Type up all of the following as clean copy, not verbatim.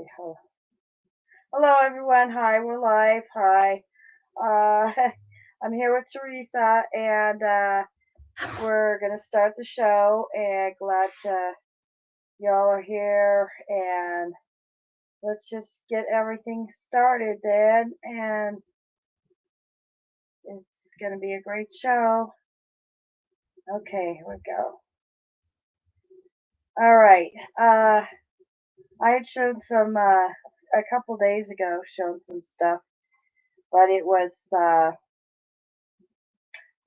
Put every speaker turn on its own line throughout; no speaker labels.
see. Hello, everyone. Hi, we're live. Hi. I'm here with Teresa, and we're going to start the show. And glad y'all are here. And let's just get everything started then. And it's going to be a great show. Okay, here we go. All right. I had shown some a couple days ago, shown some stuff, but it was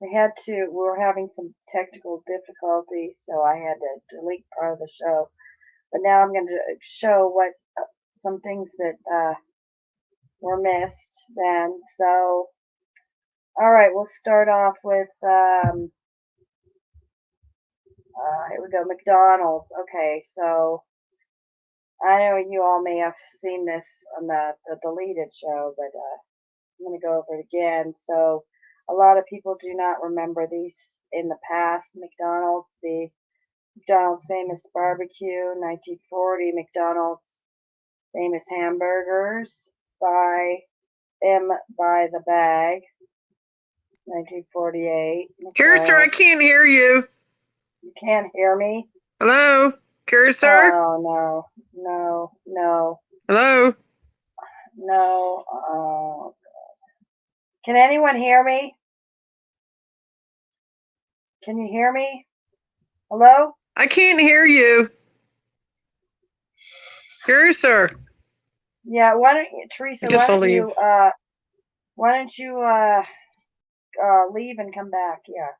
we were having some technical difficulties, so I had to delete part of the show. But now I'm going to show what some things that were missed then. So, all right, we'll start off with here we go, McDonald's. Okay, so I know you all may have seen this on the deleted show, but I'm going to go over it again. So a lot of people do not remember these in the past. The McDonald's famous barbecue, 1940, McDonald's famous hamburgers, by the bag, 1948.
Curiouser, I can't hear you.
You can't hear me?
Hello? Curiouser?
Oh, no.
Hello?
No. Oh, God. Can anyone hear me? Can you hear me? Hello?
I can't hear you. Curiouser.
Yeah, why don't you, Teresa, why don't you leave and come back? Yeah.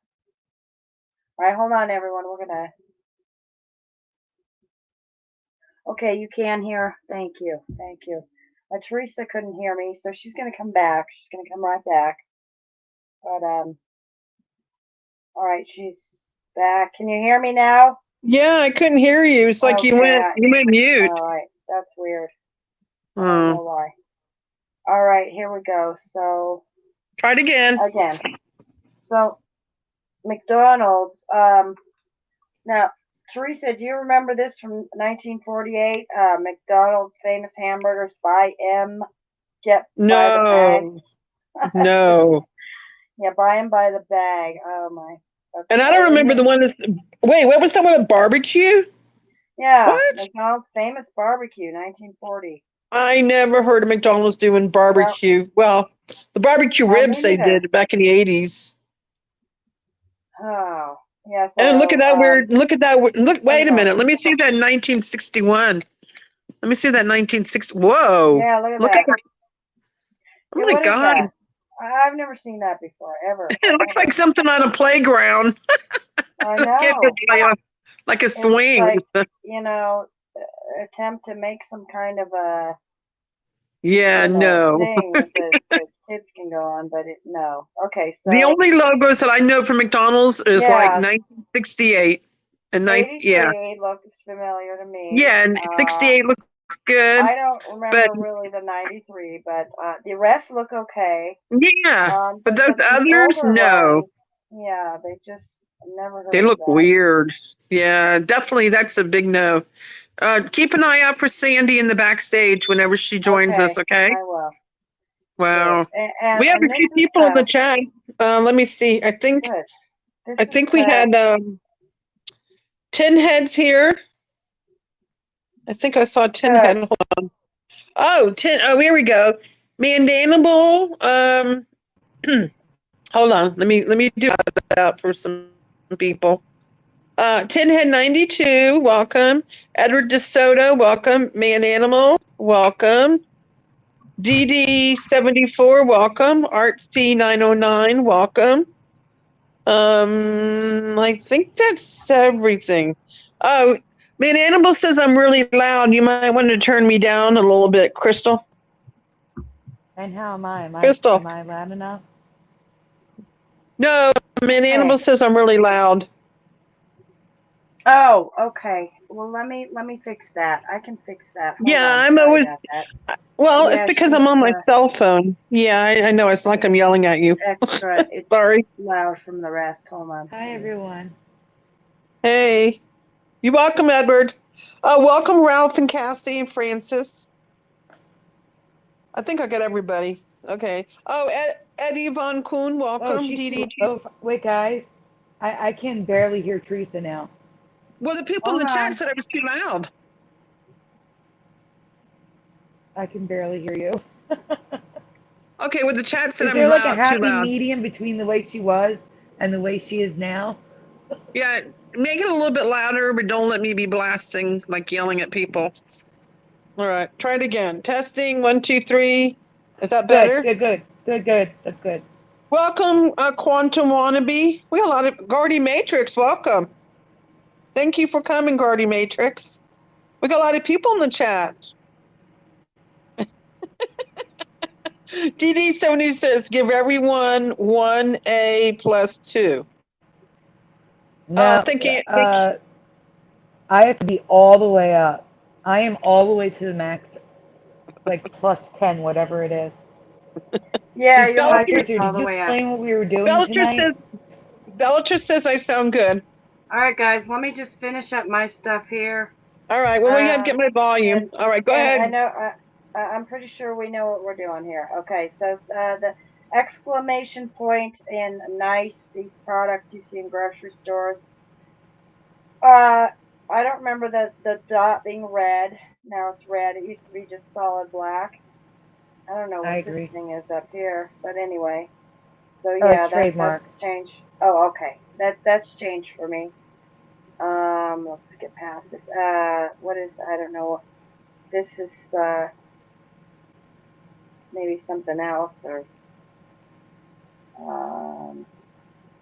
All right, hold on, everyone. We're going to... Okay, you can hear. Thank you. Teresa couldn't hear me, so she's going to come back. She's going to come right back. But, all right, she's back. Can you hear me now?
Yeah, I couldn't hear you. It's like you went mute.
All right, that's weird. I don't know why. All right, here we go. So,
try it again.
So, McDonald's. Now, Teresa, do you remember this from 1948? McDonald's famous hamburgers, buy M, by the bag.
No.
Yeah, buy them by the bag. Oh my.
And I don't remember the one that's. Wait, what was the one with barbecue?
Yeah.
What?
McDonald's famous barbecue, 1940.
I never heard of McDonald's doing barbecue. Well, the barbecue ribs they did back in the 80s.
Oh, yeah. So,
and look at that weird. Wait a minute. Let me see that 1961. Let me see that 1960. Whoa.
Yeah, look at that.
Oh my God.
I've never seen that before, ever.
It looks like something on a playground.
I know.
Like a swing.
Like, attempt to make some kind of a thing that kids can go on, but no. Okay, so
the only logos that I know from McDonald's is like 1968 and
83 looks familiar to me.
Yeah, and 68 looks good.
I don't remember really the 93, but the rest look okay.
Yeah, but those others, no.
Yeah, they just never.
They look weird. Yeah, definitely. That's a big no. Keep an eye out for Sandy in the backstage whenever she joins us, okay?
I will.
Wow. We have a few people in the chat. Let me see. I think we had 10 heads here. I think I saw 10 heads. Hold on. Oh, 10. Oh, here we go. Mandanimal. Hold on. Let me do that for some people. 10 head 92, welcome. Edward DeSoto, welcome. Man Animal, welcome. DD 74, welcome. Artsy 909, welcome. I think that's everything. Oh, Man Animal says I'm really loud. You might want to turn me down a little bit, Crystal.
And how am I?
Crystal.
Am I loud enough?
No, Man Animal says I'm really loud.
Oh, okay. Well, let me fix that. I can fix that.
I'm always. Well, it's because I'm on my cell phone. Yeah, I know. It's like I'm yelling at you.
Extra. It's
sorry.
Loud from the rest. Hold on.
Hi, everyone.
Hey. You're welcome, Edward. Welcome, Ralph and Cassie and Francis. I think I got everybody. Okay. Oh, Eddie Von Kuhn, welcome.
she's too
DDG.
low. Wait, guys. I can barely hear Teresa now.
Well, the people in the chat said I was too loud.
I can barely hear you.
Okay, well, the chat said
Is
I'm
there like
loud,
a happy
too loud.
medium between the way she was and the way she is now?
Yeah, make it a little bit louder, but don't let me be blasting, like yelling at people. All right, try it again. Testing, 1, 2, 3. Is that better?
Good. That's good.
Welcome, Quantum Wannabe. We got a lot of Guardy Matrix. Welcome. Thank you for coming, Guardy Matrix. We got a lot of people in the chat. DD Sony says, give everyone 1A plus 2.
No, I have to be all the way up. I am all the way to the max, like plus 10, whatever it is.
Yeah, you're all
Did you
the way up.
explain what we were doing tonight?
Bellatrix says I sound good.
All right, guys, let me just finish up my stuff here.
All right, well, we have to get my volume. All right, go ahead.
I know, I'm pretty sure we know what we're doing here. Okay, so the exclamation point in nice, these products you see in grocery stores. I don't remember the dot being red. Now it's red. It used to be just solid black. I don't know what this thing is up here, but anyway. So yeah,
trademark.
that's change. Oh, okay. That's changed for me. Let's get past this. What is, I don't know. This is maybe something else, or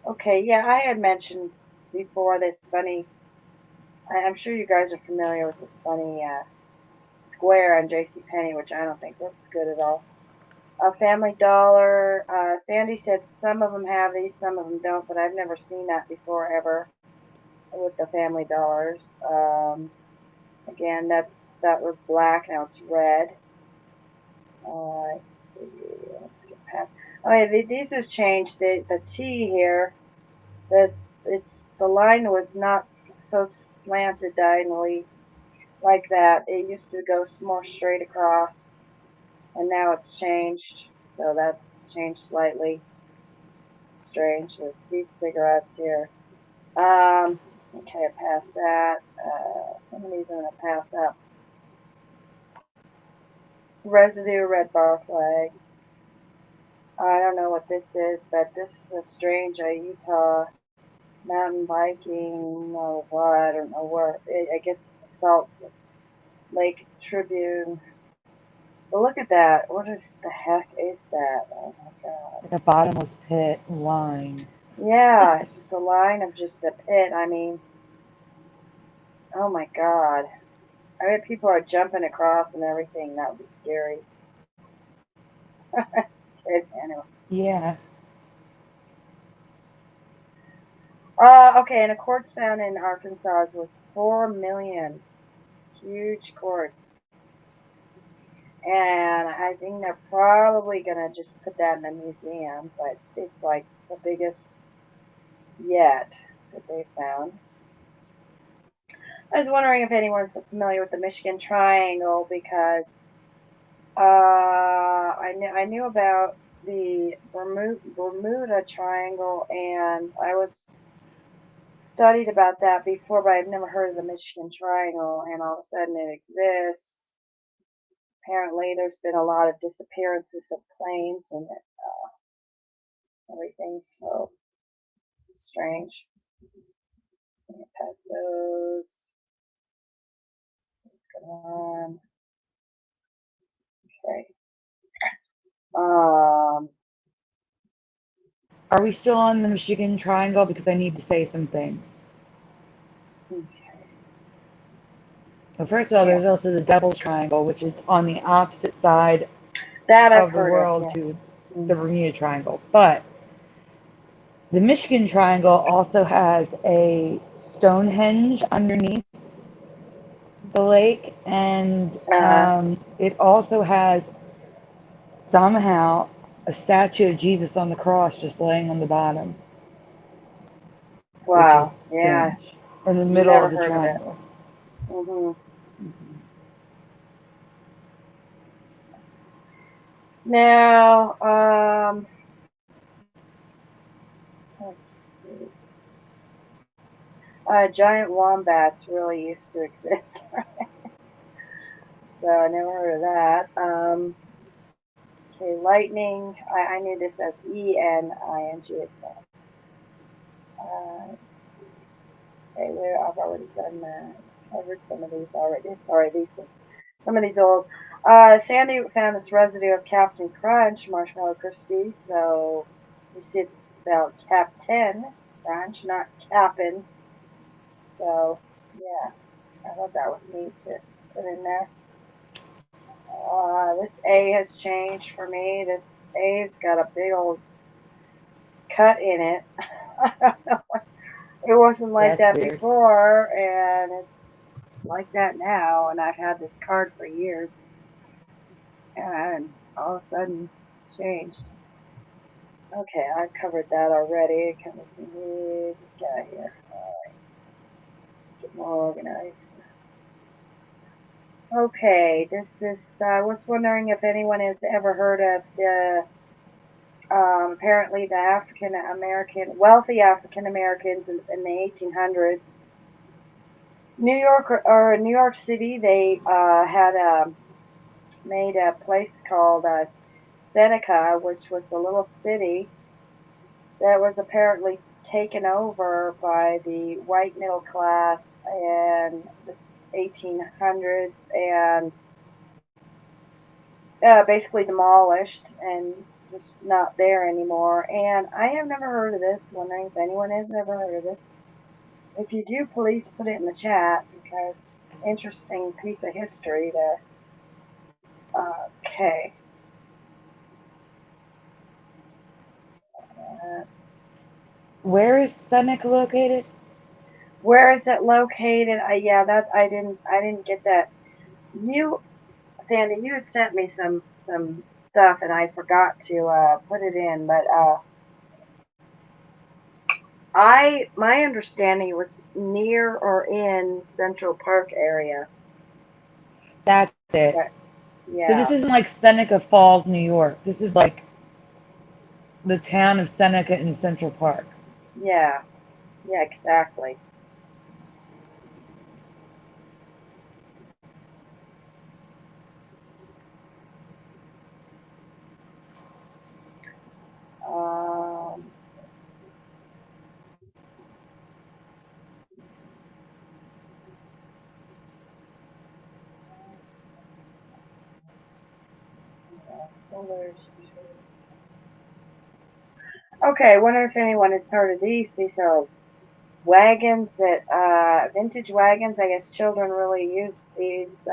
okay, yeah, I had mentioned before this funny. I'm sure you guys are familiar with this funny square on JCPenney, which I don't think looks good at all. Family Dollar. Sandy said some of them have these, some of them don't, but I've never seen that before ever with the Family Dollars. Again, that was black. Now it's red. Let's see. Let's get past. Oh yeah, these has changed. The T here. The line was not so slanted diagonally like that. It used to go more straight across, and now it's changed. So that's changed slightly. Strange. These cigarettes here. Okay, I passed that. Some of these I'm gonna pass up. Residue red bar flag. I don't know what this is, but this is a strange Utah mountain biking. I don't know where. I guess it's a Salt Lake Tribune. But look at that. What is the heck is that? Oh my god.
The bottomless pit line.
Yeah, it's just a line of just a pit. I mean, oh my god. I mean, people are jumping across and everything. That would be scary. Anyway.
Yeah.
Okay, and a quartz found in Arkansas is worth 4 million. Huge quartz. And I think they're probably gonna just put that in a museum, but it's like the biggest yet that they found. I was wondering if anyone's familiar with the Michigan Triangle, because I knew about the Bermuda Triangle, and I was studied about that before, but I've never heard of the Michigan Triangle, and all of a sudden it exists. Apparently there's been a lot of disappearances of planes and everything, so strange. Pet those. What's going on? Okay.
Are we still on the Michigan Triangle? Because I need to say some things.
Okay.
Well, first of all, there's also the Devil's Triangle, which is on the opposite side
of
the world to the Bermuda Triangle. But the Michigan Triangle also has a Stonehenge underneath the lake, and it also has somehow a statue of Jesus on the cross just laying on the bottom.
Wow.
Which is strange. In the middle of the triangle.
Now, let's see. Giant wombats really used to exist. So I never heard of that. Okay, lightning. I knew this as ENING. Okay, I've already done that. Covered some of these already. Sorry, these are some of these old. Sandy found this residue of Captain Crunch Marshmallow Crispy. So you see it's spelled Captain Crunch, not Cap'n. So yeah, I thought that was neat to put in there. This A has changed for me. This A's got a big old cut in it. I don't know. It wasn't like that before, and it's like that now, and I've had this card for years, and all of a sudden changed. Okay, I've covered that already. Can we see this guy here? Alright. Get more organized. Okay, this is, I was wondering if anyone has ever heard of the, apparently the wealthy African Americans in the 1800s. New York City, they had made a place called Seneca, which was a little city that was apparently taken over by the white middle class in the 1800s and basically demolished and just not there anymore. And I have never heard of this. Wondering if anyone has ever heard of this. If you do, please put it in the chat because interesting piece of history there. Okay.
Where is Seneca located?
Where is it located? Yeah, that I didn't get that. You, Sandy, you had sent me some stuff and I forgot to put it in, but my understanding was near or in Central Park area.
That's it.
But, yeah.
So this isn't like Seneca Falls, New York. This is like the town of Seneca in Central Park.
Yeah. Yeah, exactly. Okay, I wonder if anyone has heard of these. These are wagons that, vintage wagons. I guess children really use these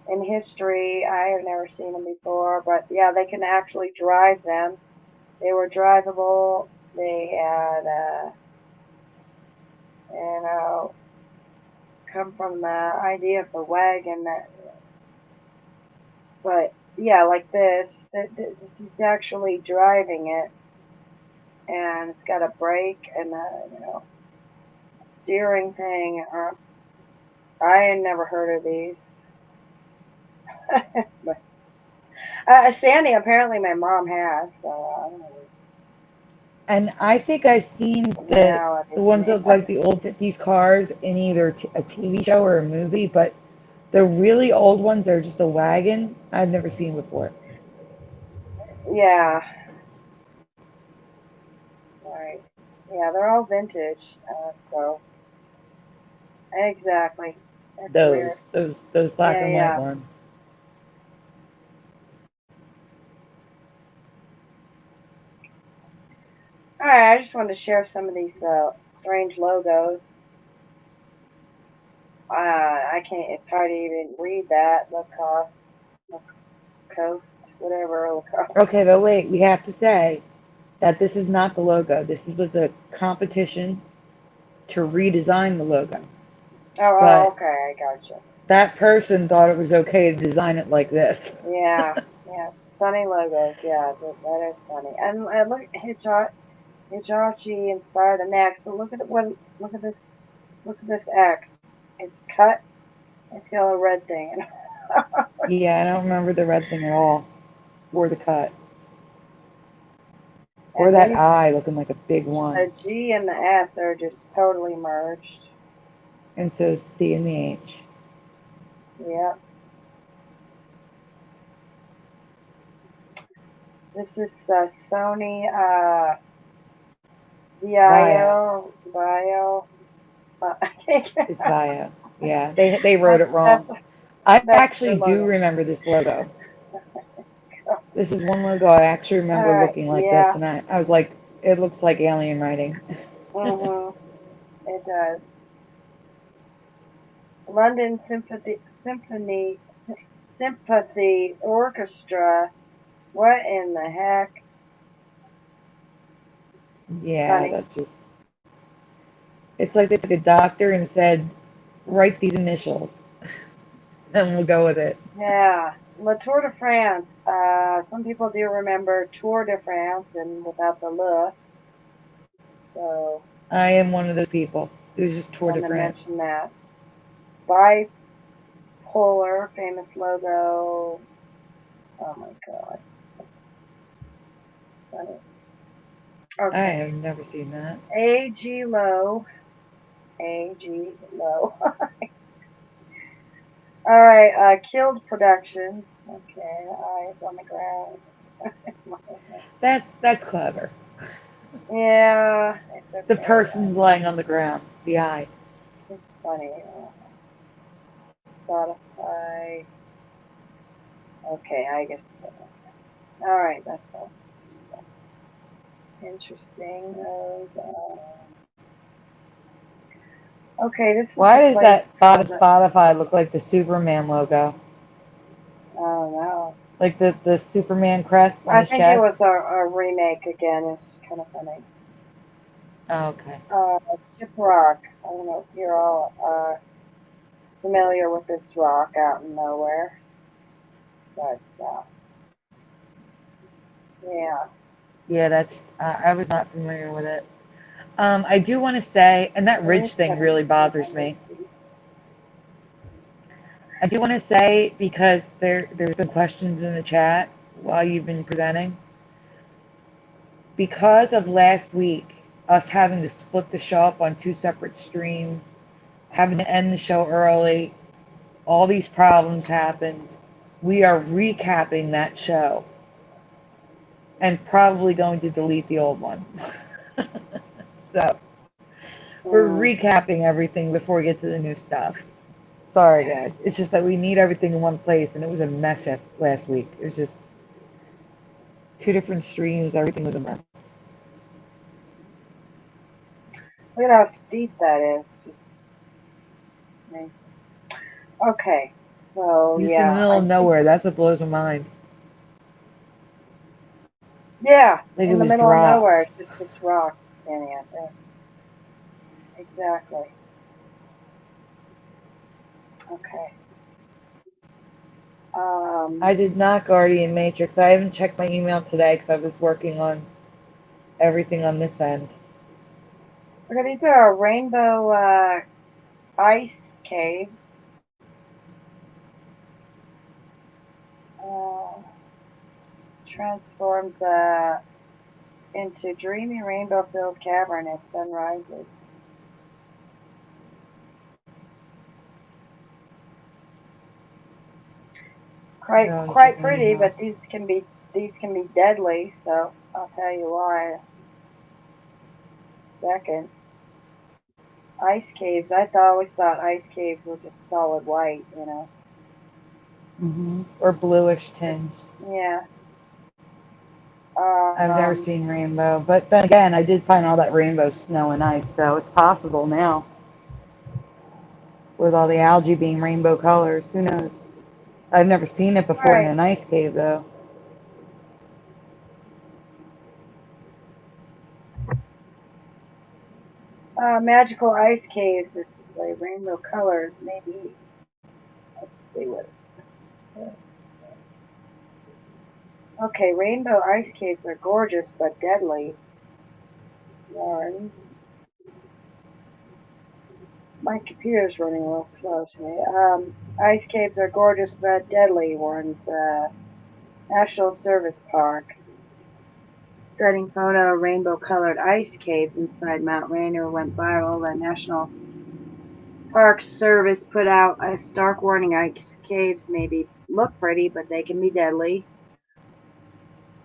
in history. I have never seen them before, but yeah, they can actually drive them. They were drivable. They had, come from the idea of the wagon but yeah, like this. This is actually driving it, and it's got a brake and a steering thing. I had never heard of these. But, Sandy, apparently my mom has, so I don't know.
And I think I've seen the ones that look like the old 50s cars in either a TV show or a movie, but the really old ones that are just a wagon, I've never seen before.
Yeah. Right. Yeah, they're all vintage, so. Exactly. That's weird.
Those black and white ones.
Alright, I just wanted to share some of these strange logos. I can't, it's hard to even read that. Lacoste, whatever. Lacoste.
Okay, but wait, we have to say that this is not the logo. This was a competition to redesign the logo.
Oh, okay, I gotcha.
That person thought it was okay to design it like this.
Yeah, it's funny logos. Yeah, that is funny. And look, Hijachi inspired the next. But look at this X. It's cut. It's got a red thing.
Yeah, I don't remember the red thing at all. or the cut. Or that eye looking like a big one.
The G and the S are just totally merged.
And so is the C and the H.
Yep. This is Sony VIO.
It's VIO. Yeah, they wrote it wrong. I actually do remember this logo. This is one logo I actually remember looking like this, and I was like, it looks like alien writing.
Mm-hmm. It does. London Sympathy Orchestra. What in the heck?
Yeah, funny. That's just. It's like they took a doctor and said, write these initials, and we'll go with it.
Yeah. La Tour de France. Some people do remember Tour de France and without the le. So.
I am one of those people. It was just Tour de France.
Mention that. Bipolar, famous logo. Oh my god. Funny. Okay.
I have never seen that.
AG Low. AG Low. All right. Killed Productions. Okay. Eyes on the ground.
That's clever.
Yeah. It's okay.
The person's lying on the ground. The eye.
It's funny. Spotify. Okay. I guess. All right. That's all. Interesting. Okay, this is.
Why does that bottom Spotify look like the Superman logo?
Oh no.
Like the Superman crest on his chest?
I think it was a remake again. It's kind of funny.
Oh, okay.
Chip Rock. I don't know if you're all familiar with this rock out in nowhere. But, yeah.
Yeah, that's, I was not familiar with it. I do want to say, and that ridge thing really bothers me. I do want to say, because there's been questions in the chat while you've been presenting. Because of last week, us having to split the show up on 2 separate streams, having to end the show early, all these problems happened. We are recapping that show and probably going to delete the old one. So we're recapping everything before we get to the new stuff. Sorry, guys. It's just that we need everything in one place, and it was a mess last week. It was just 2 different streams. Everything was a mess.
Look at how steep that is. Just okay. So
just in the middle of nowhere. That's what blows my mind.
Yeah,
like
in the middle of nowhere, just this rock standing out there. Exactly. Okay.
I did not Guardian Matrix. I haven't checked my email today because I was working on everything on this end.
Okay, these are rainbow ice caves. Transforms into dreamy rainbow-filled cavern as sun rises. Quite pretty, but these can be deadly. So I'll tell you why. Second, ice caves. I always thought ice caves were just solid white, you know.
Or bluish tinge.
Yeah.
I've never seen rainbow, but then again, I did find all that rainbow snow and ice, so it's possible now. With all the algae being rainbow colors, who knows? I've never seen it before in an ice cave, though.
Magical ice caves. It's like rainbow colors, maybe. Let's see what it says. Okay, rainbow ice caves are gorgeous but deadly. Warns. My computer's running a little slow today. Ice caves are gorgeous but deadly, warns National Service Park. Stunning photo of rainbow-colored ice caves inside Mount Rainier went viral. The National Park Service put out a stark warning: ice caves may look pretty, but they can be deadly.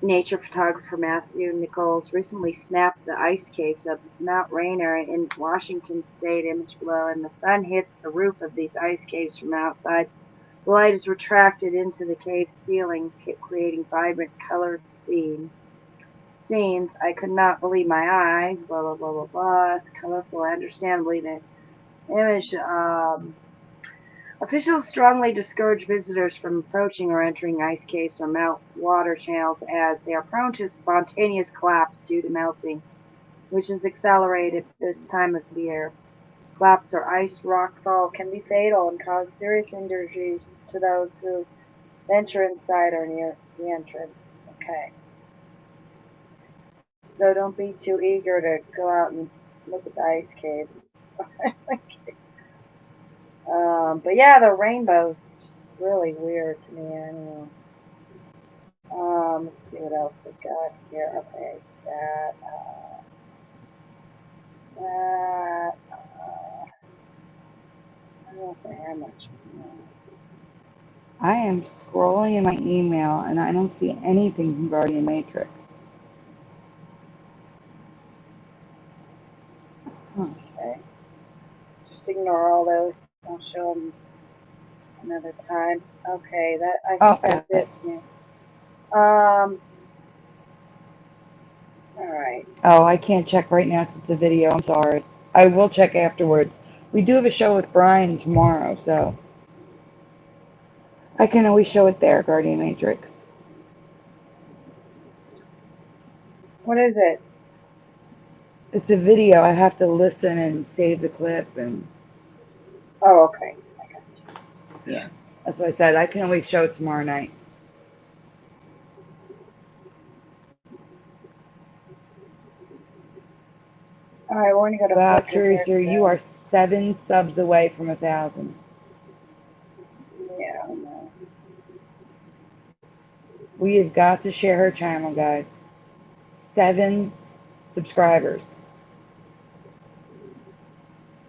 Nature photographer Matthew Nichols recently snapped the ice caves of Mount Rainier in Washington State. Image below, and the sun hits the roof of these ice caves from outside. The light is retracted into the cave ceiling, creating vibrant colored scenes. I could not believe my eyes. Blah blah blah blah blah. It's colorful. Understandably, the image. Officials strongly discourage visitors from approaching or entering ice caves or meltwater channels, as they are prone to spontaneous collapse due to melting, which is accelerated this time of year. Collapse or ice rockfall can be fatal and cause serious injuries to those who venture inside or near the entrance. Okay. So don't be too eager to go out and look at the ice caves. But yeah, the rainbow's just really weird to me. I don't know. Let's see what else we got here. Okay, I don't know if I have much more.
I am scrolling in my email and I don't see anything from Guardian Matrix.
Okay. Just ignore all those. I'll show them another time. Okay, I think that's it. Yeah. Alright.
Oh, I can't check right now because it's a video. I'm sorry. I will check afterwards. We do have a show with Brian tomorrow, so I can always show it there, Guardian Matrix.
What is it?
It's a video. I have to listen and save the clip and...
Oh, okay. I got you.
Yeah, that's what I said. I can always show it tomorrow night.
Alright, we're going to go to
Wow,
Curiouser,
you are 7 subs away from 1,000.
Yeah, I know.
We have got to share her channel, guys. 7 subscribers.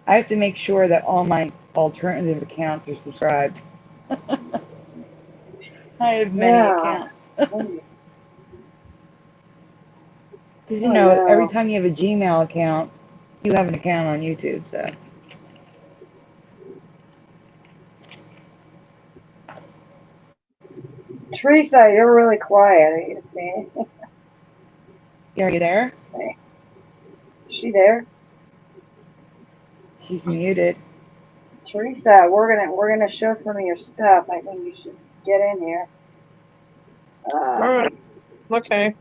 I have to make sure that all my alternative accounts are subscribed. I have many accounts. Because, you know, every time you have a Gmail account, you have an account on YouTube, so.
Teresa, you're really quiet. Are you seeing?
Are you there?
Is she there?
She's muted.
Teresa, we're gonna show some of your stuff. I think you should get in here.
Alright. Okay.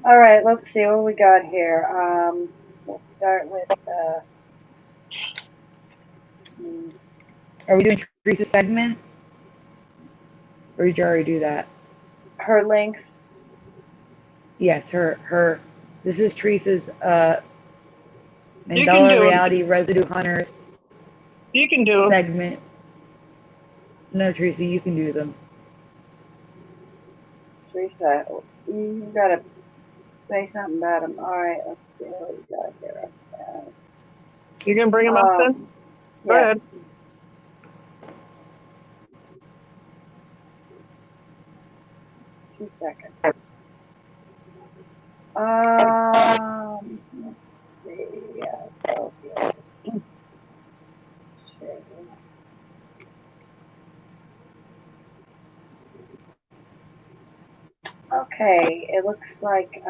Alright, let's see what we got here. We'll start with
Are we doing Teresa's segment? Or did you already do that?
her links.
Yes, her. This is Teresa's Mandela Reality Residue Hunters.
You can do them.
Segment. No, Teresa, you can do them.
Teresa, you gotta say something about them. Alright, let's see what we got here.
You can bring them up then? Go ahead.
2 seconds. Let's see. So here. Okay, it looks like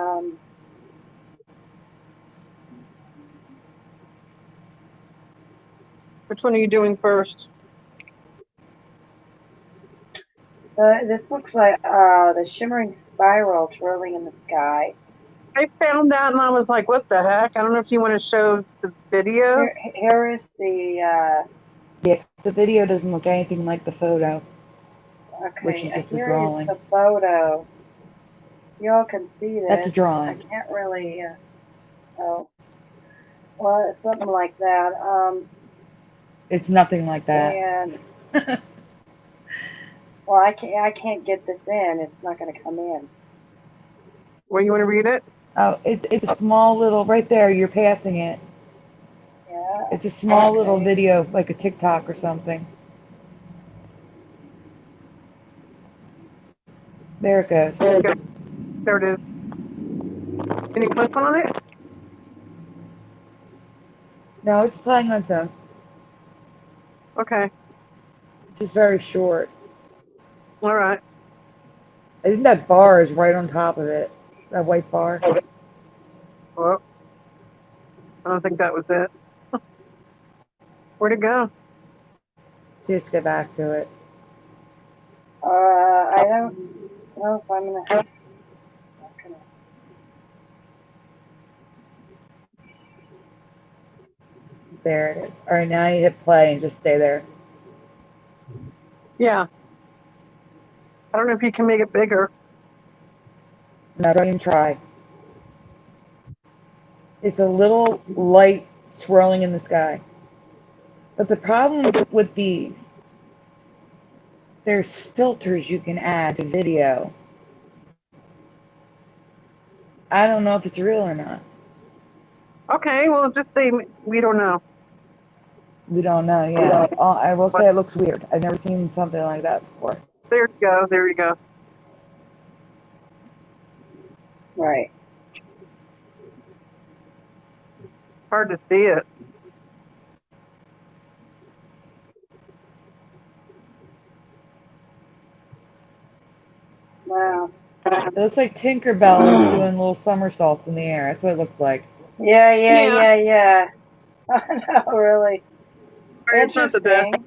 Which one are you doing first?
this looks like the shimmering spiral twirling in the sky.
I found that and I was like, what the heck? I don't know if you want to show the video.
Here is the...
Yes, the video doesn't look anything like the photo.
Okay,
which is just a
here
drawing.
is the photo. Y'all can see this.
That's a drawing.
I can't really... oh. Well, it's something like that.
It's nothing like that.
And Well, I can't get this in. It's not going to come in.
Well, you want to read it?
Oh, it's a small little, right there, you're passing it.
Yeah.
It's a small little video, like a TikTok or something. There it goes.
There it is. Can you click on it?
No, it's playing on its own.
Okay.
It's just very short.
All right.
I think that bar is right on top of it. That white bar.
Well, I don't think that was it. Where'd it go?
Just get back to it.
I don't know if I'm gonna.
There it is. All right, now you hit play and just stay there.
Yeah. I don't know if you can make it bigger.
No, don't even try. It's a little light swirling in the sky. But the problem with these, there's filters you can add to video. I don't know if it's real or not.
Okay, well, just say we don't know.
We don't know, yeah. I will say it looks weird. I've never seen something like that before.
There you go. There you go.
Right.
Hard to see it.
Wow.
It looks like Tinkerbell is doing little somersaults in the air. That's what it looks like.
Yeah. No, really. Interesting.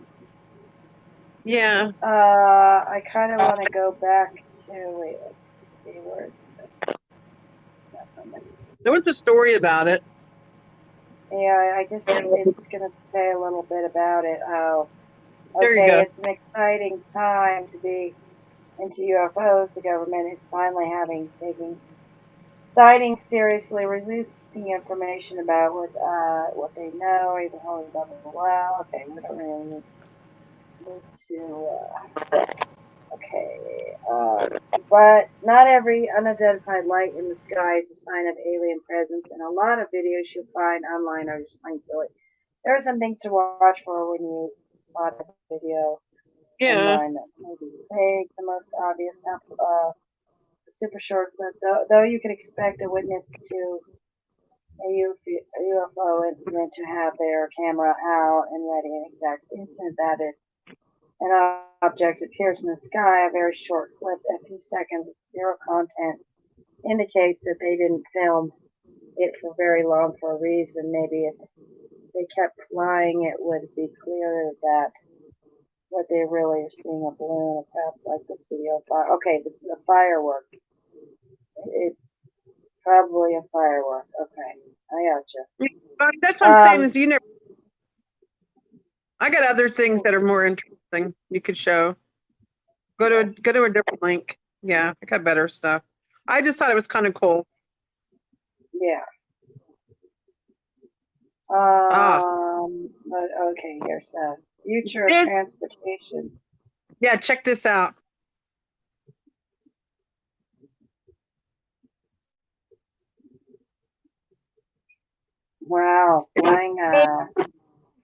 Yeah.
I kind of want to go back to. Wait, let's see where
There was a story about it.
Yeah, I guess it's going to say a little bit about it. Oh,
There you go.
It's an exciting time to be into UFOs. The government is finally taking sightings seriously, releasing information about what they know, even holy blah blah blah. Okay, we don't really need to. But not every unidentified light in the sky is a sign of alien presence, and a lot of videos you'll find online are just plain silly. There are some things to watch for when you spot a video online that may be fake. The most obvious, super short clip, though you can expect a witness to a UFO incident to have their camera out and ready an exact instant that an object appears in the sky. A very short clip, a few seconds, zero content, indicates that they didn't film it for very long for a reason. Maybe if they kept flying, it would be clearer that what they really are seeing a balloon, or perhaps like this video. Okay, this is a firework. It's probably a firework. Okay, I gotcha.
That's what I'm saying is you never. I got other things that are more interesting you could show. Go to a different link. Yeah, I got better stuff. I just thought it was kind of cool.
Yeah. Okay, here's the future of transportation.
Yeah, check this out.
Wow, flying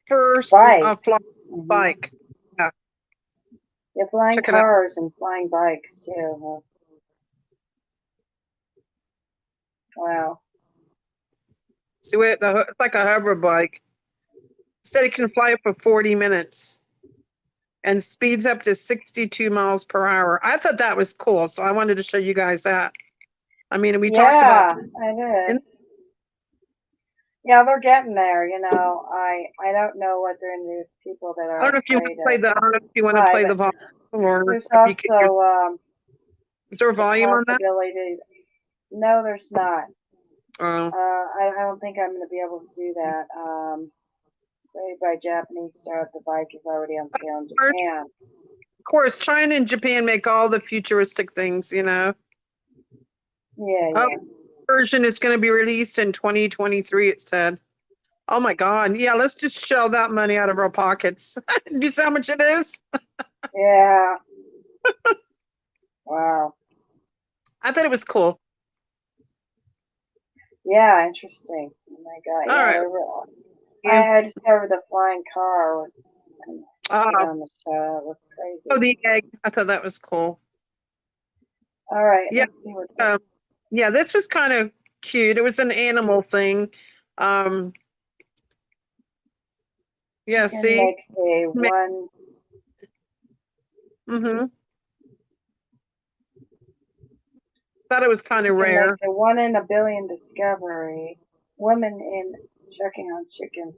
first
bike.
Bike. Yeah.
Yeah, flying cars and flying bikes too. Wow.
See, it's like a hover bike. Said it can fly for 40 minutes and speeds up to 62 miles per hour. I thought that was cool, so I wanted to show you guys that. I mean, we talked about
it is. Yeah, they're getting there. You know, I don't know what they're into people that are.
I don't know if you want to play the. I don't know if you want to play the volume or
there's also
is there a volume on that?
No, there's not.
Oh.
I don't think I'm going to be able to do that. Played by Japanese star, the bike is already on sale in Japan.
Of course, China and Japan make all the futuristic things, you know.
Yeah.
Version is going to be released in 2023. It said. Oh my God! Yeah, let's just shell that money out of our pockets. Do you see how much it is?
Yeah. Wow.
I thought it was cool.
Yeah, interesting. Oh my God.
All
Yeah,
right.
I discovered the flying car was on the show. What's crazy.
Oh, the egg. I thought that was cool.
All right.
Yeah.
Let's see what this.
Yeah, this was kind of cute. It was an animal thing. Yeah, see?
Makes a one.
Mm-hmm. Thought it was kind of rare.
Makes a 1 in a billion discovery. Woman in checking on chicken.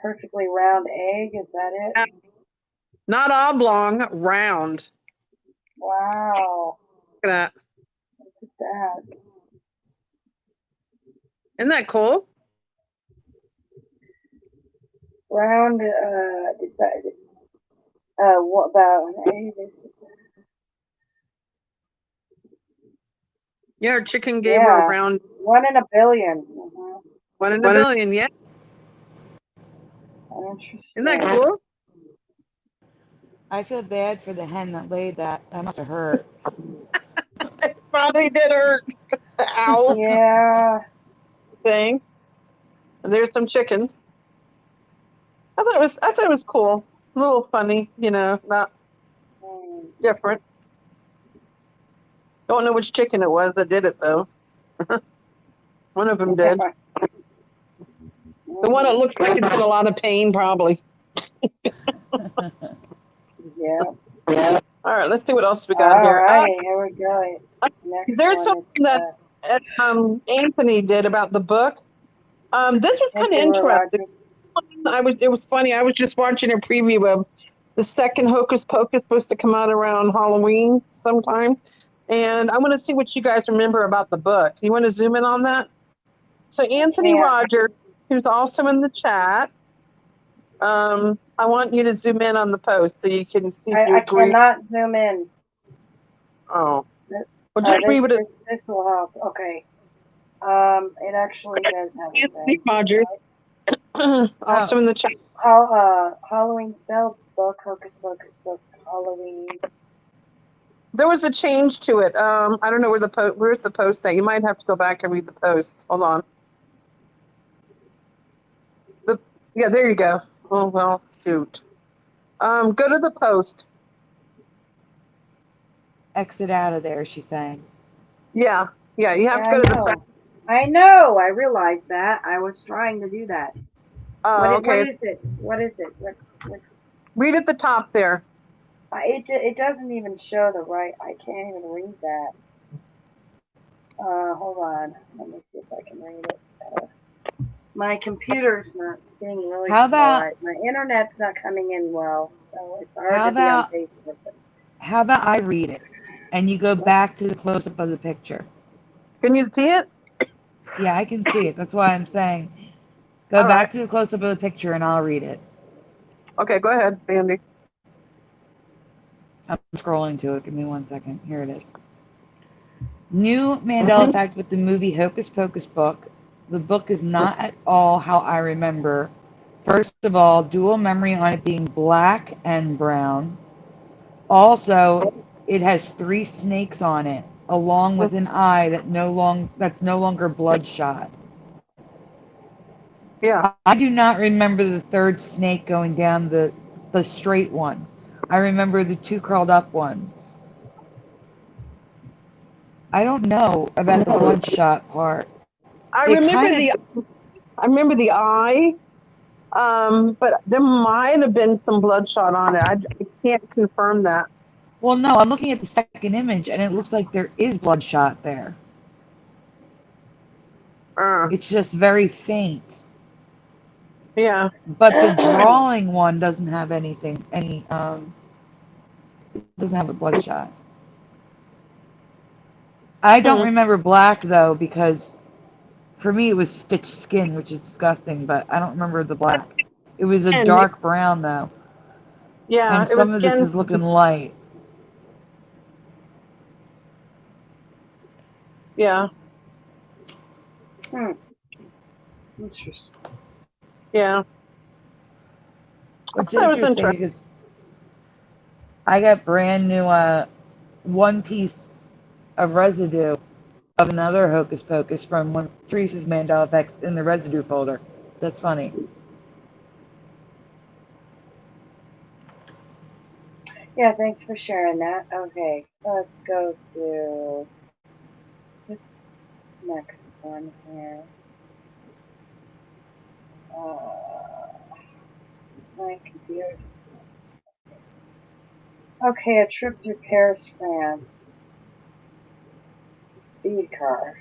Perfectly round egg. Is that it?
Not oblong, round.
Wow.
Look at that.
Look at that.
Isn't that cool?
Round, decided. What about an egg? This is.
Yeah, her chicken gave her a round.
1 in a billion. Mm-hmm.
1 in a billion, yeah.
Interesting.
Isn't that cool?
I feel bad for the hen that laid that. That must have hurt.
It probably did hurt. Ow.
Yeah.
Thing. And there's some chickens. I thought it was cool. A little funny, not different. Don't know which chicken it was that did it though. One of them did. The one that looks like it's in a lot of pain, probably.
Yeah.
All right, let's see what else we got here.
All right, here we go.
There's something that Anthony did about the book. This was kind of interesting. It was funny. I was just watching a preview of the second Hocus Pocus supposed to come out around Halloween sometime, and I want to see what you guys remember about the book. You want to zoom in on that? So Anthony Rogers, who's also in the chat, I want you to zoom in on the post so you can see if you agree.
I cannot zoom in.
Oh. Well, just read what
this will help. Okay. It actually does have a thing.
Rogers. Also in the chat.
Halloween spell book, Hocus Pocus book, Halloween.
There was a change to it. I don't know where's the post at. You might have to go back and read the post. Hold on. Yeah, there you go. Oh well, shoot. Go to the post.
Exit out of there, she's saying.
Yeah, you have to go to the.
I know. I realized that. I was trying to do that.
Okay.
What is it? What is it? What?
Read at the top there.
It doesn't even show the right. I can't even read that. Hold on. Let me see if I can read it. My computer's not being really slow. My internet's not coming in well, so it's hard to be on Facebook.
How about I read it, and you go back to the close-up of the picture?
Can you see it?
Yeah, I can see it. That's why I'm saying go back to the close-up of the picture, and I'll read it.
Okay, go ahead, Sandy.
I'm scrolling to it. Give me 1 second. Here it is. New Mandela Effect with the movie Hocus Pocus book. The book is not at all how I remember. First of all, dual memory on it being black and brown. Also, it has 3 snakes on it, along with an eye that's no longer bloodshot.
Yeah.
I do not remember the 3rd snake going down the straight one. I remember the 2 curled up ones. I don't know about the bloodshot part.
I remember the eye, but there might have been some bloodshot on it. I can't confirm that.
Well, no, I'm looking at the second image, and it looks like there is bloodshot there. It's just very faint.
Yeah.
But the drawing one doesn't have anything. Doesn't have a bloodshot. I don't remember black though, because for me it was stitched skin, which is disgusting. But I don't remember the black. It was a dark brown though.
Yeah.
And some of this is looking light.
Yeah.
Interesting.
Yeah.
Which is interesting because I got brand new one piece of residue of another Hocus Pocus from one of Teresa's Mandela Effects in the residue folder. So that's funny.
Yeah, thanks for sharing that. Okay, let's go to this next one here. My computer's... Okay, a trip through Paris, France. Speed car.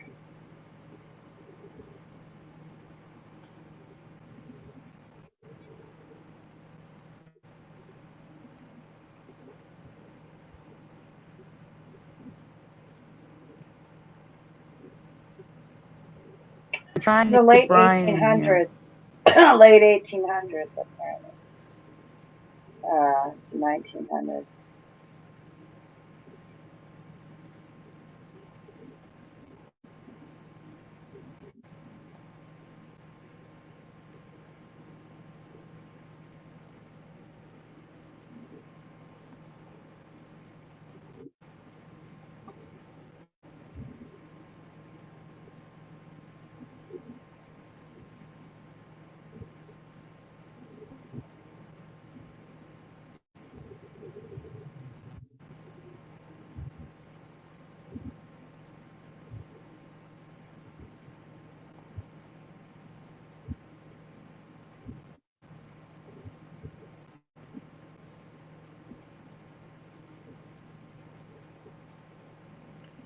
Trying to
The late
Brian
1800s. Late 1800s, apparently. To 1900.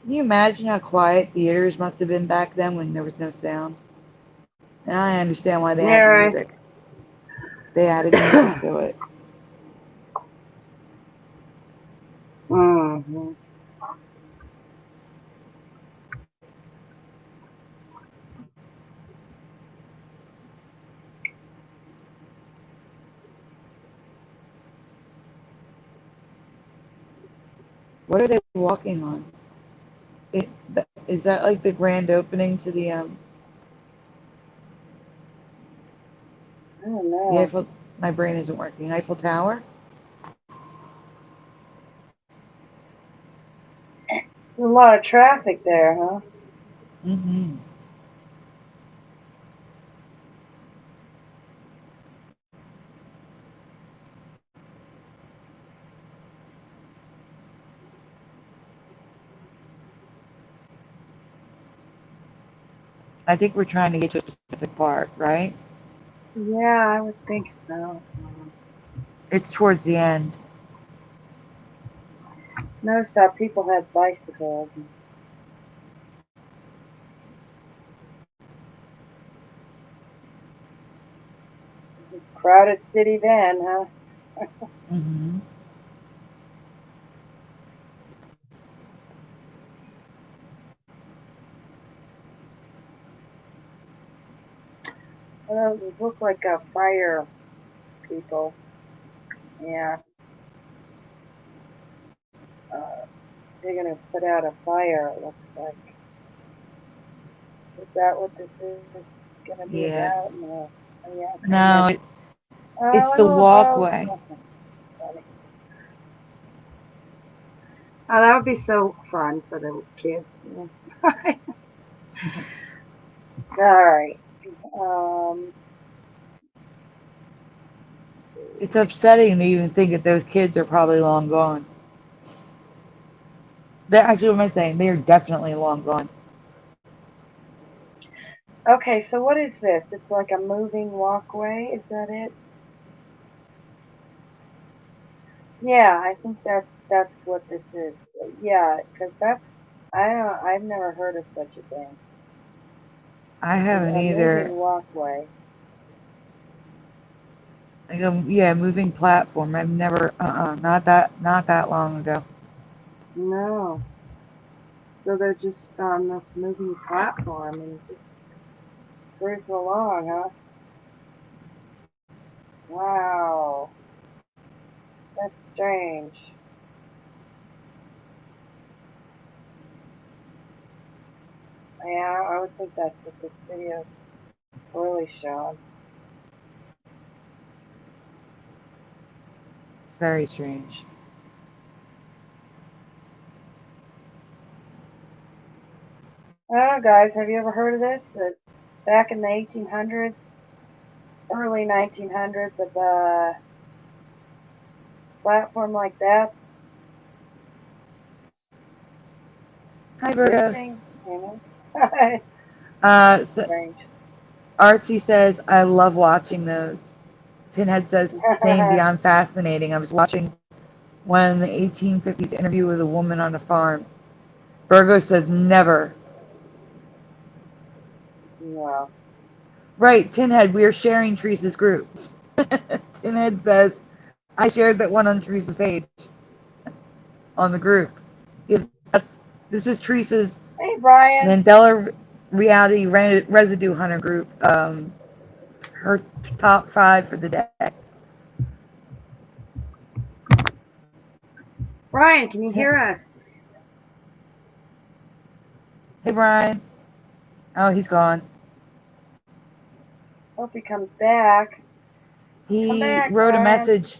Can you imagine how quiet theaters must have been back then when there was no sound? And I understand why they had music. They added music to it.
Mm-hmm.
What are they walking on? Is that like the grand opening to the
I don't know.
The Eiffel? My brain isn't working. Eiffel Tower.
There's a lot of traffic there, huh?
Mm-hmm. I think we're trying to get to a specific part, right?
Yeah, I would think so.
It's towards the end.
Notice how people had bicycles. Crowded city then, huh?
Mm-hmm.
Well, those look like fire people. Yeah. They're gonna put out a fire, it looks like. Is that what this is gonna be
Yeah.
about? No. Oh, yeah, okay,
No,
next.
it's the walkway.
Funny. Oh, that would be so fun for the kids. All right.
It's upsetting to even think that those kids are probably long gone. Actually, what am I saying? They are definitely long gone.
Okay, so what is this? It's like a moving walkway. Is that it? Yeah, I think that's what this is. Yeah, because I've never heard of such a thing.
I haven't
A
either.
moving walkway.
Like yeah, moving platform. I've never. Not that long ago.
No. So they're just on this moving platform and just cruise along, huh? Wow. That's strange. Yeah, I would think that's what this video is really showing.
It's very strange.
Oh, guys, have you ever heard of this? Back in the 1800s, early 1900s, of a platform like that.
Hi, Virgos. So
Strange.
Artsy says, I love watching those. Tinhead says, same, beyond fascinating. I was watching one in the 1850s interview with a woman on a farm. Virgo says, never.
Yeah.
Right, Tinhead, we are sharing Teresa's group. Tinhead says, I shared that one on Teresa's page on the group. This is Teresa's
Hey, Brian.
Mandela Reality Residue Hunter group. Her top 5 for the day.
Brian, can you hear us?
Hey, Brian. Oh, he's gone.
Hope he comes back.
He wrote
Brian.
a message.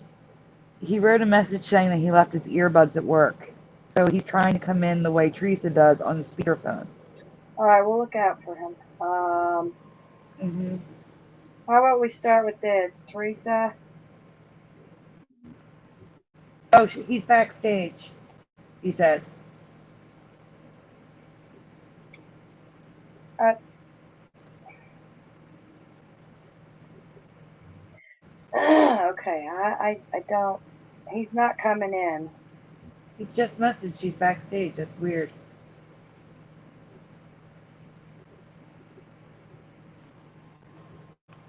He wrote a message saying that he left his earbuds at work. So he's trying to come in the way Teresa does on the speakerphone.
All right, we'll look out for him. How about we start with this, Teresa?
Oh, he's backstage, he said.
Okay, I don't. He's not coming in.
He just messaged she's backstage. That's weird.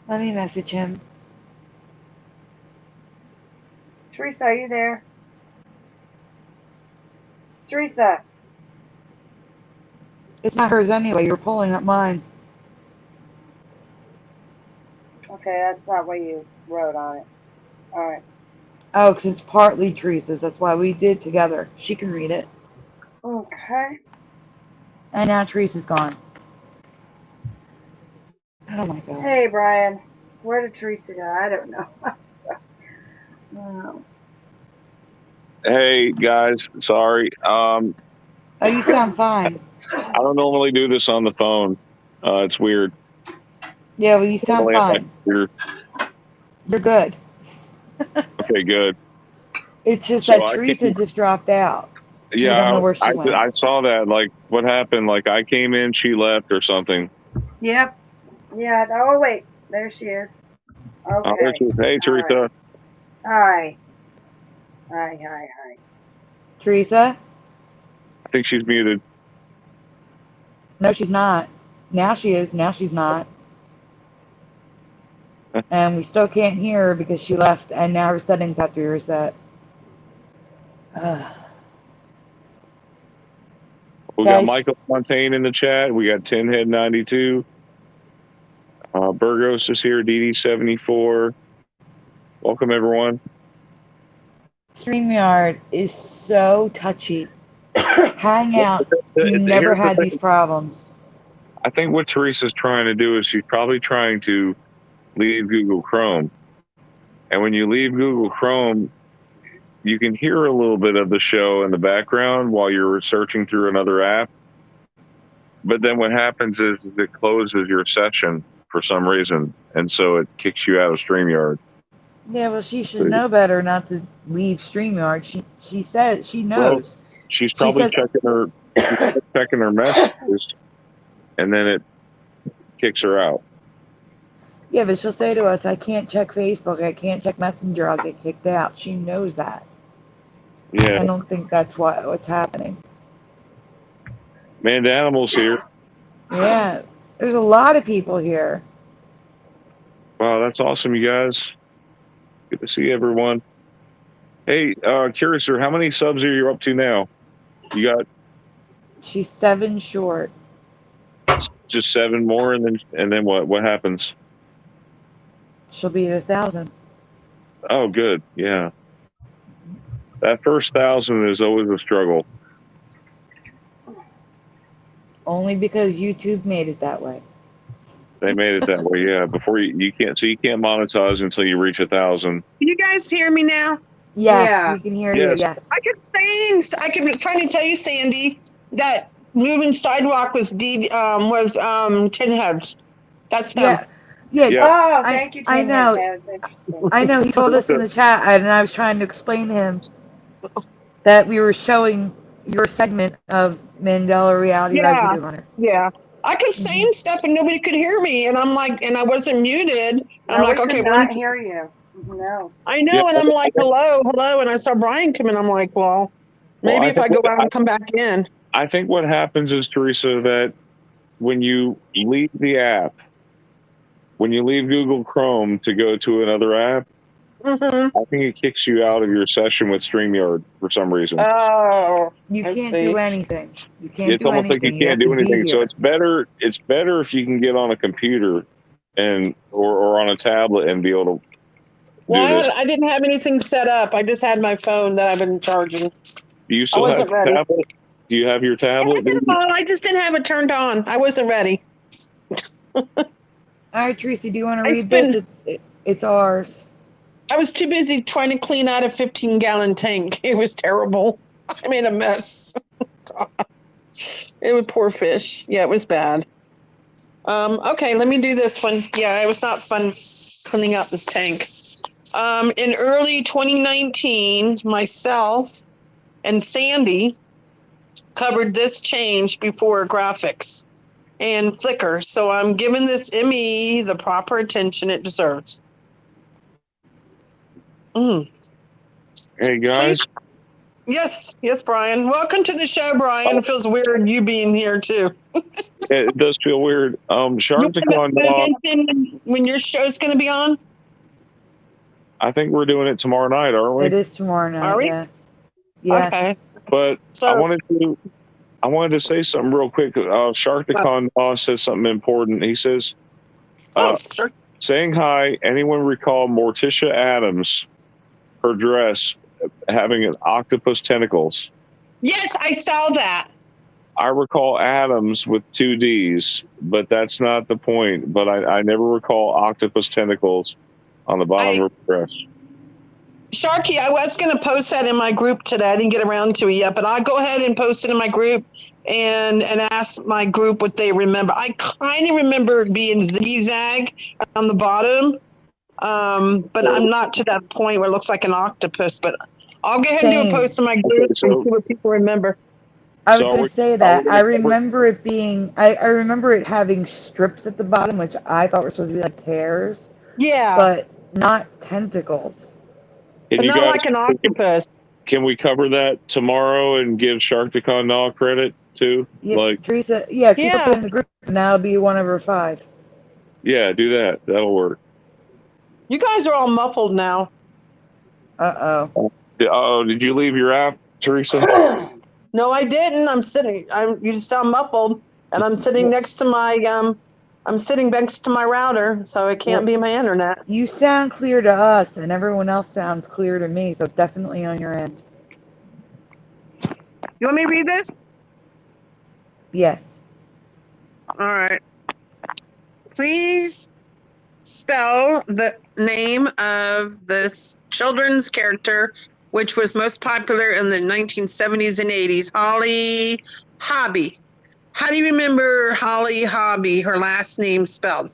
Let me message him.
Teresa, are you there? Teresa.
It's not hers anyway. You're pulling up mine.
Okay, that's not what you wrote on it. All right.
Oh, because it's partly Teresa's. That's why we did together. She can read it.
Okay.
And now Teresa's gone. Oh my god.
Hey, Brian. Where did Teresa go? I don't know.
Hey guys, sorry.
Oh, you sound fine.
I don't normally do this on the phone. It's weird.
Yeah, well, you sound fine. You're good.
Okay, good.
It's just that Teresa just dropped out.
Yeah,
don't know where she went.
I saw that. Like, what happened? Like, I came in, she left, or something.
Yep. Yeah. Oh wait, there she is. Okay.
Oh, there she is. Hey, Teresa.
Right. Hi.
Teresa?
I think she's muted.
No, she's not. Now she is. Now she's not. And we still can't hear her because she left, and now her settings have to be reset.
We got Michael Fontaine in the chat. We got Tinhead92. Burgos is here. DD74. Welcome, everyone.
StreamYard is so touchy. Hangouts, you never had these problems.
I think what Teresa's trying to do is she's probably trying to leave Google Chrome. And when you leave Google Chrome, you can hear a little bit of the show in the background while you're searching through another app. But then what happens is it closes your session for some reason. And so it kicks you out of StreamYard.
Yeah, well, she should know better not to leave StreamYard. She says she knows.
Well, she's probably checking her messages, and then it kicks her out.
Yeah, but she'll say to us, I can't check Facebook, I can't check Messenger, I'll get kicked out. She knows that.
Yeah.
I don't think that's what's happening.
Man, the animal's here.
Yeah, there's a lot of people here.
Wow, that's awesome, you guys. Good to see everyone. Hey, Curiouser, how many subs are you up to now? You got?
She's 7 short.
Just 7 more, and then what? What happens?
She'll be at 1,000.
Oh, good. Yeah. That first 1,000 is always a struggle.
Only because YouTube made it that way.
They made it that way, yeah. Before you can't monetize until you reach 1,000.
Can you guys hear me now?
Yes, we can hear you. Yes.
I kept trying to tell you, Sandy, that moving sidewalk was Tin Heads. That's him.
Yeah.
Oh, thank you, Tim.
I know.
That was interesting.
I know. He told us in the chat, and I was trying to explain to him that we were showing your segment of Mandela Reality Residue Hunter.
Yeah. I kept saying stuff and nobody could hear me, and I'm like, and I wasn't muted. I'm
No,
like,
we
okay,
could not hear you. No.
I know, and I'm like, hello, and I saw Brian come in. I'm like, well, maybe if I go out and come back in.
I think what happens is, Teresa, that when you leave the app, when you leave Google Chrome to go to another app, I think it kicks you out of your session with StreamYard for some reason.
Oh,
you can't do anything. You can't.
It's almost like you can't do anything. So it's better if you can get on a computer or on a tablet and be able to.
Well, I didn't have anything set up. I just had my phone that I've been charging.
Do you still have a tablet? Do you have your tablet?
I just didn't have it turned on. I wasn't ready.
All right, Teresa, do you want to read this? It's ours.
I was too busy trying to clean out a 15-gallon tank. It was terrible. I made a mess. It was poor fish. Yeah, it was bad. Okay, let me do this one. Yeah, it was not fun cleaning out this tank. In early 2019, myself and Sandy covered this change before graphics and Flickr. So I'm giving this ME the proper attention it deserves.
Hey, guys.
Please. Yes, Brian. Welcome to the show, Brian. It feels weird you being here, too.
It does feel weird. Shark
when your show's going to be on?
I think we're doing it tomorrow night, aren't we?
It is tomorrow night.
Are we?
Yes.
Okay.
But I wanted to say something real quick. Shark says something important. He says,
sure.
Saying hi, anyone recall Morticia Adams, her dress having an octopus tentacles?
Yes, I saw that.
I recall Adams with 2 Ds, but that's not the point. But I never recall octopus tentacles on the bottom of her dress.
Sharky, I was going to post that in my group today. I didn't get around to it yet, but I'll go ahead and post it in my group and ask my group what they remember. I kind of remember it being zigzag on the bottom, but I'm not to that point where it looks like an octopus. But I'll go ahead and do a post in my group and see what people remember.
I was going to say that. I remember it being, I remember it having strips at the bottom, which I thought were supposed to be like hairs.
Yeah.
But not tentacles.
But not like an octopus.
Can we cover that tomorrow and give Shark2Con Naw credit too?
Yeah, Teresa put it in the group, and that'll be one of her 5.
Yeah, do that. That'll work.
You guys are all muffled now.
Uh-oh.
Did you leave your app, Teresa?
No, I didn't. You just sound muffled, and I'm sitting next to my router, so it can't be my internet.
You sound clear to us, and everyone else sounds clear to me, so it's definitely on your end.
You want me to read this?
Yes.
All right. Please spell the name of this children's character, which was most popular in the 1970s and 80s, Holly Hobbie. How do you remember Holly Hobbie, her last name spelled?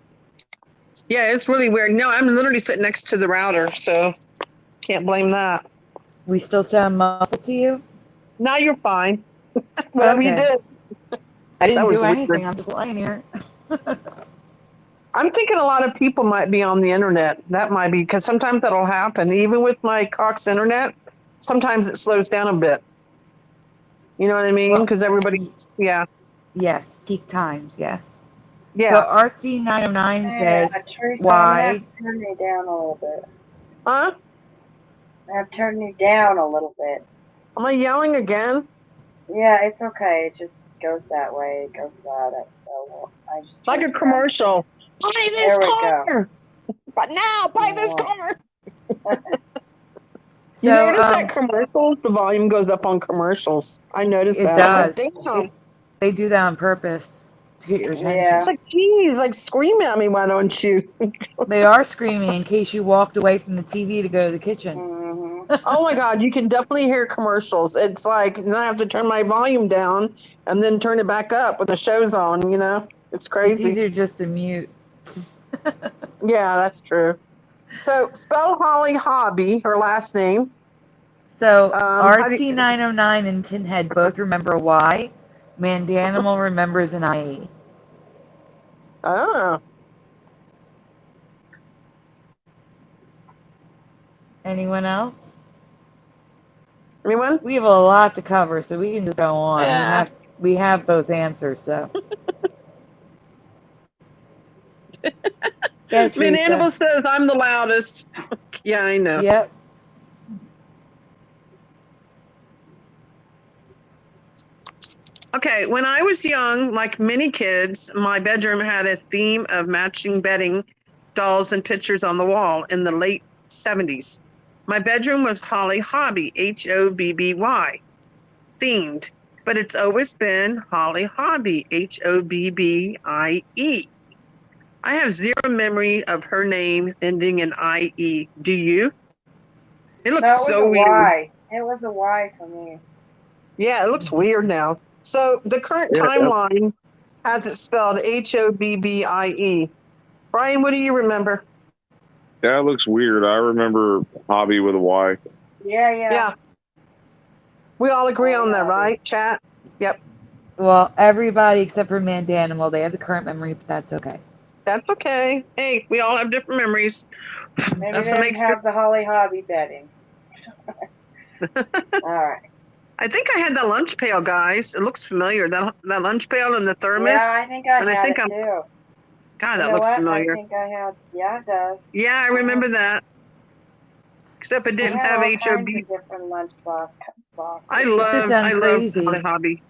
Yeah, it's really weird. No, I'm literally sitting next to the router, so can't blame that.
We still sound muffled to you?
Now you're fine. Whatever you did.
I didn't do anything. I'm just lying here.
I'm thinking a lot of people might be on the internet. That might be, because sometimes that'll happen. Even with my Cox internet, sometimes it slows down a bit. You know what I mean? Because everybody,
Yes, peak times, yes.
Yeah.
So Artsy909 says,
Teresa,
why?
I have to turn you down a little bit.
Huh?
I have to turn you down a little bit.
Am I yelling again?
Yeah, it's okay. It just goes that way. It goes that way. So I just
like a commercial. Buy this car! But now, buy this car! You notice that commercials, the volume goes up on commercials. I noticed that.
It does. They do that on purpose to get your attention.
Yeah.
It's like, geez, like scream at me, why don't you?
They are screaming in case you walked away from the TV to go to the kitchen.
Mm-hmm.
Oh my God, you can definitely hear commercials. It's like, and I have to turn my volume down and then turn it back up when the show's on, It's crazy.
It's easier just to mute.
Yeah, that's true. So spell Holly Hobby, her last name.
So RT909 and Tinhead both remember a Y. Mandanimal remembers an IE.
Oh.
Anyone else?
Anyone?
We have a lot to cover, so we can just go on.
Yeah.
We have both answers, so. Yeah,
Mandanimal says I'm the loudest. Yeah, I know.
Yep.
Okay, when I was young, like many kids, my bedroom had a theme of matching bedding, dolls, and pictures on the wall in the late 70s. My bedroom was Holly Hobby, Hobby, themed, but it's always been Holly Hobby, Hobbie. I have zero memory of her name ending in IE. Do you? It looks so weird.
Y. It was a Y for me.
Yeah, it looks weird now. So the current timeline has it spelled Hobbie. Brian, what do you remember?
Yeah, it looks weird. I remember Hobby with a Y.
Yeah.
We all agree on that, right, chat? Yep.
Well, everybody except for Mandanimal, they have the current memory, but that's okay.
That's okay. Hey, we all have different memories.
Maybe they didn't have the Holly Hobby bedding. All right.
I think I had the lunch pail, guys. It looks familiar. That lunch pail and the thermos.
Yeah, I think I had it too.
God, that looks familiar.
I think I had. Yeah, it does.
Yeah, I remember that. Except it didn't have HOB.
Different lunch boxes.
I love Holly Hobby.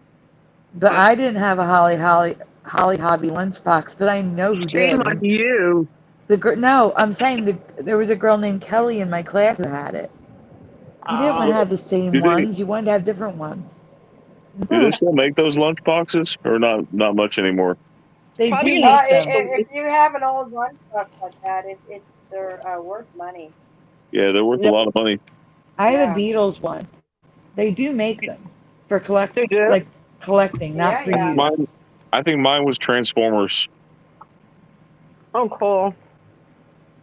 But I didn't have a Holly Hobby lunchbox, but I know who did.
Shame on you.
No, I'm saying there was a girl named Kelly in my class who had it. You didn't want to have the same ones. You wanted to have different ones.
Do they still make those lunch boxes, or not much anymore?
They do make them.
If you have an old lunchbox like that, they're worth money.
Yeah, they're worth a lot of money.
I have a Beatles one. They do make them for collecting, not for use.
I think mine was Transformers.
Oh, cool.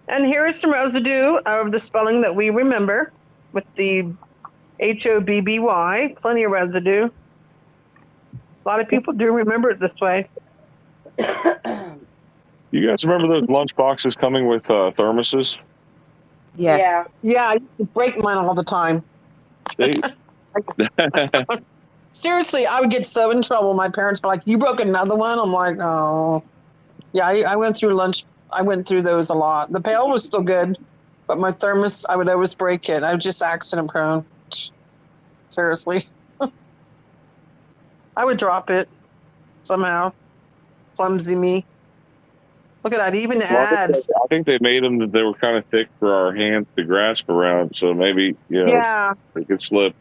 And here is some residue of the spelling that we remember with the Hobby. Plenty of residue. A lot of people do remember it this way.
You guys remember those lunch boxes coming with thermoses?
Yes.
Yeah, I used to break mine all the time. Seriously, I would get so in trouble. My parents were like, "You broke another one?" I'm like, "Oh." Yeah, I went through lunch. I went through those a lot. The pail was still good, but my thermos, I would always break it. I was just accident prone. Seriously. I would drop it somehow. Clumsy me. Look at that, even ads.
I think they made them that they were kind of thick for our hands to grasp around, so maybe, they could slip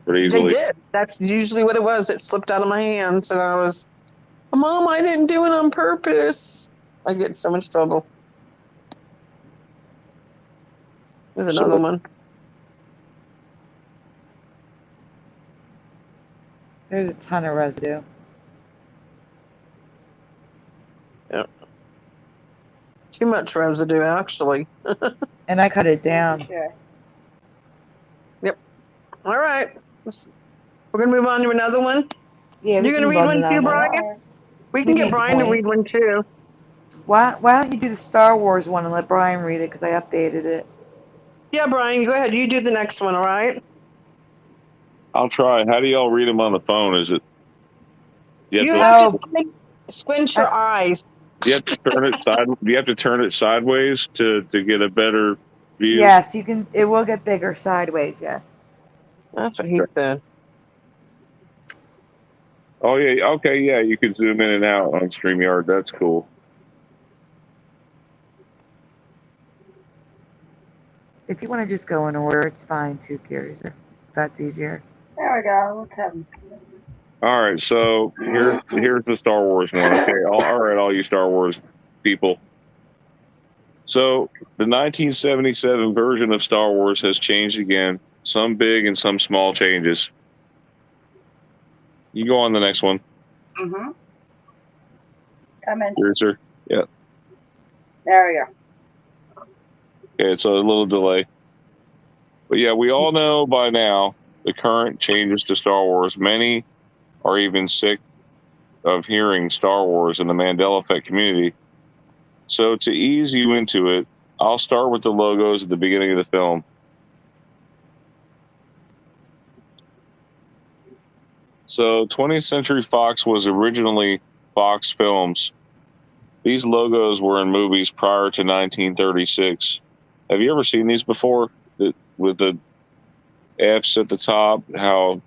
pretty easily.
They did. That's usually what it was. It slipped out of my hands, and I was, Mom, I didn't do it on purpose. I get in so much trouble. There's another one.
There's a ton of residue.
Yeah. Too much residue, actually.
And I cut it down.
Yep. All right. We're going to move on to another one?
Yeah.
You're going to read one too, Brian? We can get Brian to read one too.
Why don't you do the Star Wars one and let Brian read it, because I updated it.
Yeah, Brian, go ahead. You do the next one, all right?
I'll try. How do y'all read them on the phone? Is it?
You have to squint your eyes.
You have to turn it side. You have to turn it sideways to get a better view.
Yes, you can. It will get bigger sideways. Yes.
That's what he said.
Oh yeah. Okay. Yeah. You can zoom in and out on StreamYard. That's cool.
If you want to just go in order, it's fine too, Curiouser. That's easier.
There we go. Let's have them.
All right, so here's the Star Wars one. Okay, all right, all you Star Wars people. So the 1977 version of Star Wars has changed again. Some big and some small changes. You go on the next one.
Mm-hmm. Come in.
Here, sir. Yeah.
There we go.
Okay, it's a little delay. But yeah, we all know by now the current changes to Star Wars. Many are even sick of hearing Star Wars in the Mandela Effect community. So to ease you into it, I'll start with the logos at the beginning of the film. So 20th Century Fox was originally Fox Films. These logos were in movies prior to 1936. Have you ever seen these before? With the F's at the top, how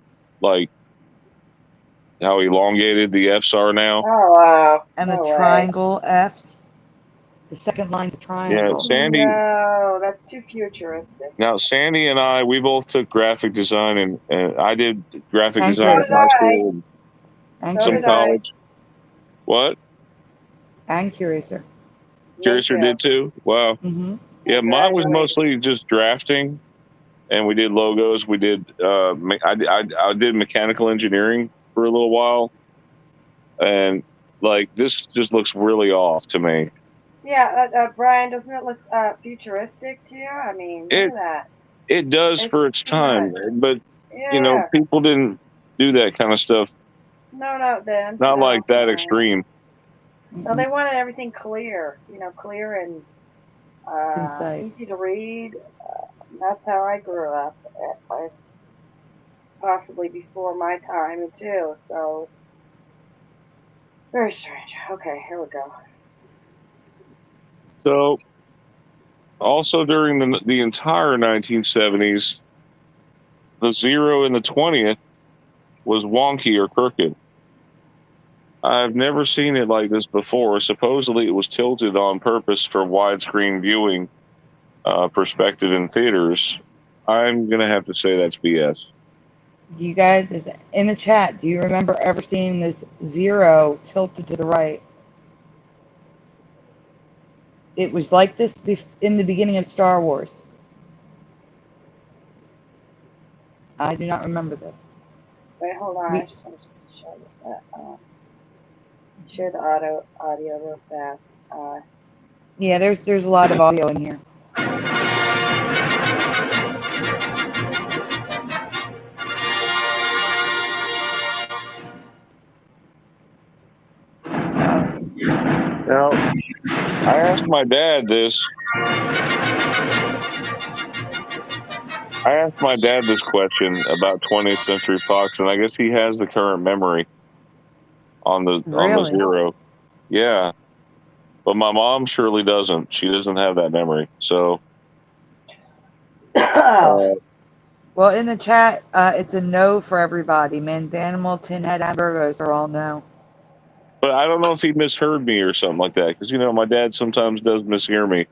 elongated the F's are now.
Oh, wow.
And the triangle F's. The second line's a triangle.
Yeah, Sandy.
No, that's too futuristic.
Now, Sandy and I, we both took graphic design, and I did graphic design in high school
and
some college. What?
And Curiouser.
Curiouser did too? Wow.
Mm-hmm.
Yeah, mine was mostly just drafting, and we did logos. We did, I did mechanical engineering for a little while, and like this just looks really off to me.
Yeah, Brian, doesn't it look futuristic to you? I mean, look at that.
It does for its time, but you know, people didn't do that kind of stuff.
No, then.
Not like that extreme.
No, they wanted everything clear, clear and easy to read. That's how I grew up. Possibly before my time too. So very strange. Okay, here we go.
So, also during the entire 1970s, the 0 in the 20th was wonky or crooked. I've never seen it like this before. Supposedly, it was tilted on purpose for widescreen viewing perspective in theaters. I'm going to have to say that's BS.
You guys, is in the chat, do you remember ever seeing this 0 tilted to the right? It was like this in the beginning of Star Wars. I do not remember this.
Wait, hold on. I just want to show you that. Share the audio real fast.
Yeah, there's a lot of audio in here.
Now, I asked my dad this. I asked my dad this question about 20th Century Fox, and I guess he has the current memory on the 0. Yeah, but my mom surely doesn't. She doesn't have that memory. So,
well, in the chat, it's a no for everybody. Mandanimal, Tinhead, and Burgos are all no.
But I don't know if he misheard me or something like that, because my dad sometimes does mishear me,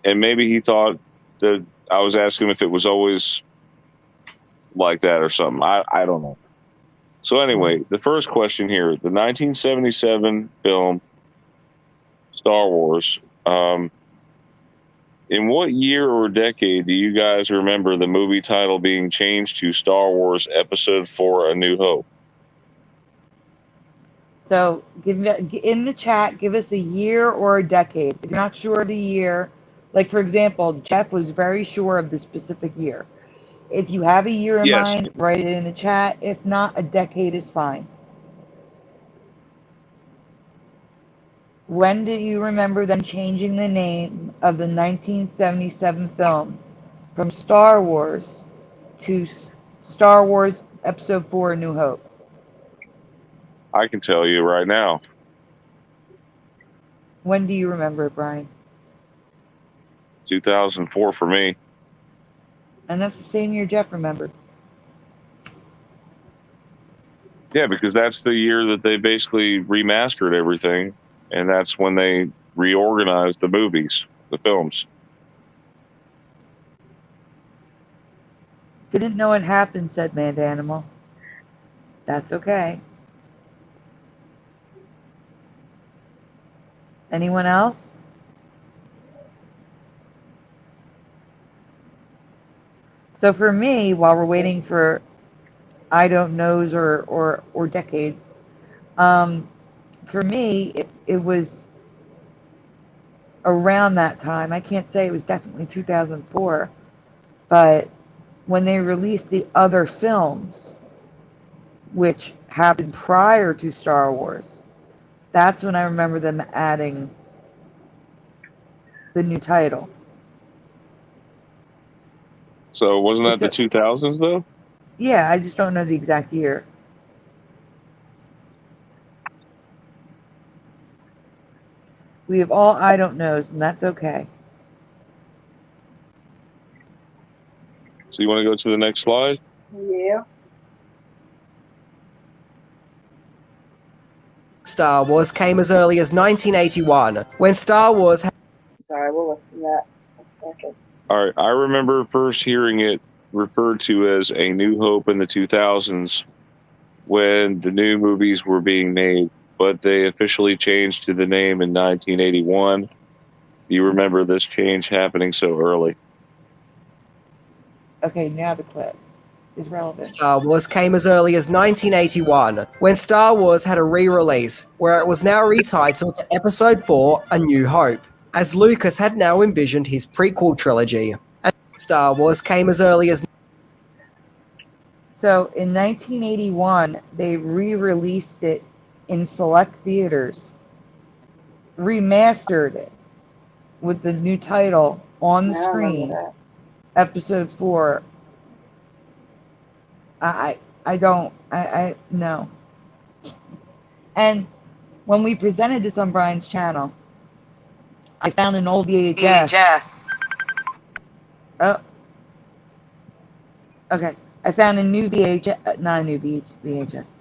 and maybe he thought that I was asking if it was always like that or something. I don't know. So anyway, the first question here, the 1977 film Star Wars. In what year or decade do you guys remember the movie title being changed to Star Wars Episode 4: A New Hope?
So in the chat, give us a year or a decade. If you're not sure of the year, like for example, Jeff was very sure of the specific year. If you have a year in mind, write it in the chat. If not, a decade is fine. When do you remember them changing the name of the 1977 film from Star Wars to Star Wars Episode 4: A New Hope?
I can tell you right now.
When do you remember it, Brian?
2004 for me.
And that's the same year Jeff remembered.
Yeah, because that's the year that they basically remastered everything, and that's when they reorganized the movies, the films.
Didn't know it happened, said Mandanimal. That's okay. Anyone else? So for me, while we're waiting for I don't knows or decades, for me, it was around that time. I can't say it was definitely 2004, but when they released the other films, which happened prior to Star Wars, that's when I remember them adding the new title.
So wasn't that the 2000s though?
Yeah, I just don't know the exact year. We have all I don't knows, and that's okay.
So you want to go to the next slide?
Yeah.
Star Wars came as early as 1981, when Star Wars...
Sorry, we'll listen to that in a second.
All right. I remember first hearing it referred to as A New Hope in the 2000s when the new movies were being made, but they officially changed to the name in 1981. Do you remember this change happening so early?
Okay, now the clip is relevant.
Star Wars came as early as 1981, when Star Wars had a re-release, where it was now retitled to Episode 4, A New Hope, as Lucas had now envisioned his prequel trilogy. And Star Wars came as early as...
So in 1981, they re-released it in select theaters, remastered it with the new title on the screen, Episode 4. I no. And when we presented this on Brian's channel, I found an old VHS. Oh. Okay. I found a new VHS, not a new VHS.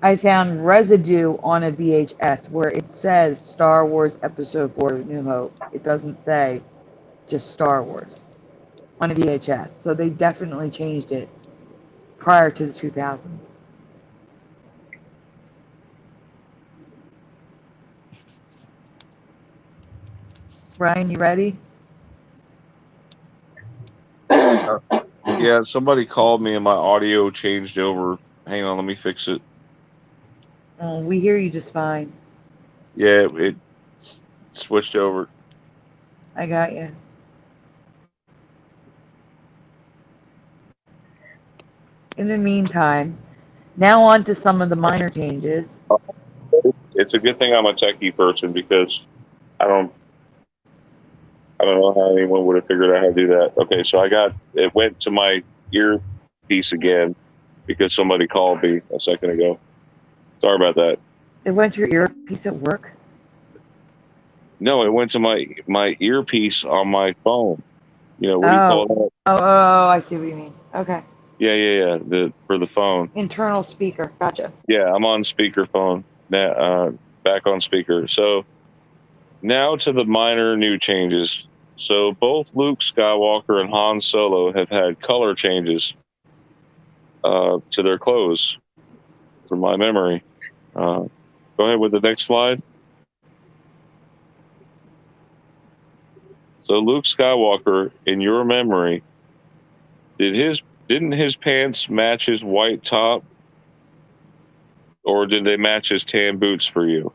I found residue on a VHS where it says Star Wars Episode 4 New Hope. It doesn't say just Star Wars on a VHS. So they definitely changed it prior to the 2000s. Brian, you ready?
Yeah, somebody called me and my audio changed over. Hang on, let me fix it.
Oh, we hear you just fine.
Yeah, it switched over.
I got you. In the meantime, now on to some of the minor changes.
It's a good thing I'm a techie person because I don't know how anyone would have figured out how to do that. Okay, so it went to my earpiece again because somebody called me a second ago. Sorry about that.
It went to your earpiece at work?
No, it went to my earpiece on my phone. You know, what do you call that?
Oh, I see what you mean. Okay.
Yeah. For the phone.
Internal speaker. Gotcha.
Yeah, I'm on speakerphone now. Back on speaker. So now to the minor new changes. So both Luke Skywalker and Han Solo have had color changes to their clothes, from my memory. Go ahead with the next slide. So Luke Skywalker, in your memory, didn't his pants match his white top, or did they match his tan boots for you?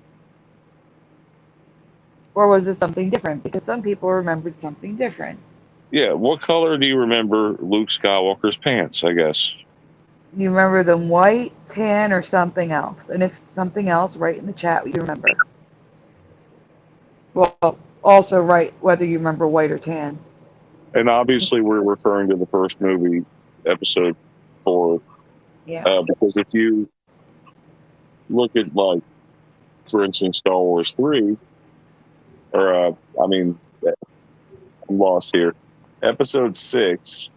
Or was it something different? Because some people remembered something different.
Yeah, what color do you remember Luke Skywalker's pants, I guess?
You remember them white, tan, or something else? And if something else, write in the chat what you remember. Well, also write whether you remember white or tan.
And obviously we're referring to the first movie, Episode 4.
Yeah.
Because if you look at, like, for instance, Star Wars 3, or, I'm lost here. Episode 6,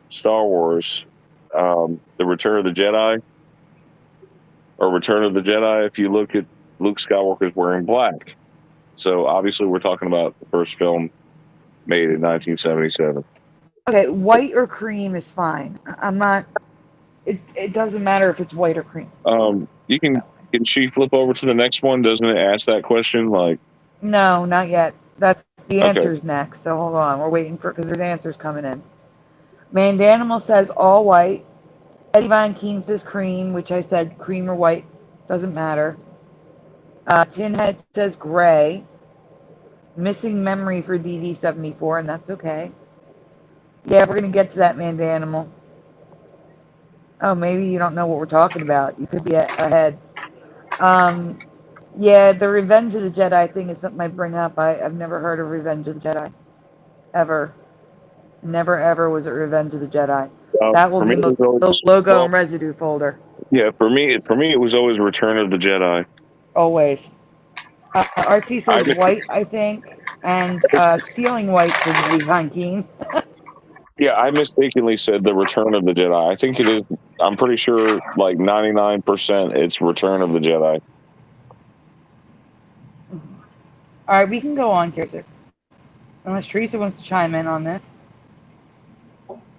Star Wars, The Return of the Jedi, or Return of the Jedi, if you look at Luke Skywalker's wearing black. So obviously we're talking about the first film made in 1977.
Okay, white or cream is fine. I'm not, it doesn't matter if it's white or cream.
Can she flip over to the next one? Doesn't it ask that question? Like,
no, not yet. That's the answers next. So hold on, we're waiting because there's answers coming in. Mandanimal says all white. Eddie Von Keen says cream, which I said cream or white, doesn't matter. Tinhead says gray. Missing memory for DD74, and that's okay. Yeah, we're going to get to that Mandanimal. Oh, maybe you don't know what we're talking about. You could be ahead. Yeah, the Revenge of the Jedi thing is something I bring up. I've never heard of Revenge of the Jedi. Ever. Never ever was it Revenge of the Jedi. That will be the logo and residue folder.
Yeah, for me, it was always Return of the Jedi.
Always. RT says white, I think, and Ceiling White says Eddie Von Keen.
Yeah, I mistakenly said the Return of the Jedi. I think it is. I'm pretty sure, like 99%, it's Return of the Jedi.
All right, we can go on, Kirsten. Unless Teresa wants to chime in on this.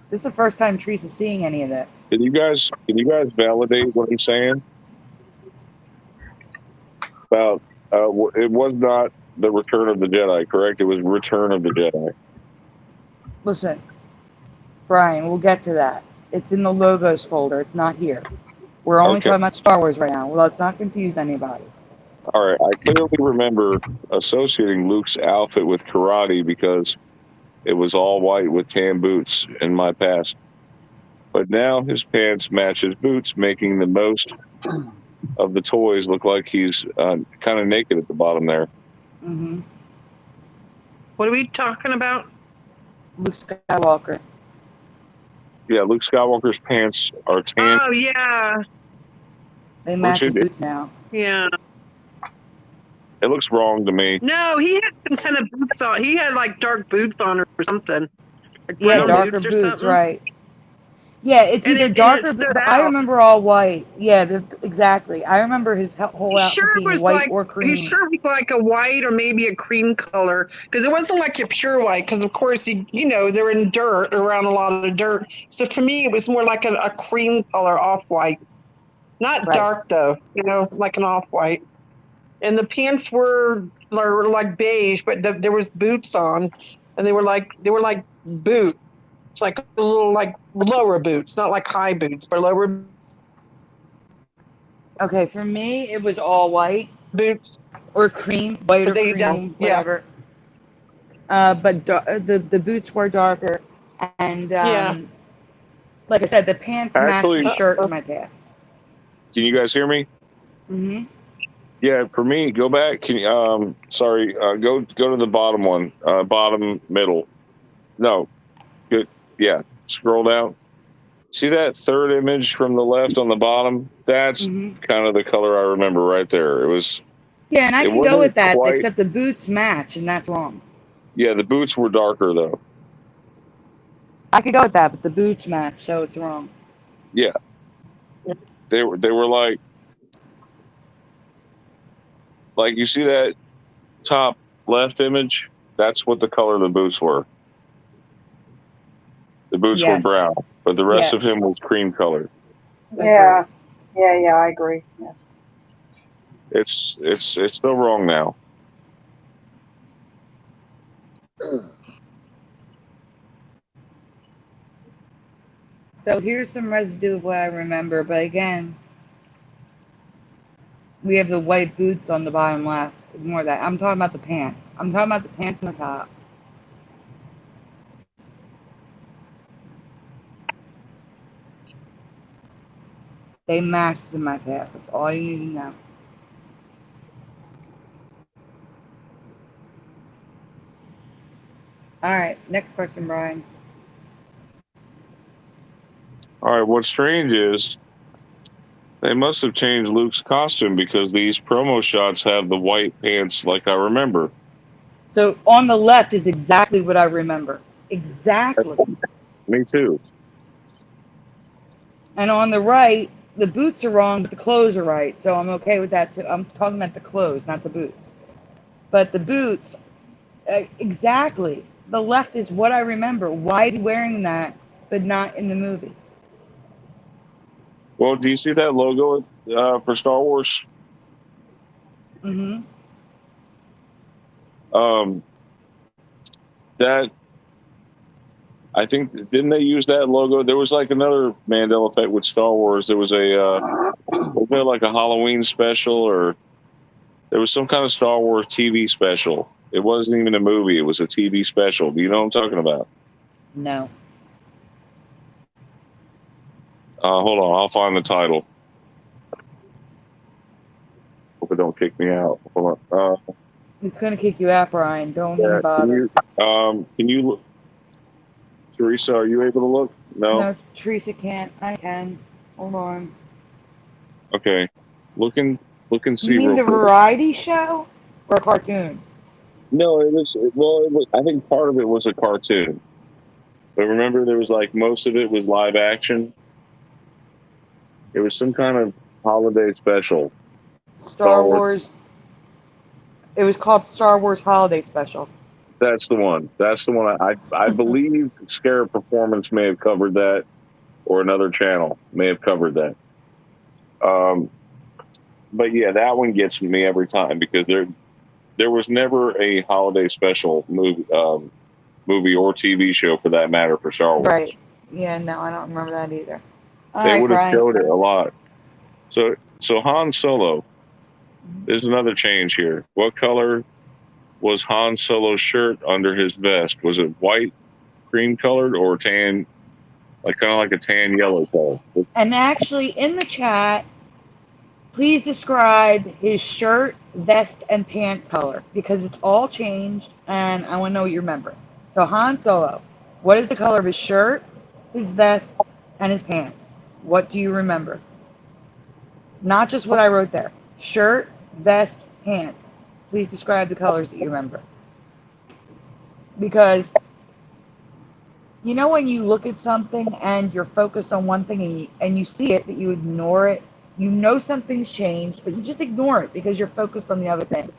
This is the first time Teresa's seeing any of this.
Can you guys validate what I'm saying? About it was not the Return of the Jedi, correct? It was Return of the Jedi.
Listen, Brian, we'll get to that. It's in the logos folder. It's not here. We're only talking about Star Wars right now. Well, let's not confuse anybody.
All right, I clearly remember associating Luke's outfit with karate because it was all white with tan boots in my past. But now his pants match his boots, making the most of the toys look like he's kind of naked at the bottom there.
Mm-hmm.
What are we talking about?
Luke Skywalker.
Yeah, Luke Skywalker's pants are tan.
Oh, yeah.
They match his boots now.
Yeah.
It looks wrong to me.
No, he had some kind of boots on. He had like dark boots on or something. Like
yeah, darker boots, right. Yeah, it's either darker, but I remember all white. Yeah, exactly. I remember his whole outfit being white or cream.
He sure was like a white or maybe a cream color, because it wasn't like a pure white, because of course, they're in dirt, around a lot of dirt. So for me, it was more like a cream color, off-white. Not dark, though, like an off-white. And the pants were like beige, but there was boots on, and they were like boots. It's like a little like lower boots, not like high boots, but lower.
Okay, for me, it was all white
boots
or cream, white or cream, whatever. But the boots were darker, and like I said, the pants matched the shirt in my past.
Can you guys hear me?
Mm-hmm.
Yeah, for me, go back. Can you? Go to the bottom one, bottom middle. No, good. Yeah, scroll down. See that third image from the left on the bottom? That's kind of the color I remember right there. It was.
Yeah, and I can go with that, except the boots match, and that's wrong.
Yeah, the boots were darker though.
I could go with that, but the boots match, so it's wrong.
Yeah, they were like you see that top left image? That's what the color of the boots were. The boots were brown, but the rest of him was cream colored.
Yeah, I agree. Yes.
It's still wrong now.
So here's some residue of what I remember, but again, we have the white boots on the bottom left. Ignore that. I'm talking about the pants. I'm talking about the pants on the top. They matched in my past. That's all you need to know. All right, next question, Brian.
All right, what's strange is they must have changed Luke's costume because these promo shots have the white pants like I remember.
So on the left is exactly what I remember. Exactly.
Me too.
And on the right, the boots are wrong, but the clothes are right. So I'm okay with that too. I'm talking about the clothes, not the boots. But the boots, exactly. The left is what I remember. Why is he wearing that, but not in the movie?
Well, do you see that logo for Star Wars?
Mm-hmm.
That I think, didn't they use that logo? There was like another Mandela Effect with Star Wars. There was was there like a Halloween special, or there was some kind of Star Wars TV special. It wasn't even a movie. It was a TV special. Do you know what I'm talking about?
No.
Hold on. I'll find the title. Hope it don't kick me out. Hold on.
It's going to kick you out, Brian. Don't even bother.
Can you look? Teresa, are you able to look?
No, Teresa can't. I can. Hold on.
Okay. Look and see.
You mean the variety show or a cartoon?
No, it was. I think part of it was a cartoon, but remember, there was like most of it was live action. It was some kind of holiday special.
Star Wars. It was called Star Wars Holiday Special. That's
the one. I believe Scarab Performance may have covered that, or another channel may have covered that. But yeah, that one gets me every time because there was never a holiday special movie or TV show for that matter for Star Wars.
Right. Yeah. No, I don't remember that either.
They would have showed it a lot. So Han Solo. There's another change here. What color was Han Solo's shirt under his vest? Was it white, cream colored, or tan, kind of like a tan yellow color?
And actually, in the chat, please describe his shirt, vest, and pants color because it's all changed, and I want to know what you remember. So Han Solo, what is the color of his shirt, his vest, and his pants? What do you remember? Not just what I wrote there. Shirt, vest, pants. Please describe the colors that you remember. Because, you know when you look at something and you're focused on one thing and you see it, but you ignore it? You know something's changed, but you just ignore it because you're focused on the other thing.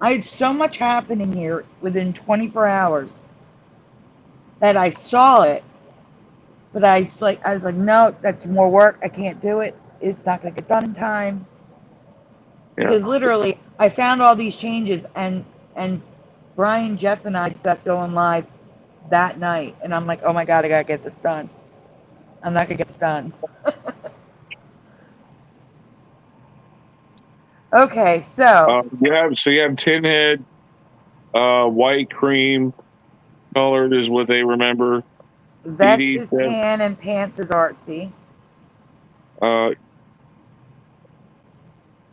I had so much happening here within 24 hours that I saw it, but I was like, no, that's more work. I can't do it. It's not going to get done in time. Yeah. Because literally, I found all these changes, and Brian, Jeff, and I discussed going live that night, and I'm like, oh my God, I got to get this done. I'm not going to get this done. Okay, so
you have tin head, white cream colored is what they remember.
Vest is tan and pants is artsy.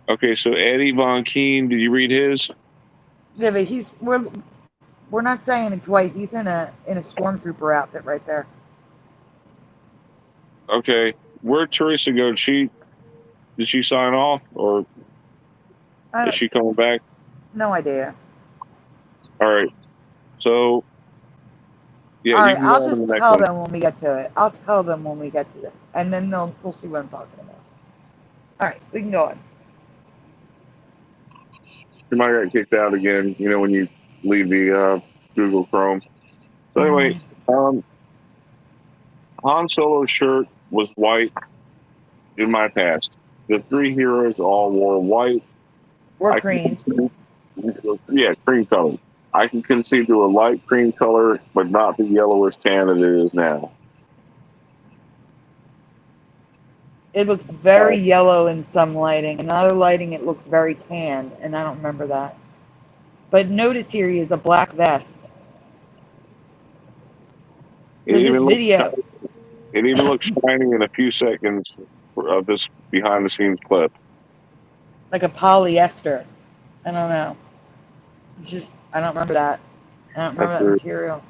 Okay, so Eddie Von Keen, did you read his?
Yeah, but we're not saying it's white. He's in a stormtrooper outfit right there.
Okay, where'd Teresa go? Did she sign off, or is she coming back?
No idea.
All right, so yeah.
All right, I'll just tell them when we get to it. I'll tell them when we get to it, and then we'll see what I'm talking about. All right, we can go on.
You might get kicked out again, when you leave the Google Chrome. So anyway, Han Solo's shirt was white in my past. The three heroes all wore white.
Or cream.
Yeah, cream color. I can concede to a light cream color, but not the yellowish tan that it is now.
It looks very yellow in some lighting. In other lighting, it looks very tan, and I don't remember that. But notice here he has a black vest. So this video...
It even looks shiny in a few seconds of this behind-the-scenes clip.
Like a polyester. I don't know. I don't remember that. I don't remember that material.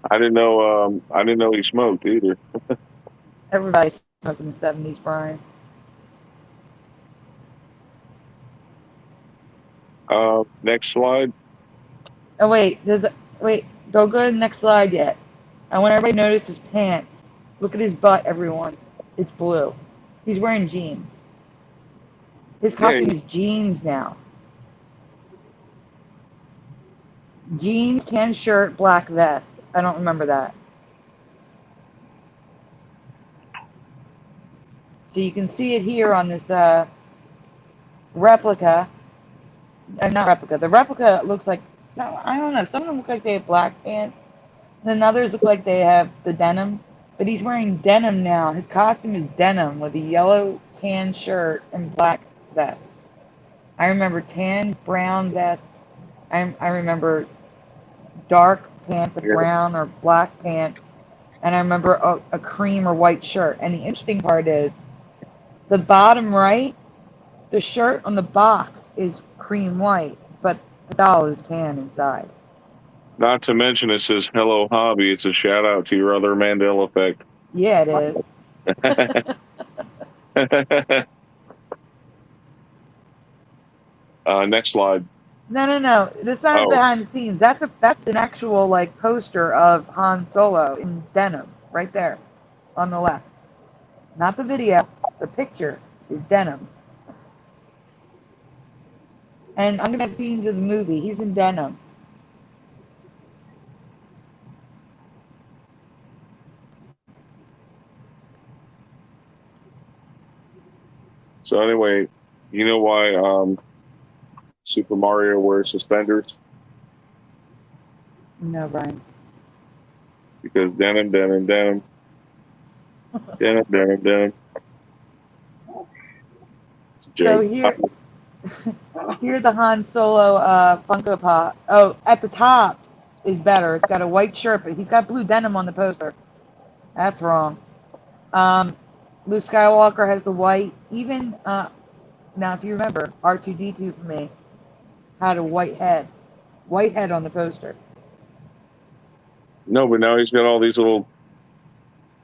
I didn't know he smoked either.
Everybody smoked in the 70s, Brian.
Next slide.
Oh wait, don't go to the next slide yet. I want everybody to notice his pants. Look at his butt, everyone. It's blue. He's wearing jeans. His costume is jeans now. Jeans, tan shirt, black vest. I don't remember that. So you can see it here on this replica. Not replica. The replica looks like So I don't know. Some of them look like they have black pants, and then others look like they have the denim. But he's wearing denim now. His costume is denim with a yellow tan shirt and black vest. I remember tan brown vest. I remember dark pants, like brown or black pants, and I remember a cream or white shirt. And the interesting part is the bottom right, the shirt on the box is cream white, but the doll is tan inside.
Not to mention it says "Hello Hobby." It's a shout out to your other Mandela Effect.
Yeah, it is.
Next slide.
No. That's not behind the scenes. That's an actual like poster of Han Solo in denim right there on the left. Not the video. The picture is denim. And I'm gonna have scenes of the movie. He's in denim.
So anyway, you know why Super Mario wears suspenders?
No, Brian.
Because denim. Denim. It's a joke.
So here the Han Solo Funko Pop. Oh, at the top is better. It's got a white shirt, but he's got blue denim on the poster. That's wrong. Luke Skywalker has the white. Even now, if you remember, R2-D2 for me had a white head on the poster.
No, but now he's got all these little,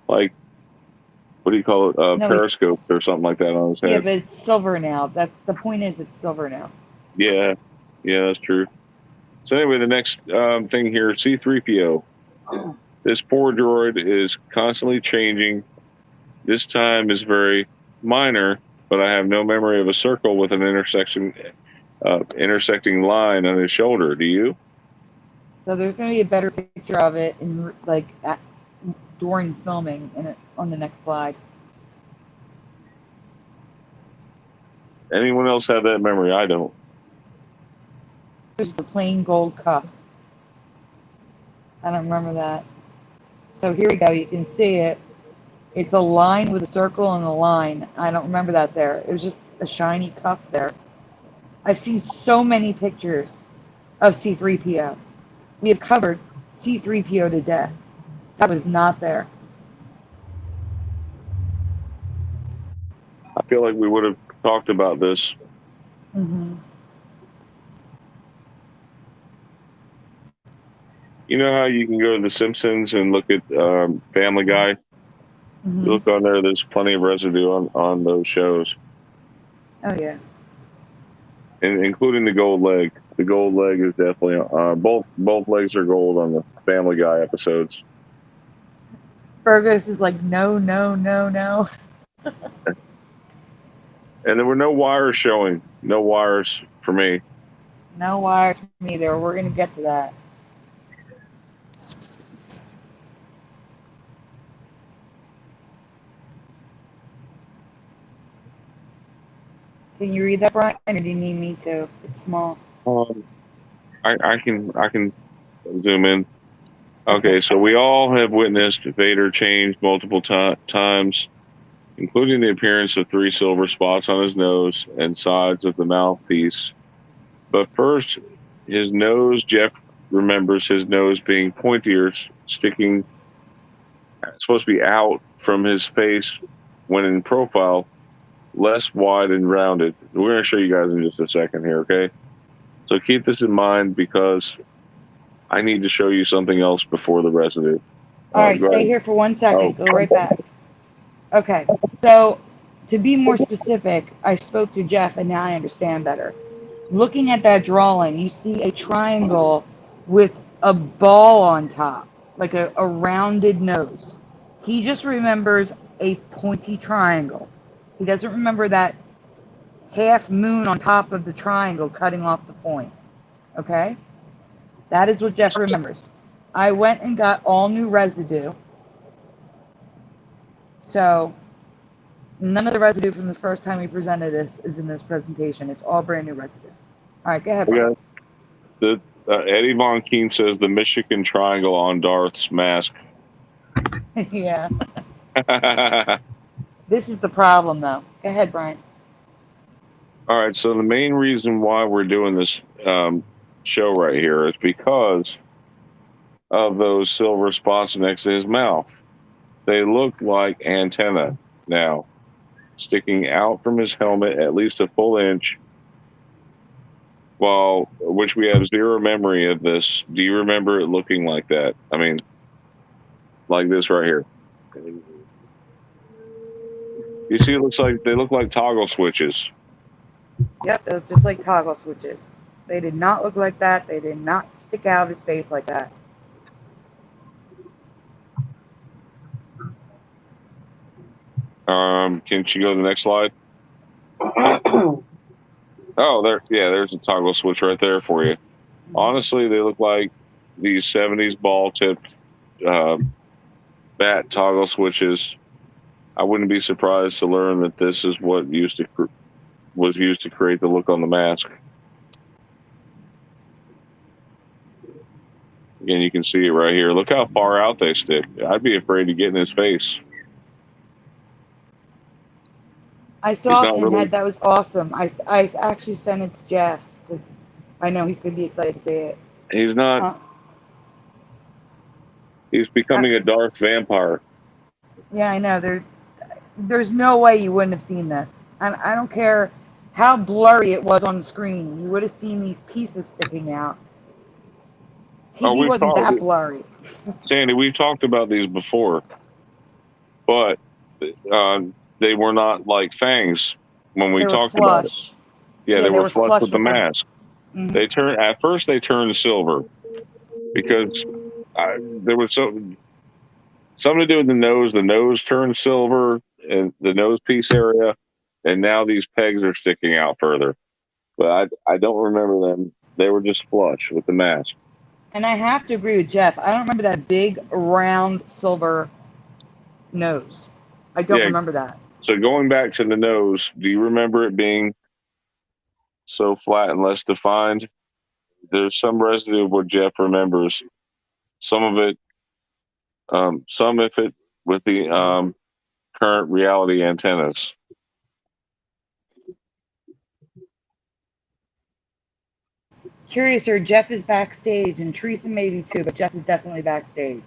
like, what do you call it? Periscopes or something like that on his head.
Yeah, but it's silver now. The point is, it's silver now.
Yeah, that's true. So anyway, the next thing here, C-3PO. This poor droid is constantly changing. This time is very minor, but I have no memory of a circle with an intersecting line on his shoulder. Do you?
So there's going to be a better picture of it in during filming on the next slide.
Anyone else have that memory? I don't.
There's the plain gold cup. I don't remember that. So here we go. You can see it. It's a line with a circle and a line. I don't remember that there. It was just a shiny cup there. I've seen so many pictures of C-3PO. We have covered C-3PO to death. That was not there.
I feel like we would have talked about this.
Mm-hmm.
You know how you can go to The Simpsons and look at Family Guy?
Mm-hmm.
You look on there, there's plenty of residue on those shows.
Oh, yeah.
And including the gold leg. The gold leg is definitely, both legs are gold on the Family Guy episodes.
Burgos is like, no.
And there were no wires showing. No wires for me.
No wires for me there. We're going to get to that. Can you read that, Brian, or do you need me to? It's small.
I can zoom in. Okay, so we all have witnessed Vader change multiple times, including the appearance of 3 silver spots on his nose and sides of the mouthpiece. But first, his nose, Jeff remembers his nose being pointier, sticking, supposed to be out from his face when in profile, less wide and rounded. We're going to show you guys in just a second here, okay? So keep this in mind because I need to show you something else before the residue.
All right, stay here for 1 second. Go right back. Okay, so to be more specific, I spoke to Jeff and now I understand better. Looking at that drawing, you see a triangle with a ball on top, like a rounded nose. He just remembers a pointy triangle. He doesn't remember that half moon on top of the triangle cutting off the point. Okay? That is what Jeff remembers. I went and got all new residue. So none of the residue from the first time we presented this is in this presentation. It's all brand new residue. All right, go ahead.
Okay. Eddie Von Keen says the Michigan Triangle on Darth's mask.
Yeah. This is the problem, though. Go ahead, Brian.
All right, so the main reason why we're doing this show right here is because of those silver spots next to his mouth. They look like antenna now, sticking out from his helmet at least a full inch. Which we have zero memory of this. Do you remember it looking like that? I mean, like this right here. You see, they look like toggle switches.
Yep, they look just like toggle switches. They did not look like that. They did not stick out of his face like that.
Can she go to the next slide? Oh, there's a toggle switch right there for you. Honestly, they look like these 70s ball-tipped bat toggle switches. I wouldn't be surprised to learn that this is what was used to create the look on the mask. Again, you can see it right here. Look how far out they stick. I'd be afraid to get in his face.
I saw Pinhead. That was awesome. I actually sent it to Jeff because I know he's going to be excited to see it.
He's not. He's becoming a Darth vampire.
Yeah, I know. There's no way you wouldn't have seen this. And I don't care how blurry it was on the screen. You would have seen these pieces sticking out. TV wasn't that blurry.
Sandy, we've talked about these before, but they were not like fangs when we talked about it. Yeah, they were flush with the mask. Mm-hmm. At first they turned silver because there was something to do with the nose. The nose turned silver and the nose piece area, and now these pegs are sticking out further. But I don't remember them. They were just flush with the mask.
And I have to agree with Jeff. I don't remember that big round silver nose. I don't remember that.
So going back to the nose, do you remember it being so flat and less defined? There's some residue of what Jeff remembers. Some of it, some if it with the current reality antennas.
Curiouser, Jeff is backstage, and Teresa maybe too, but Jeff is definitely backstage.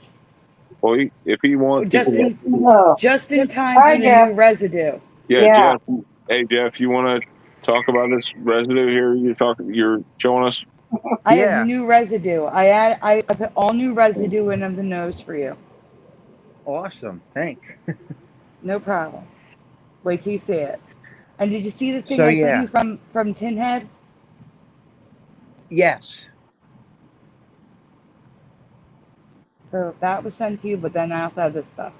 Well, if he wants,
just in time for the new residue.
Yeah, Jeff. Hey, Jeff, you want to talk about this residue here? You're showing us.
I have new residue. I put all new residue in the nose for you.
Awesome, thanks.
No problem. Wait till you see it. And did you see the thing I sent you from Tinhead?
Yes.
So that was sent to you, but then I also have this stuff.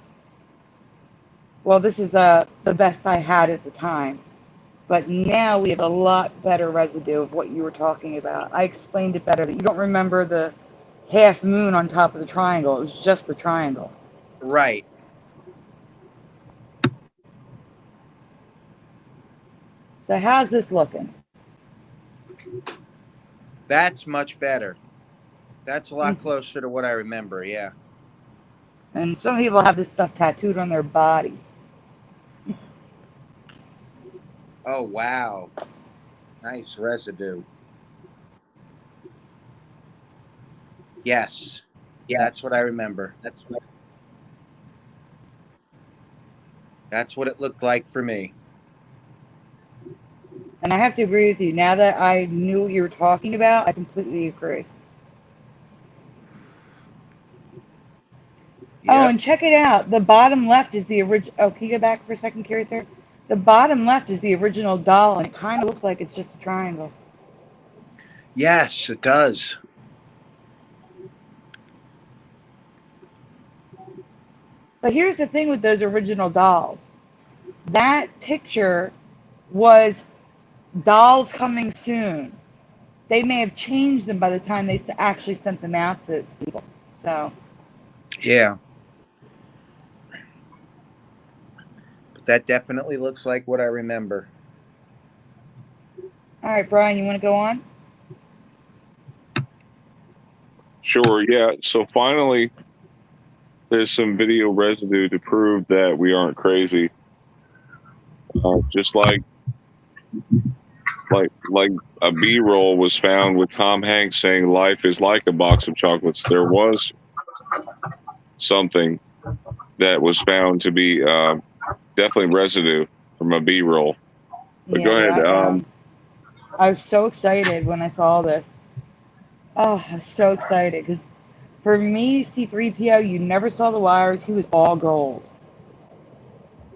Well, this is the best I had at the time. But now we have a lot better residue of what you were talking about. I explained it better. That you don't remember the half moon on top of the triangle. It was just the triangle.
Right.
So how's this looking?
That's much better. That's a lot closer to what I remember, yeah.
And some people have this stuff tattooed on their bodies.
Oh, wow. Nice residue. Yes. Yeah, that's what I remember. That's what it looked like for me.
And I have to agree with you. Now that I knew what you were talking about, I completely agree. Yep. Oh, and check it out. The bottom left is the original. Oh, can you go back for a second, Curiouser? The bottom left is the original doll, and it kind of looks like it's just a triangle.
Yes, it does.
But here's the thing with those original dolls. That picture was dolls coming soon. They may have changed them by the time they actually sent them out to people. So.
Yeah. But that definitely looks like what I remember.
All right, Brian, you want to go on?
Sure, yeah. So finally, there's some video residue to prove that we aren't crazy. Just like a B-roll was found with Tom Hanks saying life is like a box of chocolates. There was something that was found to be definitely residue from a B-roll. But go ahead.
I was so excited when I saw this. Oh, I was so excited because for me, C-3PO, you never saw the wires. He was all gold.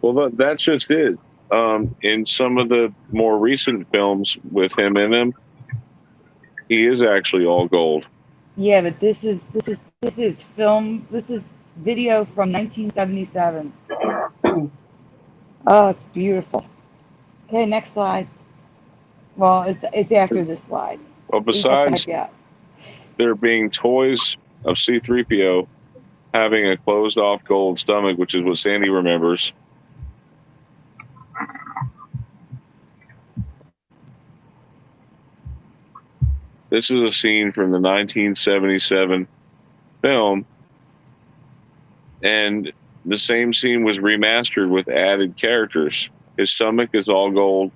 Well, that's just it. In some of the more recent films with him in them, he is actually all gold.
Yeah, but this is film. This is video from 1977. Oh, it's beautiful. Okay, next slide. Well, it's after this slide.
Well, besides there being toys of C-3PO having a closed-off gold stomach, which is what Sandy remembers. This is a scene from the 1977 film, and the same scene was remastered with added characters. His stomach is all gold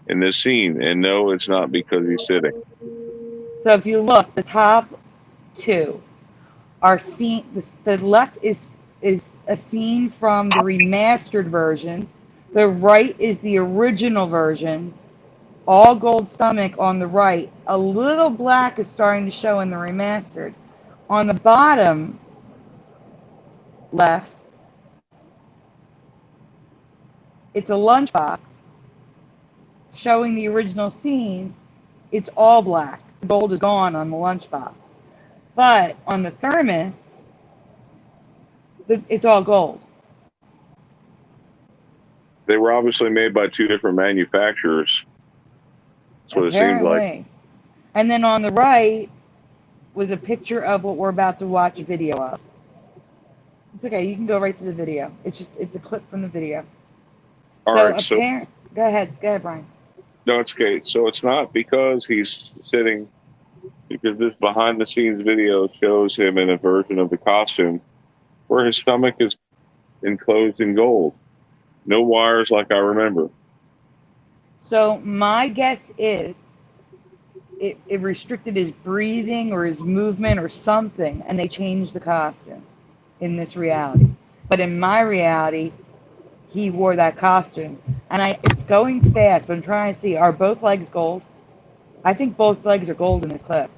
in this scene, and no, it's not because he's sitting.
So if you look, the top two are seen. The left is a scene from the remastered version. The right is the original version. All gold stomach on the right. A little black is starting to show in the remastered. On the bottom left, it's a lunchbox showing the original scene. It's all black. The gold is gone on the lunchbox. But on the thermos, it's all gold.
They were obviously made by two different manufacturers. That's what
Apparently.
It seems like.
And then on the right was a picture of what we're about to watch a video of. It's okay, you can go right to the video. It's a clip from the video.
All right, so
go ahead, Brian.
No, it's okay. So it's not because he's sitting, because this behind the scenes video shows him in a version of the costume where his stomach is enclosed in gold. No wires like I remember.
So my guess is it restricted his breathing or his movement or something, and they changed the costume in this reality. But in my reality, he wore that costume. And it's going fast, but I'm trying to see, are both legs gold? I think both legs are gold in this clip.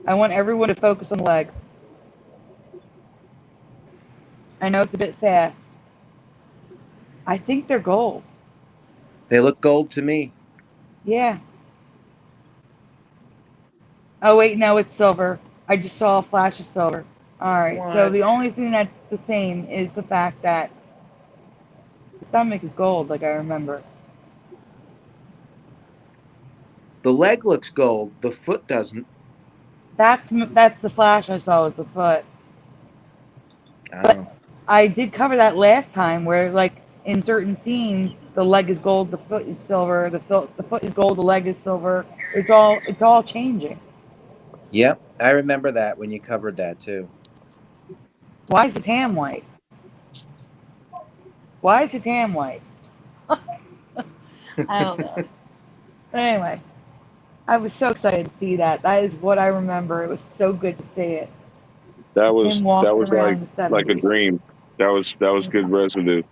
I want everyone to focus on the legs. I know it's a bit fast. I think they're gold.
They look gold to me.
Yeah. Oh, wait, no, it's silver. I just saw a flash of silver. All right, so the only thing that's the same is the fact that the stomach is gold, like I remember.
The leg looks gold. The foot doesn't.
That's the flash I saw was the foot. But I did cover that last time where, like, in certain scenes, the leg is gold, the foot is silver, the foot is gold, the leg is silver. It's all changing.
Yep, I remember that when you covered that too.
Why is his ham white? Why is his ham white? I don't know. But anyway, I was so excited to see that. That is what I remember. It was so good to see it.
That was like a dream. That was good residue.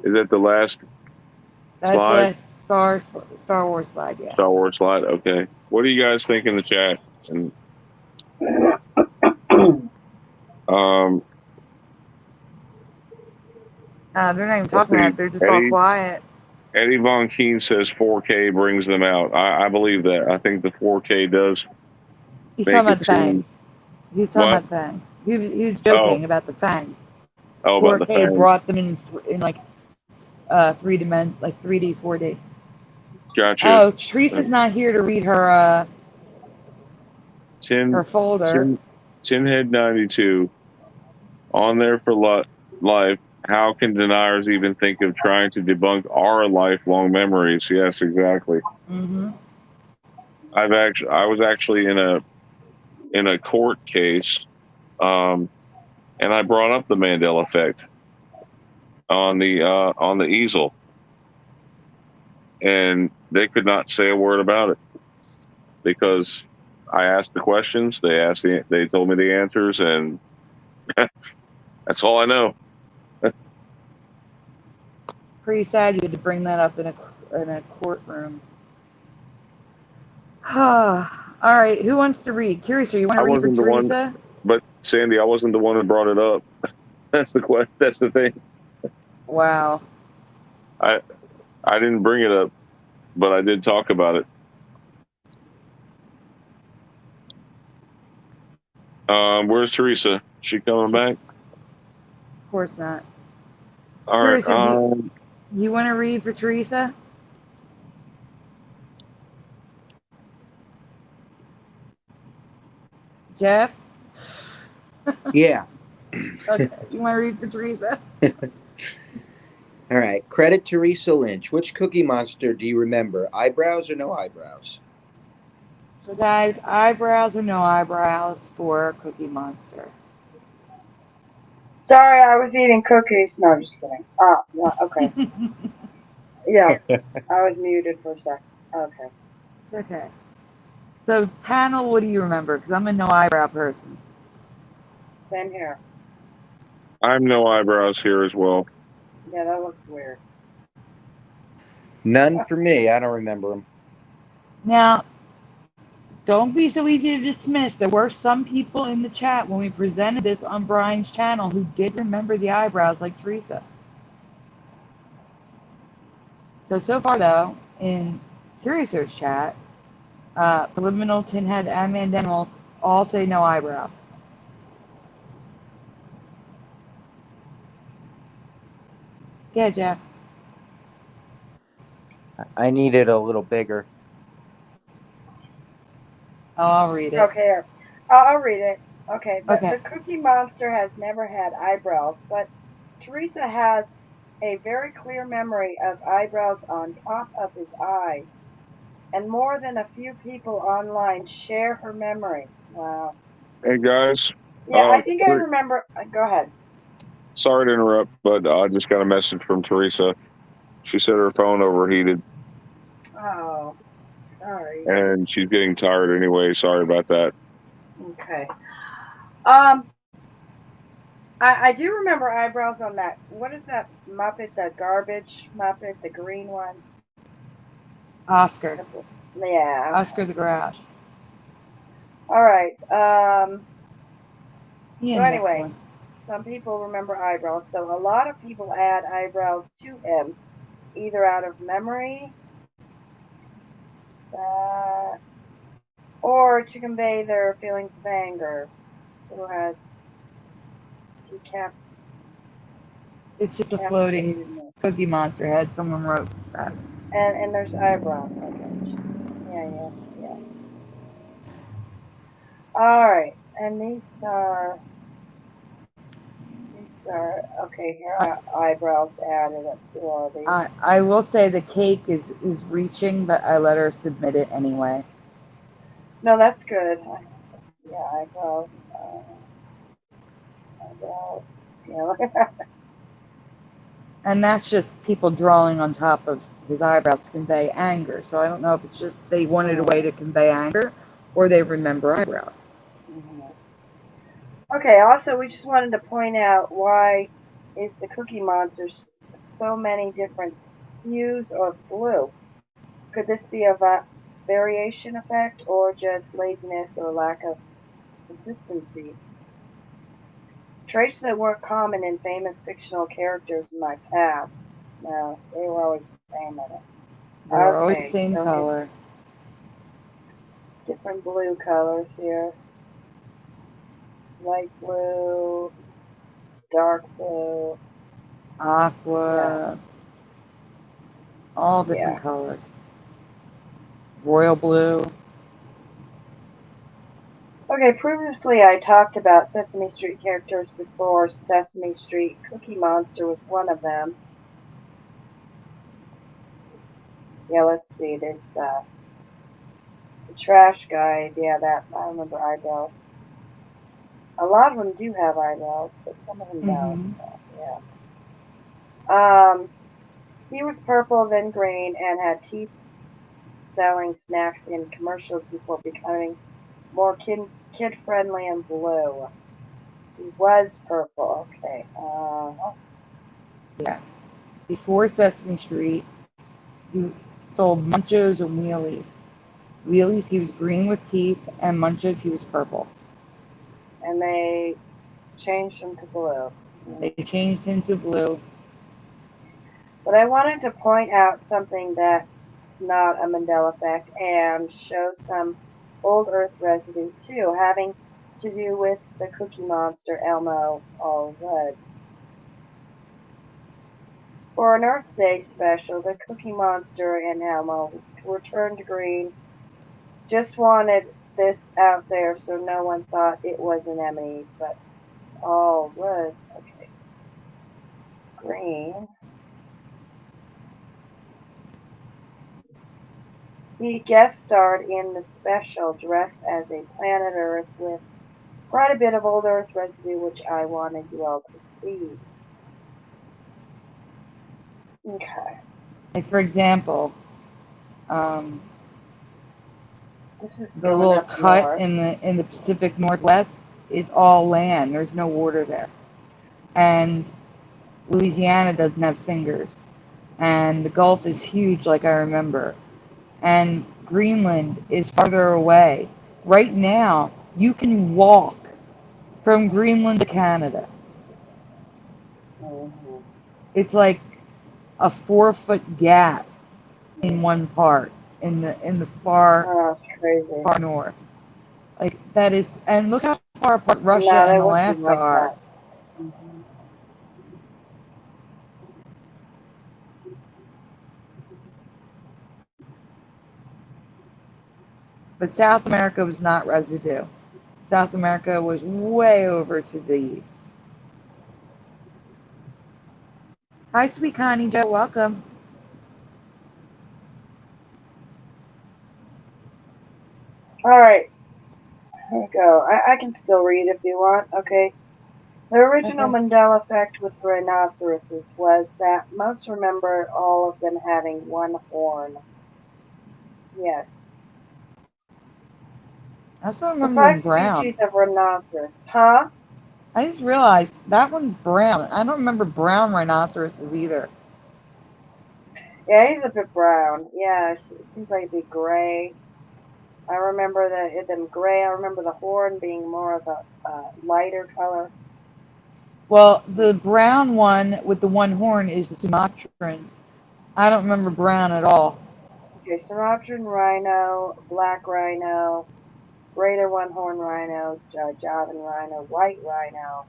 Is that the last slide?
That's the last Star Wars slide, yeah.
Star Wars slide, okay. What do you guys think in the chat? And
they're not even talking about it. They're just all quiet.
Eddie Von Keen says 4K brings them out. I believe that. I think the 4K does.
He's talking about the fangs. He's talking about the fangs. He was joking about the fangs.
Oh,
4K
about the fangs.
brought them in like 3D, like 3D, 4D.
Gotcha.
Oh, Teresa's not here to read her her folder.
Tinhead 92 on there for life. How can deniers even think of trying to debunk our lifelong memories? Yes, exactly.
Mm-hmm.
I was actually in a court case, and I brought up the Mandela Effect on the easel, and they could not say a word about it because I asked the questions, they told me the answers, and that's all I know.
Pretty sad you had to bring that up in a courtroom. All right, who wants to read? Curious, you want to
I
read for
wasn't the one,
Teresa?
but Sandy, I wasn't the one who brought it up. That's the question. That's the thing.
Wow.
I didn't bring it up, but I did talk about it. Where's Teresa? She coming back?
Of course not.
All right.
Teresa, you want to read for Teresa? Jeff?
Yeah.
Okay, you want to read for Teresa?
All right. Credit Teresa Lynch. Which Cookie Monster do you remember? Eyebrows or no eyebrows?
So, guys, eyebrows or no eyebrows for Cookie Monster?
Sorry, I was eating cookies. No, just kidding. No, okay. Yeah, I was muted for a sec. Okay.
It's okay. So, panel, what do you remember? Because I'm a no eyebrow person.
Same here.
I'm no eyebrows here as well.
Yeah, that looks weird.
None for me. I don't remember them.
Now, don't be so easy to dismiss. There were some people in the chat when we presented this on Brian's channel who did remember the eyebrows like Teresa. So far, though, in Curious's chat, Preliminal, Tinhead, and Mandanimals all say no eyebrows. Yeah, Jeff.
I need it a little bigger.
Oh, I'll read it.
Okay, I'll read it. Okay,
Okay.
the Cookie Monster has never had eyebrows, but Teresa has a very clear memory of eyebrows on top of his eyes. And more than a few people online share her memory. Wow.
Hey guys.
Yeah, I think I remember. Go ahead.
Sorry to interrupt, but I just got a message from Teresa. She said her phone overheated.
Oh, sorry.
And she's getting tired anyway. Sorry about that.
Okay. I do remember eyebrows on that. What is that Muppet? The garbage Muppet, the green one.
Oscar.
Yeah. Okay.
Oscar the Garage.
All right.
Yeah,
so anyway, some people remember eyebrows. So a lot of people add eyebrows to him, either out of memory, or to convey their feelings of anger. Who has decap?
It's just a floating Cookie Monster head. Someone wrote that.
And there's eyebrows. Okay. Yeah. All right. And these are okay. Here are eyebrows added up to all these.
I will say the cake is reaching, but I let her submit it anyway.
No, that's good. Yeah, eyebrows. Eyebrows. Yeah.
And that's just people drawing on top of his eyebrows to convey anger. So I don't know if it's just they wanted a way to convey anger, or they remember eyebrows.
Mm-hmm. Okay, also we just wanted to point out why is the Cookie Monster so many different hues of blue? Could this be a variation effect or just laziness or lack of consistency? Traits that weren't common in famous fictional characters in my past. No, they were always the same.
They were always the same color.
Different blue colors here. Light blue, dark blue,
aqua, all different colors. Royal blue.
Okay, Okay, previously I talked about Sesame Street characters before. Sesame Street Cookie Monster was one of them. Yeah, let's see. There's the trash guy. Yeah, that I remember eyebrows. A lot of them do have eyebrows, but some of them don't. Yeah. He was purple, then green, and had teeth, selling snacks in commercials before becoming more kid-friendly and blue. He was purple. Okay.
Yeah. Before Sesame Street, he sold Munchos and Wheelies. Wheelies, he was green with teeth, and Munchos, he was purple.
And they changed him to blue.
They changed him to blue.
But I wanted to point out something that's not a Mandela effect and show some old Earth residue too, having to do with the Cookie Monster Elmo Allred. For an Earth Day special, the Cookie Monster and Elmo were turned green. Just wanted this out there so no one thought it was an Emmy, but Allred. Okay. Green. He guest starred in the special dressed as a planet Earth with quite a bit of old Earth residue, which I wanted you all to see. Okay.
Like, for example,
This is
the little cut
north.
in the Pacific Northwest is all land. There's no water there. And Louisiana doesn't have fingers. And the Gulf is huge, like I remember. And Greenland is farther away. Right now, you can walk from Greenland to Canada.
Mm-hmm.
It's like a 4-foot gap in one part in the far north. Like that is, and look how far apart Russia and Alaska are.
Mm-hmm.
But South America was not residue. South America was way over to the east. Hi, sweet Connie Joe, welcome.
All right, here we go. I can still read if you want. Okay. The original Mandela effect with rhinoceroses was that most remember all of them having one horn. Yes.
I also remember them brown.
The 5 species of rhinoceros. Huh?
I just realized that one's brown. I don't remember brown rhinoceroses either.
Yeah, he's a bit brown. Yeah, it seems like it'd be gray. I remember them gray. I remember the horn being more of a lighter color.
Well, the brown one with the one horn is the Sumatran. I don't remember brown at all.
Okay, Sumatran rhino, black rhino, greater one-horn rhino, Javan rhino, white rhino.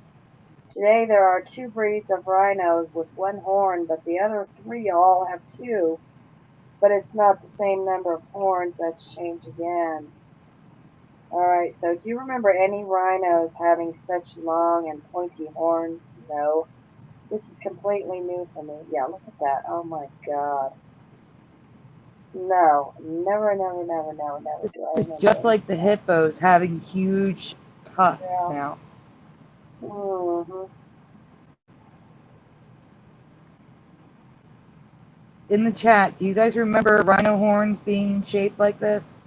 Today there are 2 breeds of rhinos with one horn, but the other 3 all have 2. But it's not the same number of horns. That's changed again. Alright, so do you remember any rhinos having such long and pointy horns? No. This is completely new for me. Yeah, look at that. Oh my god. No. Never do I remember.
Just like the hippos having huge tusks now.
Mm-hmm.
In the chat, do you guys remember rhino horns being shaped like this?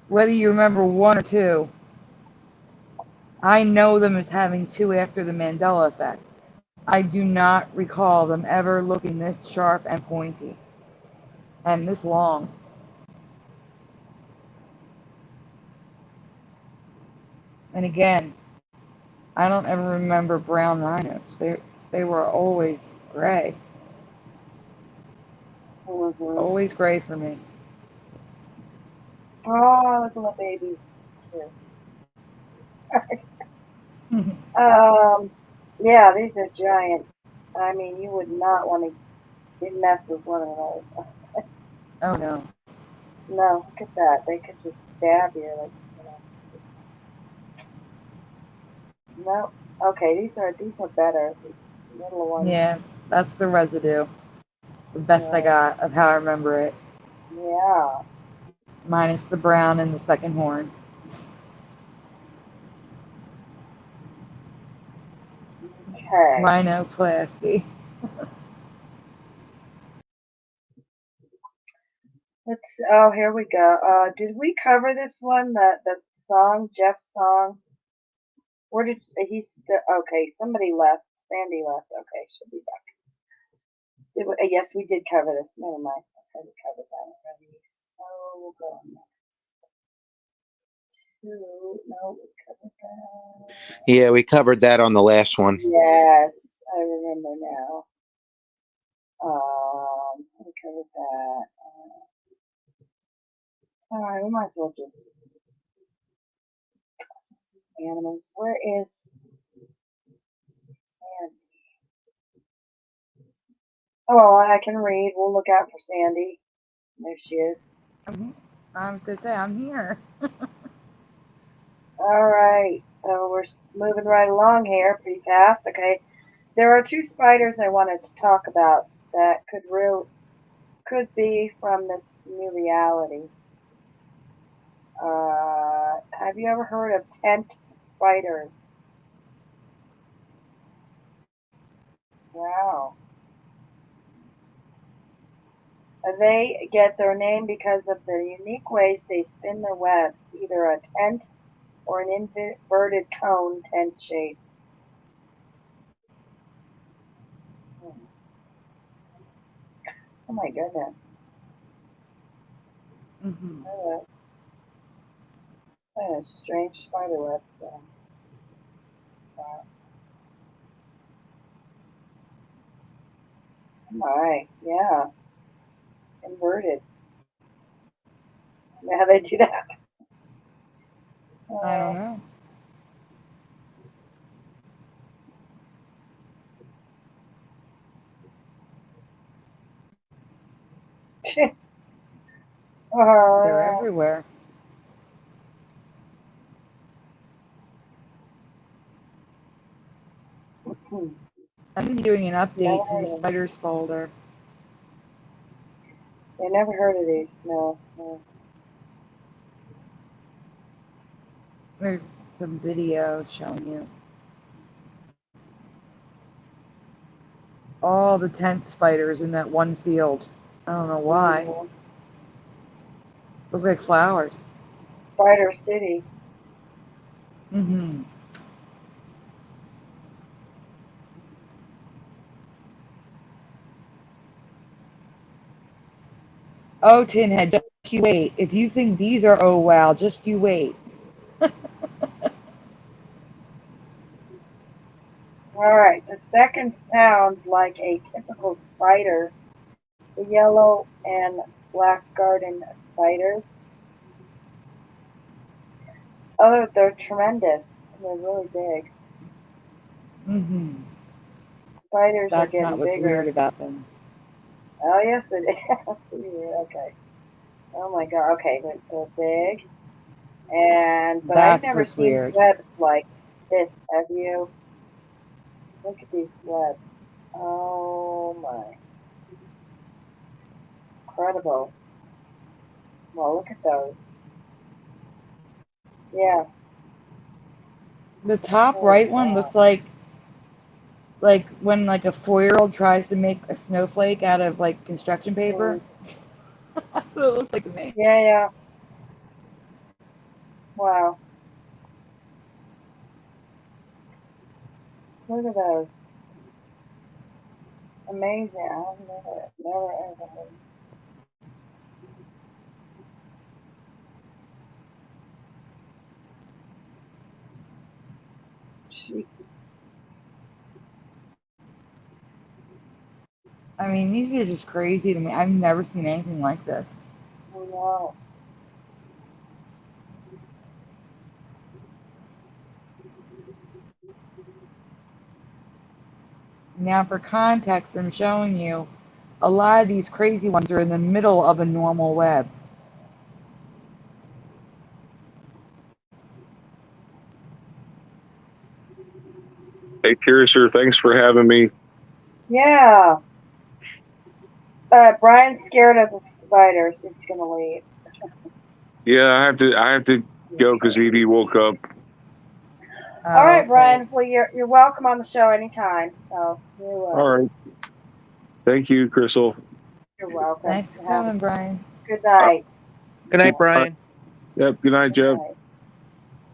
Whether you remember 1 or 2, I know them as having 2 after the Mandela effect. I do not recall them ever looking this sharp and pointy and this long. And again, I don't ever remember brown rhinos. They were always gray.
Mm-hmm.
Always gray for me.
Oh, look at my baby. Yeah, these are giant. I mean, you would not want to mess with one of those.
Oh no.
No, look at that. They could just stab you, like, No. Okay, these are better. The little ones.
Yeah, that's the residue. The best I got of how I remember it.
Yeah.
Minus the brown and the second horn.
Okay.
Rhinoplasty.
Oh, here we go. Did we cover this one? The song, Jeff's song? Where did okay, somebody left. Sandy left. Okay, she'll be back. Yes, we did cover this. Never mind. I we covered that already. So we'll go on next. No, we covered that.
Yeah, we covered that on the last one.
Yes, I remember now. We covered that. All right, we might as well just animals. Where is Sandy? Oh, I can read. We'll look out for Sandy. There she is.
I was going to say, I'm here.
All right, so we're moving right along here pretty fast. Okay, there are two spiders I wanted to talk about that could be from this new reality. Have you ever heard of tent spiders? Wow. They get their name because of the unique ways they spin their webs, either a tent or an inverted cone tent shape. Oh my goodness.
Mm-hmm.
What a strange spider webs though. Wow. My, yeah. Inverted. How they do that?
I don't know. They're everywhere. I'm doing an update to the spiders folder.
I never heard of these. No.
There's some video showing you. All the tent spiders in that one field. I don't know why.
Mm-hmm.
Look like flowers.
Spider City.
Mm-hmm. Oh, Tinhead, just you wait. If you think these are oh wow, just you wait.
Alright, the second sounds like a typical spider. The yellow and black garden spiders. Oh, they're tremendous. They're really big.
Mm-hmm.
Spiders are
That's
getting
not what's
bigger.
weird about them.
Oh, yes, it is. Okay. Oh my god. Okay, they're big. But I've never seen
weird.
webs like this. Have you? Look at these webs. Oh my. Incredible. Well, look at those. Yeah.
The top right one looks like when like a 4-year-old tries to make a snowflake out of like construction paper. That's what it looks like to me.
Yeah. Wow. Look at those. Amazing. I've never ever heard. Jeez.
I mean, these are just crazy to me. I've never seen anything like this.
Oh no.
Now, for context, I'm showing you a lot of these crazy ones are in the middle of a normal web.
Hey, Curiouser, thanks for having me.
Yeah. Brian's scared of the spiders. He's gonna leave.
Yeah, I have to go because Edie woke up.
All right, Brian. Well, you're welcome on the show anytime. So
All right. Thank you, Crystal.
You're welcome.
Thanks for coming, Brian.
Good night.
Good night, Brian.
Yep. Good night, Jeff. Good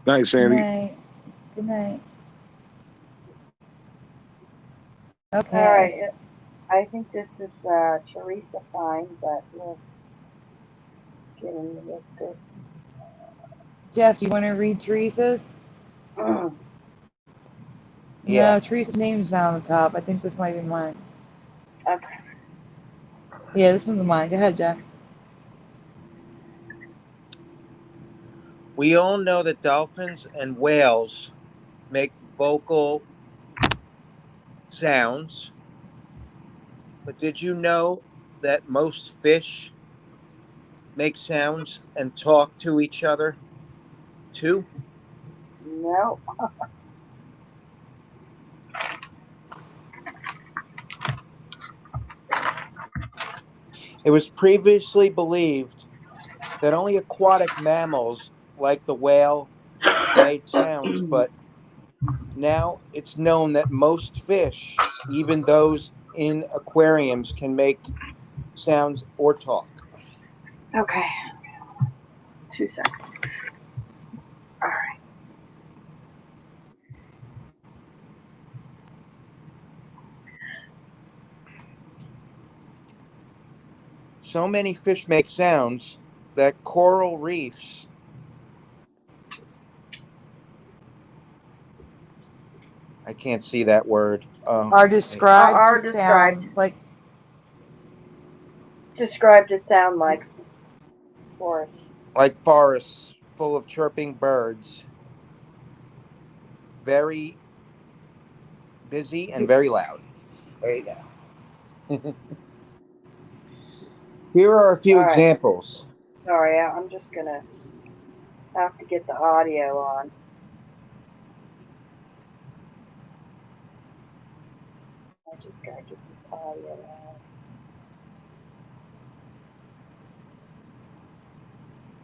night, Sandy.
Good night. Good night. Okay.
All right. I think this is Teresa fine, but we'll get in with this.
Jeff, you want to read Teresa's?
Yeah.
No, Teresa's name's not on the top. I think this might be mine.
Okay.
Yeah, this one's mine. Go ahead, Jeff.
We all know that dolphins and whales make vocal sounds, but did you know that most fish make sounds and talk to each other too?
No.
It was previously believed that only aquatic mammals like the whale made sounds, but now it's known that most fish, even those in aquariums, can make sounds or talk.
Okay. 2 seconds. All right.
So many fish make sounds that coral reefs I can't see that word.
Are described to sound like
forests.
Like forests full of chirping birds. Very busy and very loud.
There you go.
Here are a few examples.
Sorry, I'm just going to have to get the audio on. I just got to get this audio on.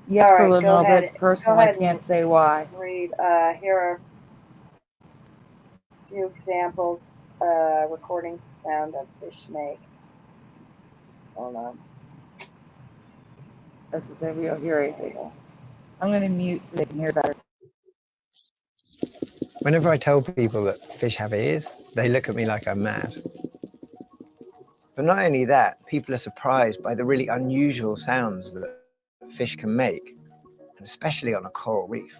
Yes, for a little bit. It's personal. I can't say why.
Read. Here are a few examples. Recordings of sound that fish make. Hold on.
That's the same. We don't hear anything. I'm going to mute so they can hear better.
Whenever I tell people that fish have ears, they look at me like I'm mad. But not only that, people are surprised by the really unusual sounds that fish can make, and especially on a coral reef.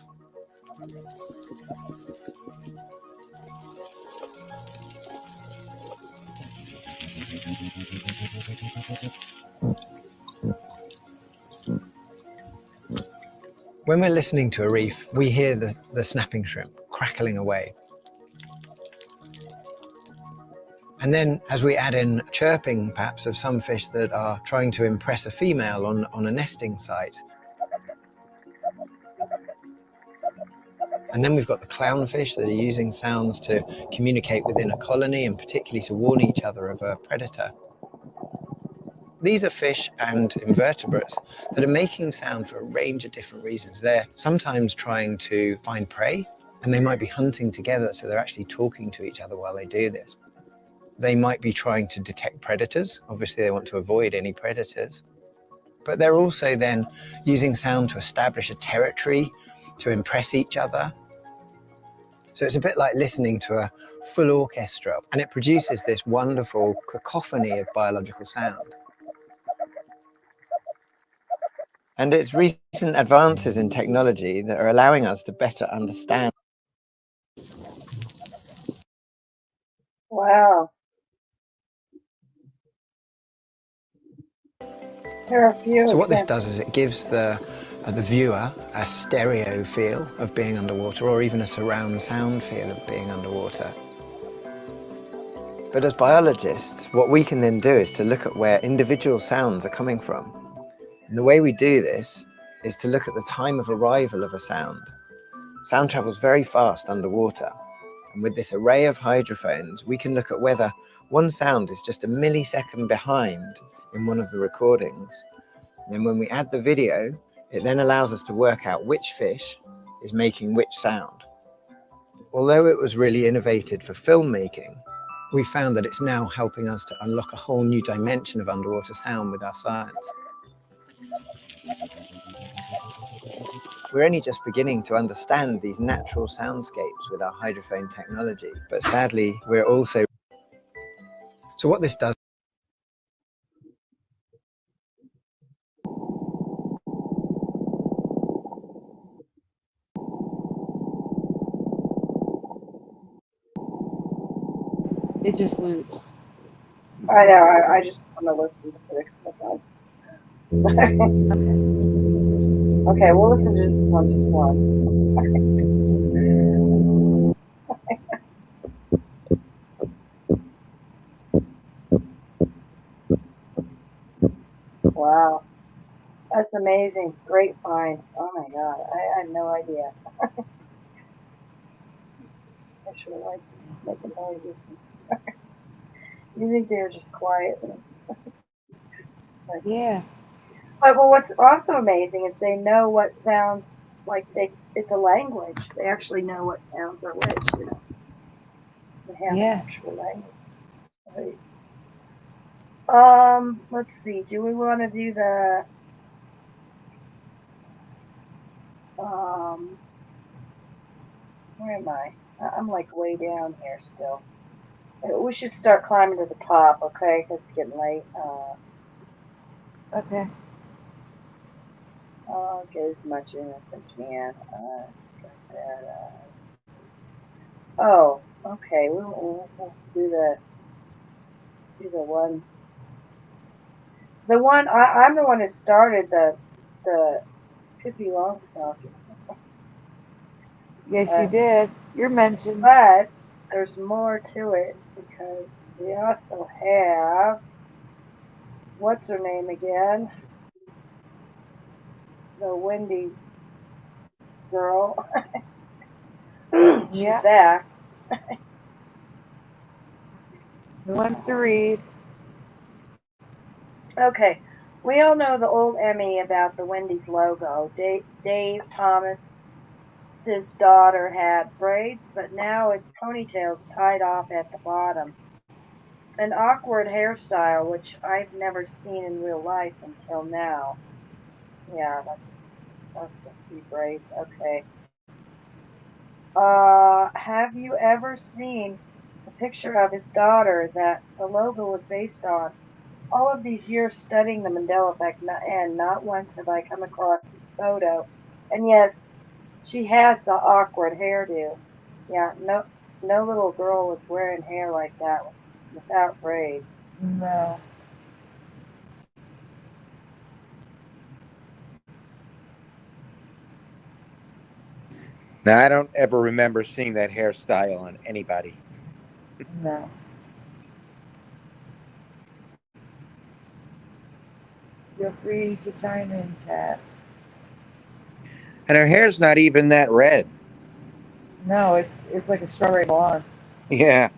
When we're listening to a reef, we hear the snapping shrimp crackling away. And then as we add in chirping, perhaps, of some fish that are trying to impress a female on a nesting site. And then we've got the clownfish that are using sounds to communicate within a colony and particularly to warn each other of a predator. These are fish and invertebrates that are making sound for a range of different reasons. They're sometimes trying to find prey, and they might be hunting together, so they're actually talking to each other while they do this. They might be trying to detect predators. Obviously, they want to avoid any predators. But they're also then using sound to establish a territory, to impress each other. So it's a bit like listening to a full orchestra, and it produces this wonderful cacophony of biological sound. And it's recent advances in technology that are allowing us to better understand.
Wow. Here are a few.
So what this does is it gives the viewer a stereo feel of being underwater, or even a surround sound feel of being underwater. But as biologists, what we can then do is to look at where individual sounds are coming from. And the way we do this is to look at the time of arrival of a sound. Sound travels very fast underwater. And with this array of hydrophones, we can look at whether one sound is just a millisecond behind in one of the recordings. And then when we add the video, it then allows us to work out which fish is making which sound. Although it was really innovated for filmmaking, we found that it's now helping us to unlock a whole new dimension of underwater sound with our science. We're only just beginning to understand these natural soundscapes with our hydrophone technology, but sadly, we're also... So what this does...
It just loops.
I know, I just want to listen to it. Okay, we'll listen to this one just once. Wow. That's amazing. Great find. Oh my god, I had no idea. I should have liked making noises. You think they were just quiet?
Yeah.
But well, what's also amazing is they know what sounds like it's a language. They actually know what sounds are which, you know. They have an actual language. Right. Let's see. Do we want to do the where am I? I'm like way down here still. We should start climbing to the top, okay? Because it's getting late.
Okay.
I'll get as much in as I can. Got that. Oh, okay. We'll do the one. The one I'm the one who started the Pippi Longstocking.
Yes, you did. You're mentioned.
But there's more to it because we also have what's her name again? The Wendy's girl. She's back.
Who wants to read?
Okay. We all know the old Emmy about the Wendy's logo. Dave Thomas' daughter had braids, but now it's ponytails tied off at the bottom. An awkward hairstyle, which I've never seen in real life until now. Yeah, that's the sweet braids. Okay. Have you ever seen the picture of his daughter that the logo was based on? All of these years studying the Mandela Effect, and not once have I come across this photo. And yes, she has the awkward hairdo. Yeah, no little girl was wearing hair like that without braids.
No.
Now, I don't ever remember seeing that hairstyle on anybody.
No. Feel free to chime in, chat.
And her hair's not even that red.
No, it's like a strawberry blonde.
Yeah.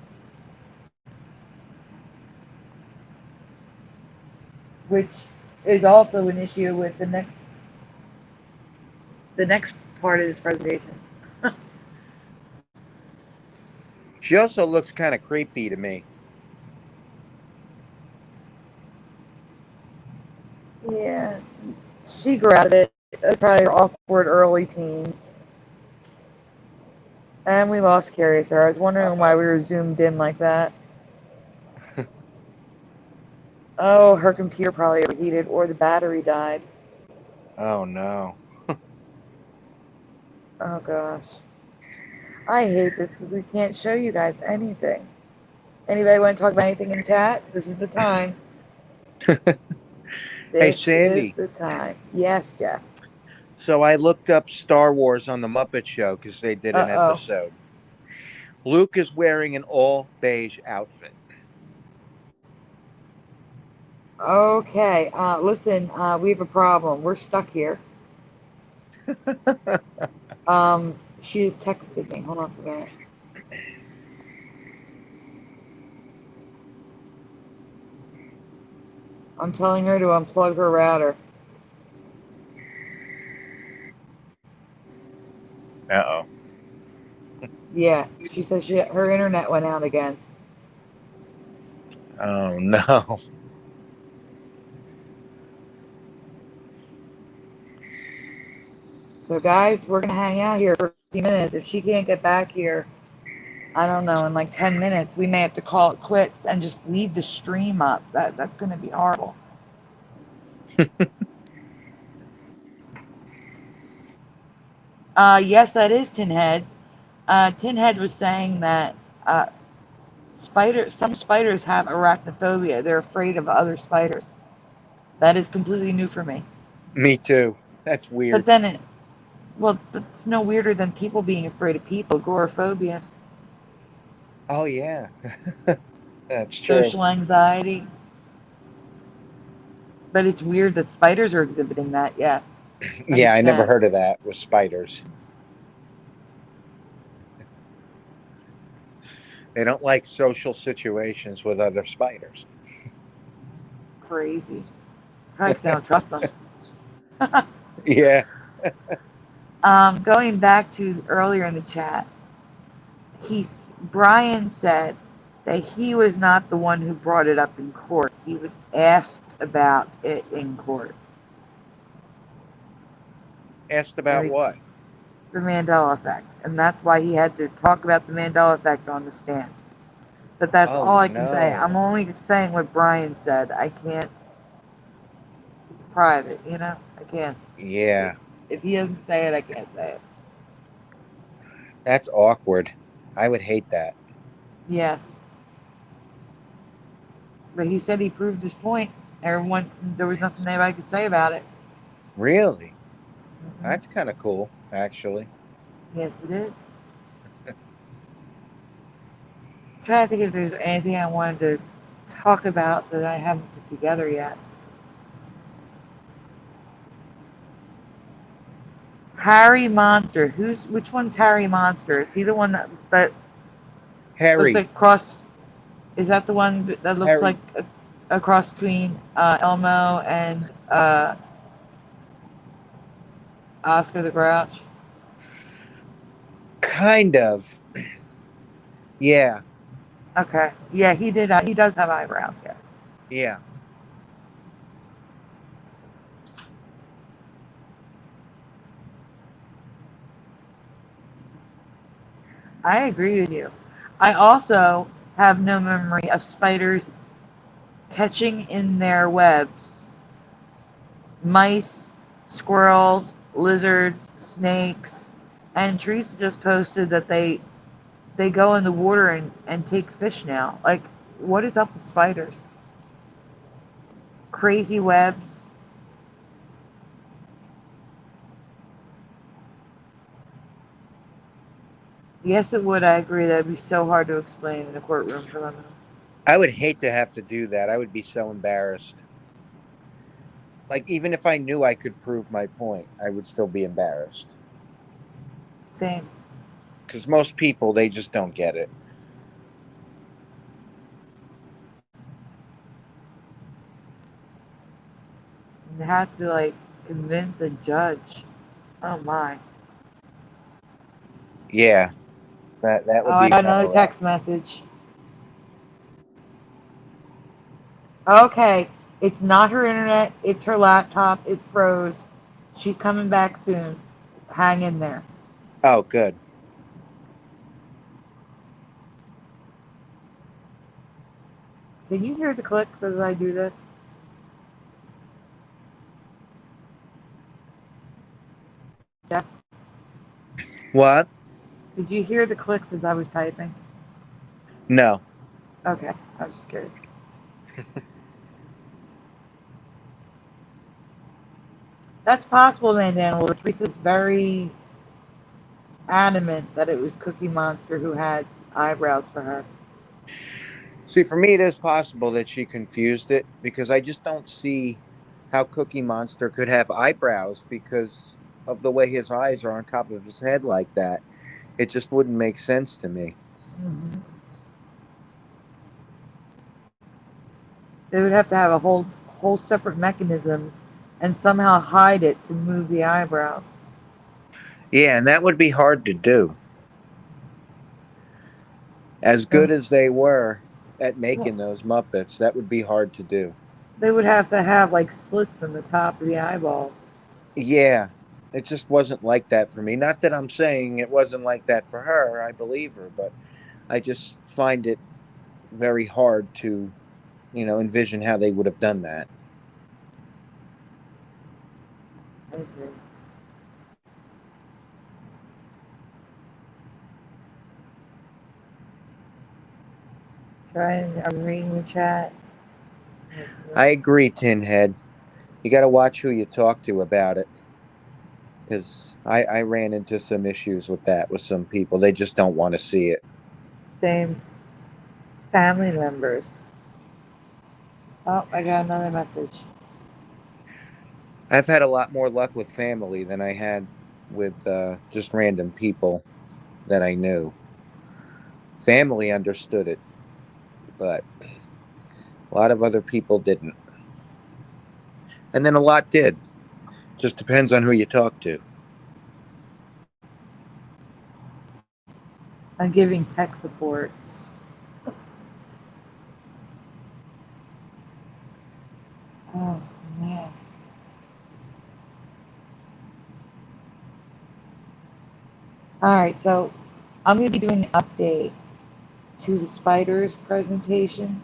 Which is also an issue with the next part of this presentation.
She also looks kind of creepy to me.
Yeah, she grew out of it. That's probably her awkward early teens. And we lost Curious. I was wondering why we were zoomed in like that. Oh, her computer probably overheated or the battery died.
Oh, no.
Oh, gosh. I hate this because we can't show you guys anything. Anybody want to talk about anything in chat? This is the time.
Hey, Sandy.
This is the time. Yes, Jeff.
So I looked up Star Wars on the Muppet Show because they did an episode. Luke is wearing an all beige outfit.
Okay. Listen, we have a problem. We're stuck here. She just texted me. Hold on for a minute. I'm telling her to unplug her router.
Uh-oh.
Yeah, she says her internet went out again.
Oh, no.
So, guys, we're going to hang out here for a few minutes. If she can't get back here, I don't know, in like 10 minutes, we may have to call it quits and just leave the stream up. That's going to be horrible. Yes, that is Tinhead. Tinhead was saying that some spiders have arachnophobia. They're afraid of other spiders. That is completely new for me.
Me too. That's
But
weird.
then it's no weirder than people being afraid of people. Agoraphobia.
Oh, yeah. That's true.
Social anxiety. But it's weird that spiders are exhibiting that, yes. 100%.
Yeah, I never heard of that with spiders. They don't like social situations with other spiders.
Crazy. Probably because they don't trust them.
Yeah.
Going back to earlier in the chat, Brian said that he was not the one who brought it up in court. He was asked about it in court.
Asked about what?
The Mandela Effect. And that's why he had to talk about the Mandela Effect on the stand. But that's all I can say. I'm only saying what Brian said. I can't. It's private, you know? I can't.
Yeah.
If he doesn't say it, I can't say it.
That's awkward. I would hate that.
Yes. But he said he proved his point. There was nothing anybody could say about it.
Really? Mm-hmm. That's kind of cool, actually.
Yes, it is. I'm trying to think if there's anything I wanted to talk about that I haven't put together yet. Harry Monster. Which one's Harry Monster? Is he the one that
Harry.
looks like cross? Is that the one that looks
Harry.
like a cross between Elmo and Oscar the Grouch?
Kind of. Yeah.
Okay. Yeah, he did. He does have eyebrows. Yes.
Yeah.
I agree with you. I also have no memory of spiders catching in their webs mice, squirrels, lizards, snakes, and Teresa just posted that they go in the water and take fish now. Like, what is up with spiders? Crazy webs. Yes, it would. I agree. That'd be so hard to explain in a courtroom for them.
I would hate to have to do that. I would be so embarrassed. Like, even if I knew I could prove my point, I would still be embarrassed.
Same.
Because most people, they just don't get it.
You have to, like, convince a judge. Oh, my.
Yeah. That would be
I got another text message. Okay. It's not her internet. It's her laptop. It froze. She's coming back soon. Hang in there.
Oh, good.
Can you hear the clicks as I do this? Jeff?
What?
Did you hear the clicks as I was typing?
No.
Okay. I was scared. That's possible, Mandela. Teresa's very adamant that it was Cookie Monster who had eyebrows for her.
See, for me, it is possible that she confused it because I just don't see how Cookie Monster could have eyebrows because of the way his eyes are on top of his head like that. It just wouldn't make sense to me.
Mm-hmm. They would have to have a whole whole separate mechanism and somehow hide it to move the eyebrows.
Yeah, and that would be hard to do. As good as they were at making those Muppets, that would be hard to do.
They would have to have like slits in the top of the eyeballs.
Yeah, it just wasn't like that for me. Not that I'm saying it wasn't like that for her. I believe her, but I just find it very hard to, envision how they would have done that.
Okay. I'm reading the chat.
I agree, Tinhead. You got to watch who you talk to about it. Because I ran into some issues with that with some people. They just don't want to see it.
Same. Family members. Oh, I got another message.
I've had a lot more luck with family than I had with just random people that I knew. Family understood it, but a lot of other people didn't. And then a lot did. Just depends on who you talk to.
I'm giving tech support. Oh, man. All right, so I'm going to be doing an update to the spiders presentation.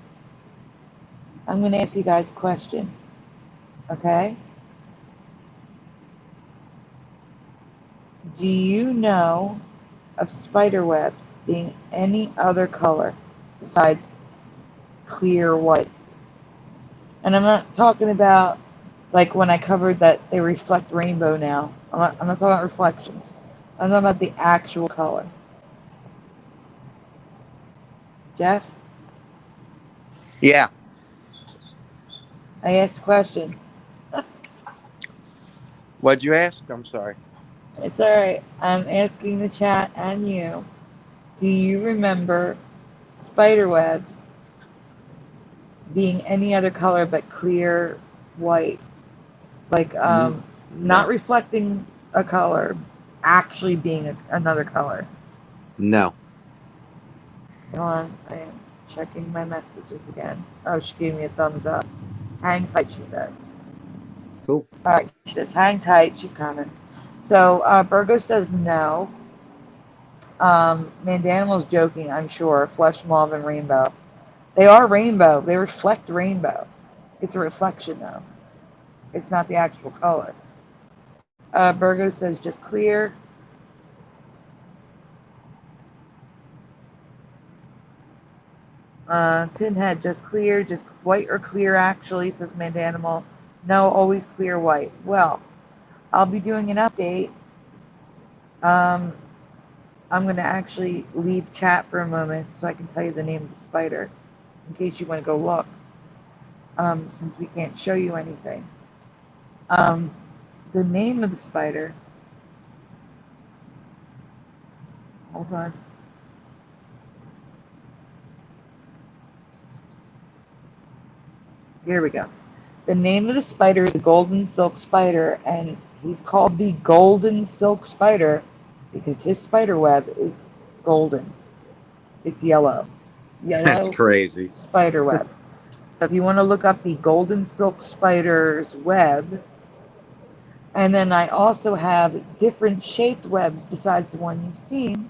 I'm going to ask you guys a question, okay? Do you know of spider webs being any other color besides clear white? And I'm not talking about like when I covered that they reflect rainbow now. I'm not talking about reflections. I'm talking about the actual color. Jeff?
Yeah.
I asked a question.
What'd you ask? I'm sorry.
It's all right. I'm asking the chat and you. Do you remember spider webs being any other color but clear white? Like
No.
not reflecting a color, actually being another color.
No.
Hold on, I am checking my messages again. Oh, she gave me a thumbs up. Hang tight, she says.
Cool.
All right, she says hang tight. She's coming. So Virgo says no. Mandanimal's joking, I'm sure. Flesh, mauve, and rainbow. They are rainbow. They reflect rainbow. It's a reflection, though. It's not the actual color. Virgo says just clear. Tinhead, just clear, just white or clear, actually, says Mandanimal. No, always clear white. Well, I'll be doing an update. I'm going to actually leave chat for a moment so I can tell you the name of the spider in case you want to go look, since we can't show you anything. The name of the spider, hold on. Here we go. The name of the spider is the golden silk spider, and he's called the golden silk spider because his spider web is golden. It's yellow.
That's crazy.
Spider web. So if you want to look up the golden silk spider's web, and then I also have different shaped webs besides the one you've seen,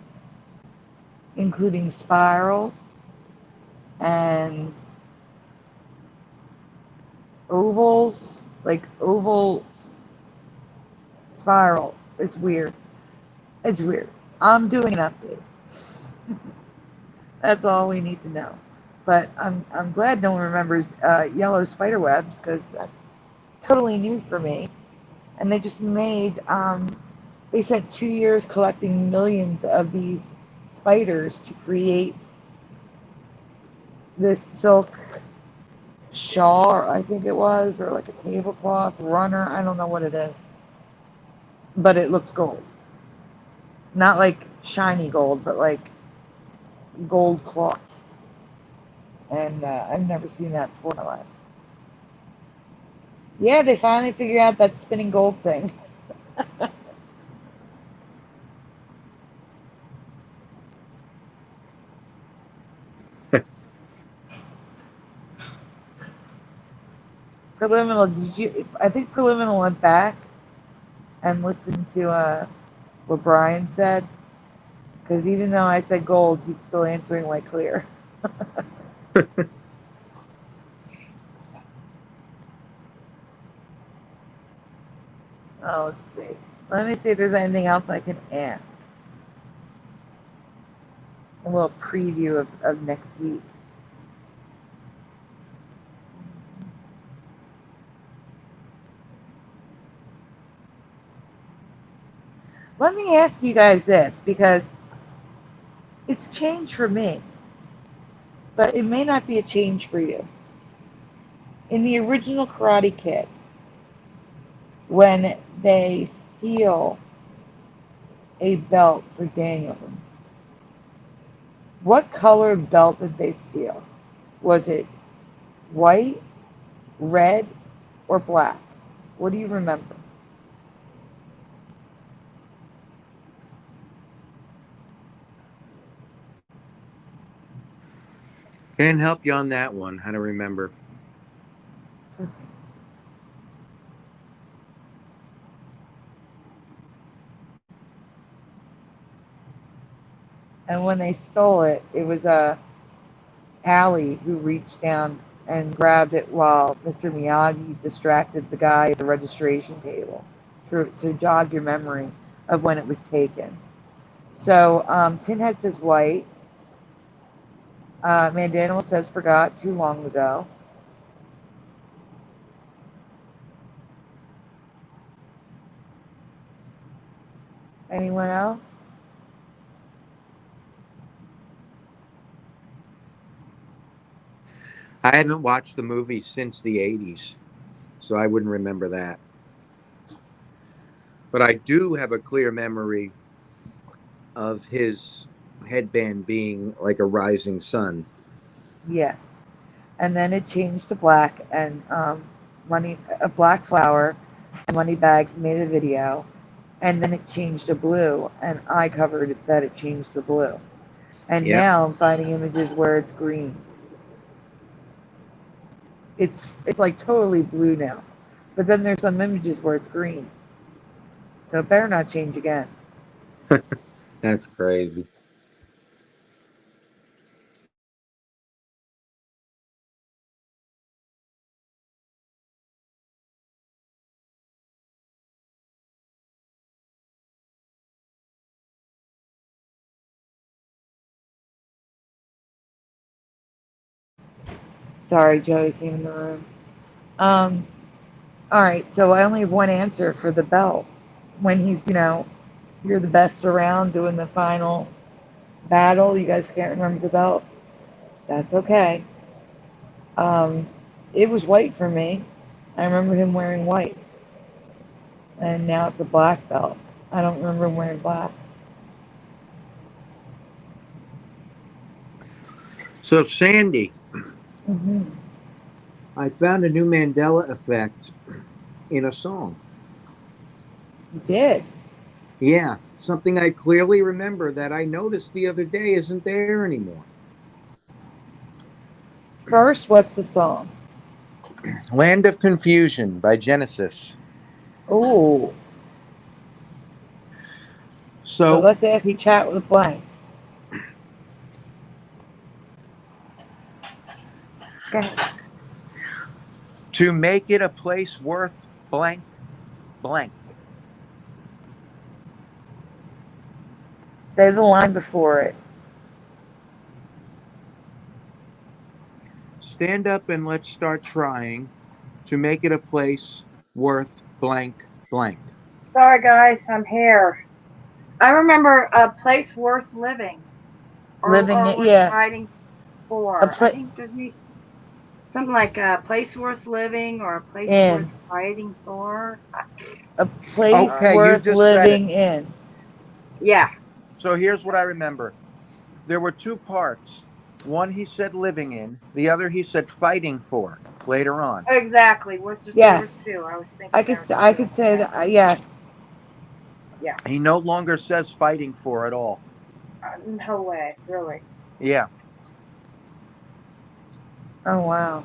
including spirals and ovals, like oval spiral. It's weird. It's weird. I'm doing an update. That's all we need to know. But I'm glad no one remembers yellow spider webs because that's totally new for me. And they just made, they spent 2 years collecting millions of these spiders to create this silk shawl, I think it was, or like a tablecloth runner. I don't know what it is. But it looks gold. Not like shiny gold, but like gold cloth. And I've never seen that before in my life. Yeah, they finally figured out that spinning gold thing. Preliminal, I think Preliminal went back and listened to what Brian said. Because even though I said gold, he's still answering like clear. Oh, let's see. Let me see if there's anything else I can ask. A little preview of next week. Let me ask you guys this, because it's change for me, but it may not be a change for you. In the original Karate Kid, when they steal a belt for Danielson, what color belt did they steal? Was it white, red, or black? What do you remember?
Can't help you on that one. How to remember.
And when they stole it, it was Allie who reached down and grabbed it while Mr. Miyagi distracted the guy at the registration table to jog your memory of when it was taken. So Tinhead says white. Mandela says forgot too long ago. Anyone else?
I haven't watched the movie since the 80s, so I wouldn't remember that. But I do have a clear memory of his headband being like a rising sun.
Yes. And then it changed to black, and a black flower, and Moneybags made a video, and then it changed to blue, and I covered it that it changed to blue. And
Yep.
now I'm finding images where it's green. It's like totally blue now. But then there's some images where it's green. So it better not change again.
That's crazy.
Sorry, Joey came in the room. All right, so I only have one answer for the belt. When he's, you're the best around doing the final battle, you guys can't remember the belt. That's okay. It was white for me. I remember him wearing white. And now it's a black belt. I don't remember him wearing black.
So, Sandy,
Mm-hmm.
I found a new Mandela Effect in a song.
You did?
Yeah, something I clearly remember that I noticed the other day isn't there anymore.
First, what's the song?
Land of Confusion by Genesis.
Oh. So let's ask the chat with blanks. Go ahead.
To make it a place worth blank, blank.
Say the line before it.
Stand up and let's start trying to make it a place worth blank, blank.
Sorry, guys, I'm here. I remember a place worth living. Or worth
yeah.
fighting for. I think there's something like a place worth living or a place worth fighting for.
A place worth living in.
Yeah.
So here's what I remember. There were two parts. One he said living in, the other he said fighting for. later on.
Exactly. There was two. I was thinking.
I could say that. Yes.
Yeah.
He no longer says fighting for at all.
No way, really.
Yeah.
Oh wow.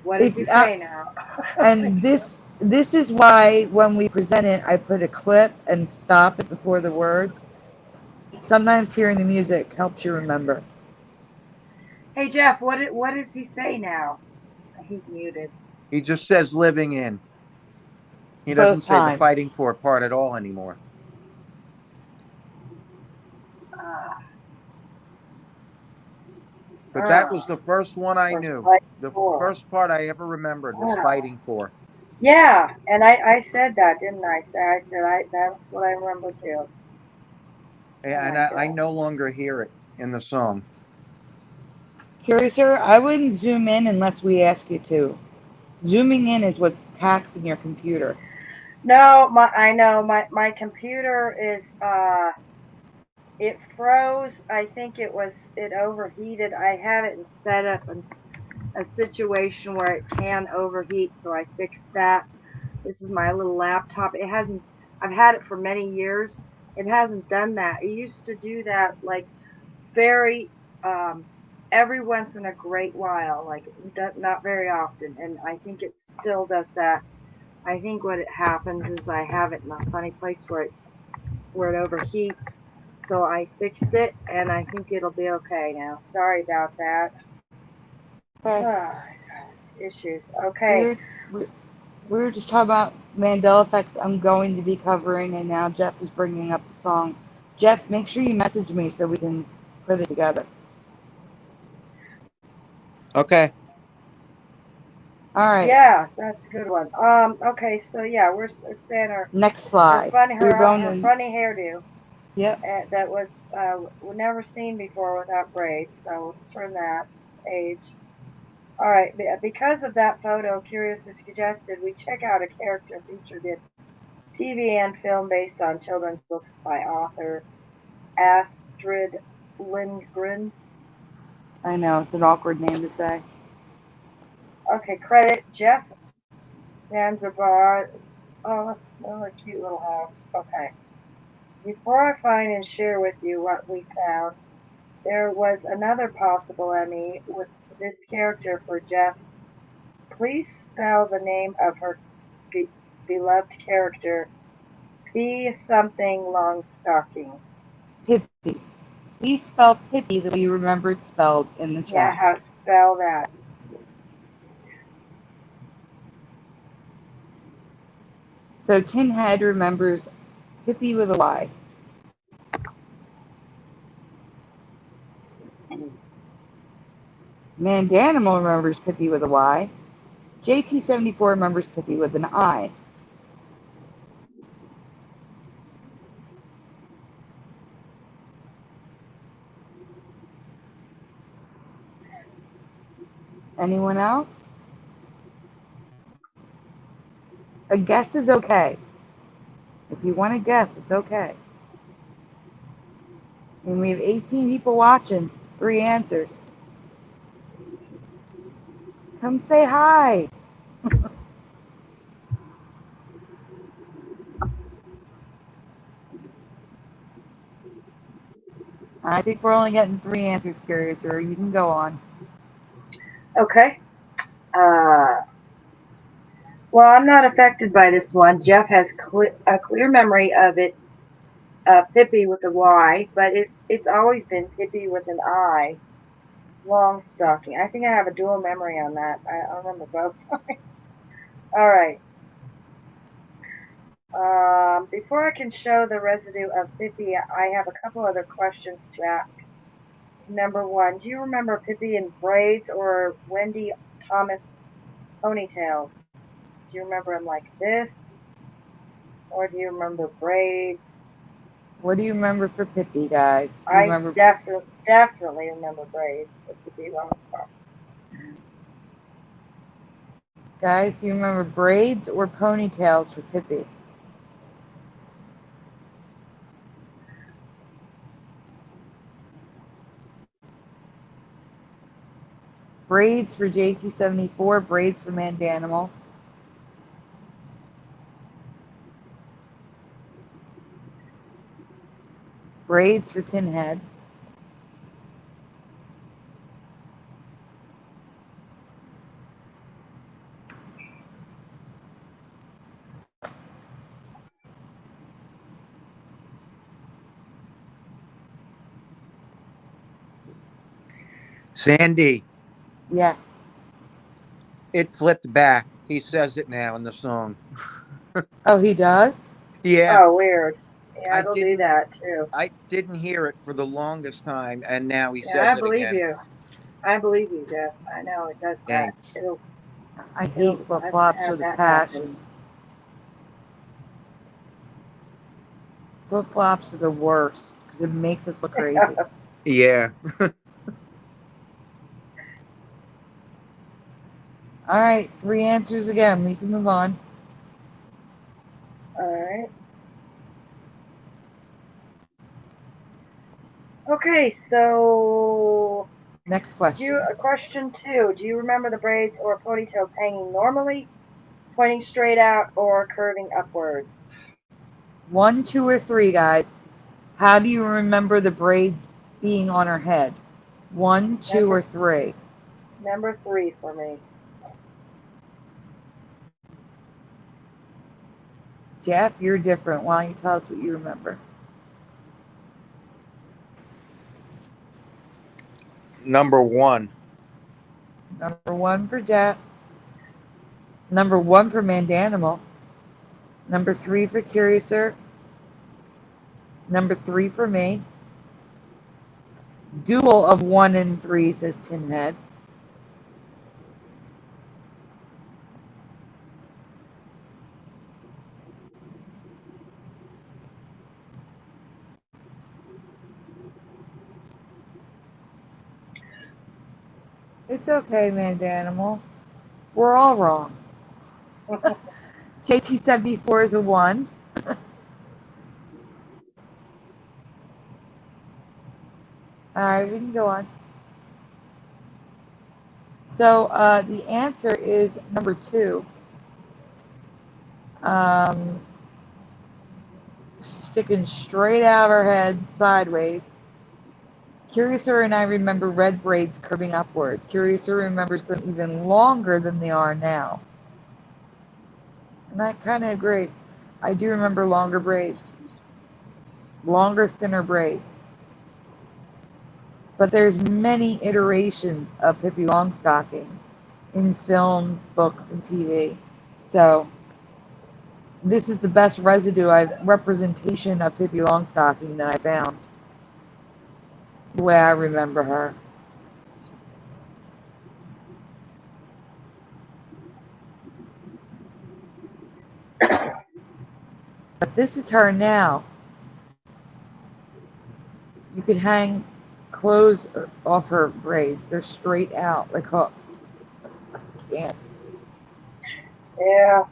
What does he say now?
And this is why when we present it, I put a clip and stop it before the words. Sometimes hearing the music helps you remember.
Hey Jeff, what does he say now? He's muted.
He just says living in. He doesn't say the fighting for part at all anymore. But that was the first one I knew. The first part I ever remembered was fighting for.
Yeah, and I said that, didn't I? That's what I remember too.
And I no longer hear it in the song.
Curiouser, I wouldn't zoom in unless we ask you to. Zooming in is what's taxing your computer.
No, I know my computer is it froze. I think it overheated. I have it set up in a situation where it can overheat, so I fixed that. This is my little laptop. I've had it for many years. It hasn't done that. It used to do that like very every once in a great while, like not very often, and I think it still does that. I think what happens is I have it in a funny place where it overheats. So I fixed it, and I think it'll be okay now. Sorry about that. Issues. Okay.
We were just talking about Mandela Effects I'm going to be covering, and now Jeff is bringing up the song. Jeff, make sure you message me so we can put it together.
Okay.
All right.
Yeah, that's a good one. Okay, so yeah, we're saying her
next slide.
Her funny hairdo.
Yep.
That was never seen before without braids. So let's turn that page. All right, because of that photo, Curious has suggested we check out a character featured in TV and film based on children's books by author Astrid Lindgren.
I know, it's an awkward name to say.
Okay, credit Jeff Zanzibar. Oh, what a cute little house. Okay. Before I find and share with you what we found, there was another possible Emmy with this character for Jeff. Please spell the name of her beloved character, P something Longstocking.
Pippi. Please spell Pippi the way you remember it spelled in the chat.
Yeah, how to spell that.
So Tin Head remembers Pippi with a Y. Mandanimal remembers Pippi with a Y. JT74 remembers Pippi with an I. Anyone else? A guess is okay. If you want to guess, it's okay. And we have 18 people watching, 3 answers. Come say hi. I think we're only getting 3 answers, Curiouser. You can go on.
Okay. Well, I'm not affected by this one. Jeff has a clear memory of it, Pippi with a Y, but it's always been Pippi with an I. Longstocking. I think I have a dual memory on that. I remember both. All right. Before I can show the residue of Pippi, I have a couple other questions to ask. Number one, do you remember Pippi in braids or Wendy Thomas ponytails? Do you remember them like this? Or do you remember braids?
What do you remember for Pippi, guys?
I definitely remember braids for Pippi Longstocking.
Guys, do you remember braids or ponytails for Pippi? Braids for JT74, braids for Mandanimal. Braids for Tin Head.
Sandy.
Yes.
It flipped back. He says it now in the song.
Oh, he does?
Yeah.
Oh, weird. Yeah, it'll do that too.
I didn't hear it for the longest time, and now he
Yeah, I
says it
believe
again.
you. I believe you, Jeff. I know it does that.
Thanks.
I hate
I've
flip-flops
had
with a
that
passion.
happen.
Flip-flops are the worst because it makes us look crazy.
Yeah.
All right, 3 answers again. We can move on.
All right. Okay, so
Next question.
Question 2. Do you remember the braids or ponytails hanging normally, pointing straight out, or curving upwards?
1, 2, or 3, guys. How do you remember the braids being on her head? 1, 2, or 3?
Number 3 for me.
Jeff, you're different. Why don't you tell us what you remember?
Number 1.
Number 1 for Jeff. Number 1 for Mandanimal. Number 3 for Curiouser. Number 3 for me. Dual of 1 and 3, says Tin Head. It's okay, Mandanimal. We're all wrong. JT74 is a 1. All right, we can go on. So the answer is number 2. Sticking straight out of her head sideways. Curiouser and I remember red braids curving upwards. Curiouser remembers them even longer than they are now. And I kind of agree. I do remember longer braids. Longer, thinner braids. But there's many iterations of Pippi Longstocking in film, books, and TV. So this is the best representation of Pippi Longstocking that I found. The way I remember her. But this is her now. You could hang clothes off her braids. They're straight out like hooks. Can't.
Yeah.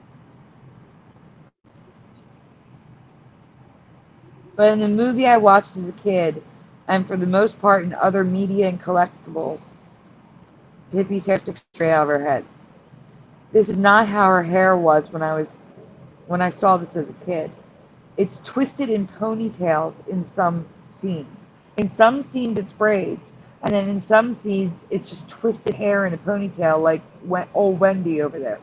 But in the movie I watched as a kid, and for the most part in other media and collectibles, Pippi's hair sticks straight out of her head. This is not how her hair was when I saw this as a kid. It's twisted in ponytails in some scenes. In some scenes it's braids, and then in some scenes it's just twisted hair in a ponytail like old Wendy over there.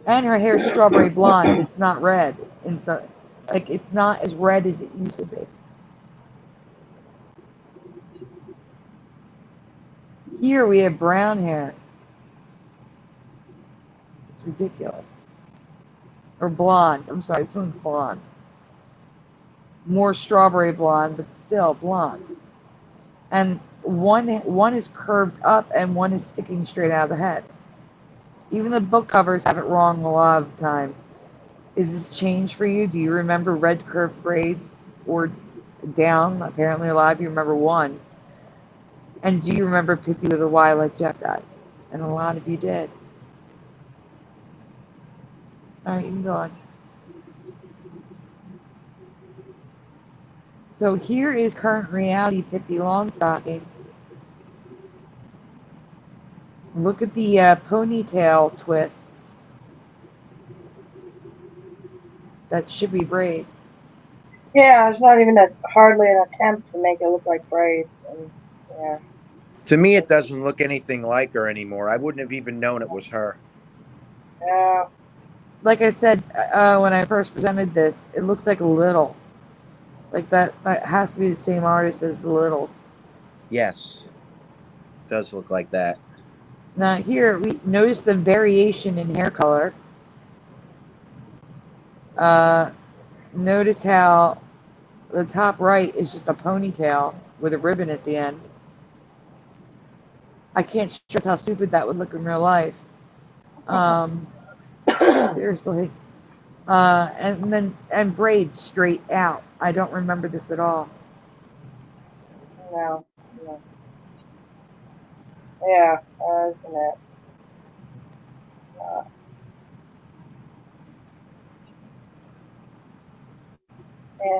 And her hair's strawberry blonde. It's not red. It's not as red as it used to be. Here we have brown hair. It's ridiculous. Or blonde. I'm sorry, this one's blonde. More strawberry blonde, but still blonde. And one is curved up and one is sticking straight out of the head. Even the book covers have it wrong a lot of the time. Is this change for you? Do you remember red curved braids or down? Apparently a lot of you remember one. And do you remember Pippi with a Y like Jeff does? And a lot of you did. All right, you can go on. So here is current reality Pippi Longstocking. Look at the ponytail twists. That should be braids.
Yeah, it's not even hardly an attempt to make it look like braids. And, yeah.
To me, it doesn't look anything like her anymore. I wouldn't have even known it was her.
Yeah.
Like I said when I first presented this, it looks like a little. Like that has to be the same artist as the Littles.
Yes, it does look like that.
Now here, we notice the variation in hair color. Notice how the top right is just a ponytail with a ribbon at the end. I can't stress how stupid that would look in real life. Seriously. And braids straight out. I don't remember this at all.
No. Yeah, isn't it?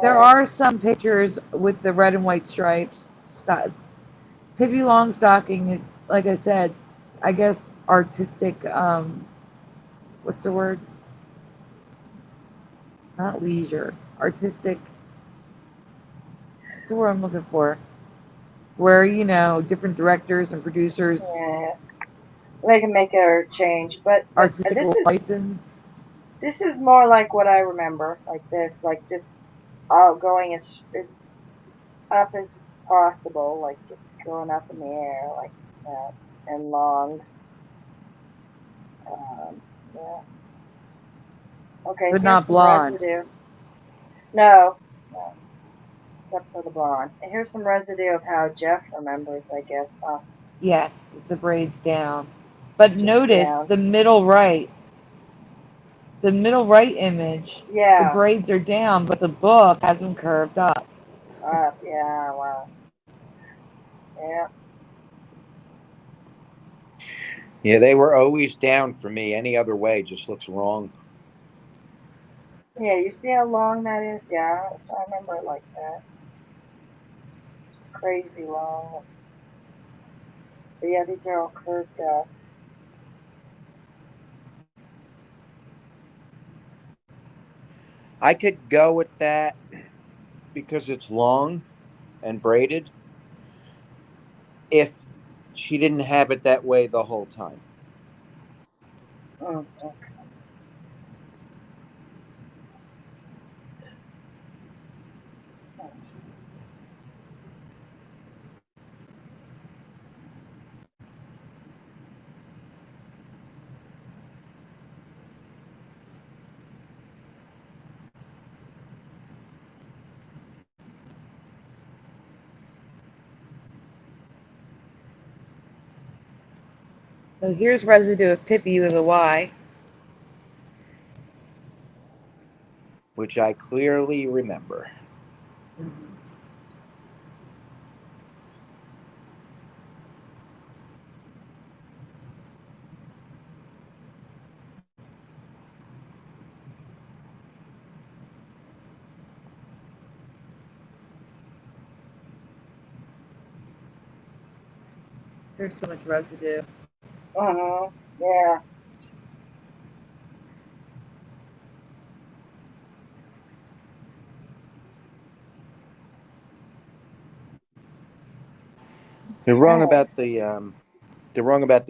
There are some pictures with the red and white stripes. Pippi Longstocking is, like I said, I guess artistic. What's the word? Not leisure. Artistic. What's the word I'm looking for? Where, different directors and producers.
Yeah. They can make a change, but
artistic license.
This is more like what I remember, like this, like just going as up as possible, like just going up in the air like that, and long. Yeah. Okay,
But
here's
not
some
blonde.
residue. No, except for the blonde. And here's some residue of how Jeff remembers, I guess.
Yes, the braids down. But just notice down. The middle right. The middle right image, the braids are down, but the book has them curved up.
Yeah, wow. Yeah.
Yeah, they were always down for me. Any other way just looks wrong.
Yeah, you see how long that is? Yeah, I remember it like that. Just crazy long. But yeah, these are all curved up.
I could go with that because it's long and braided if she didn't have it that way the whole time.
Okay.
So here's residue of Pippi with a Y.
Which I clearly remember.
There's so much residue.
Yeah.
They're wrong about the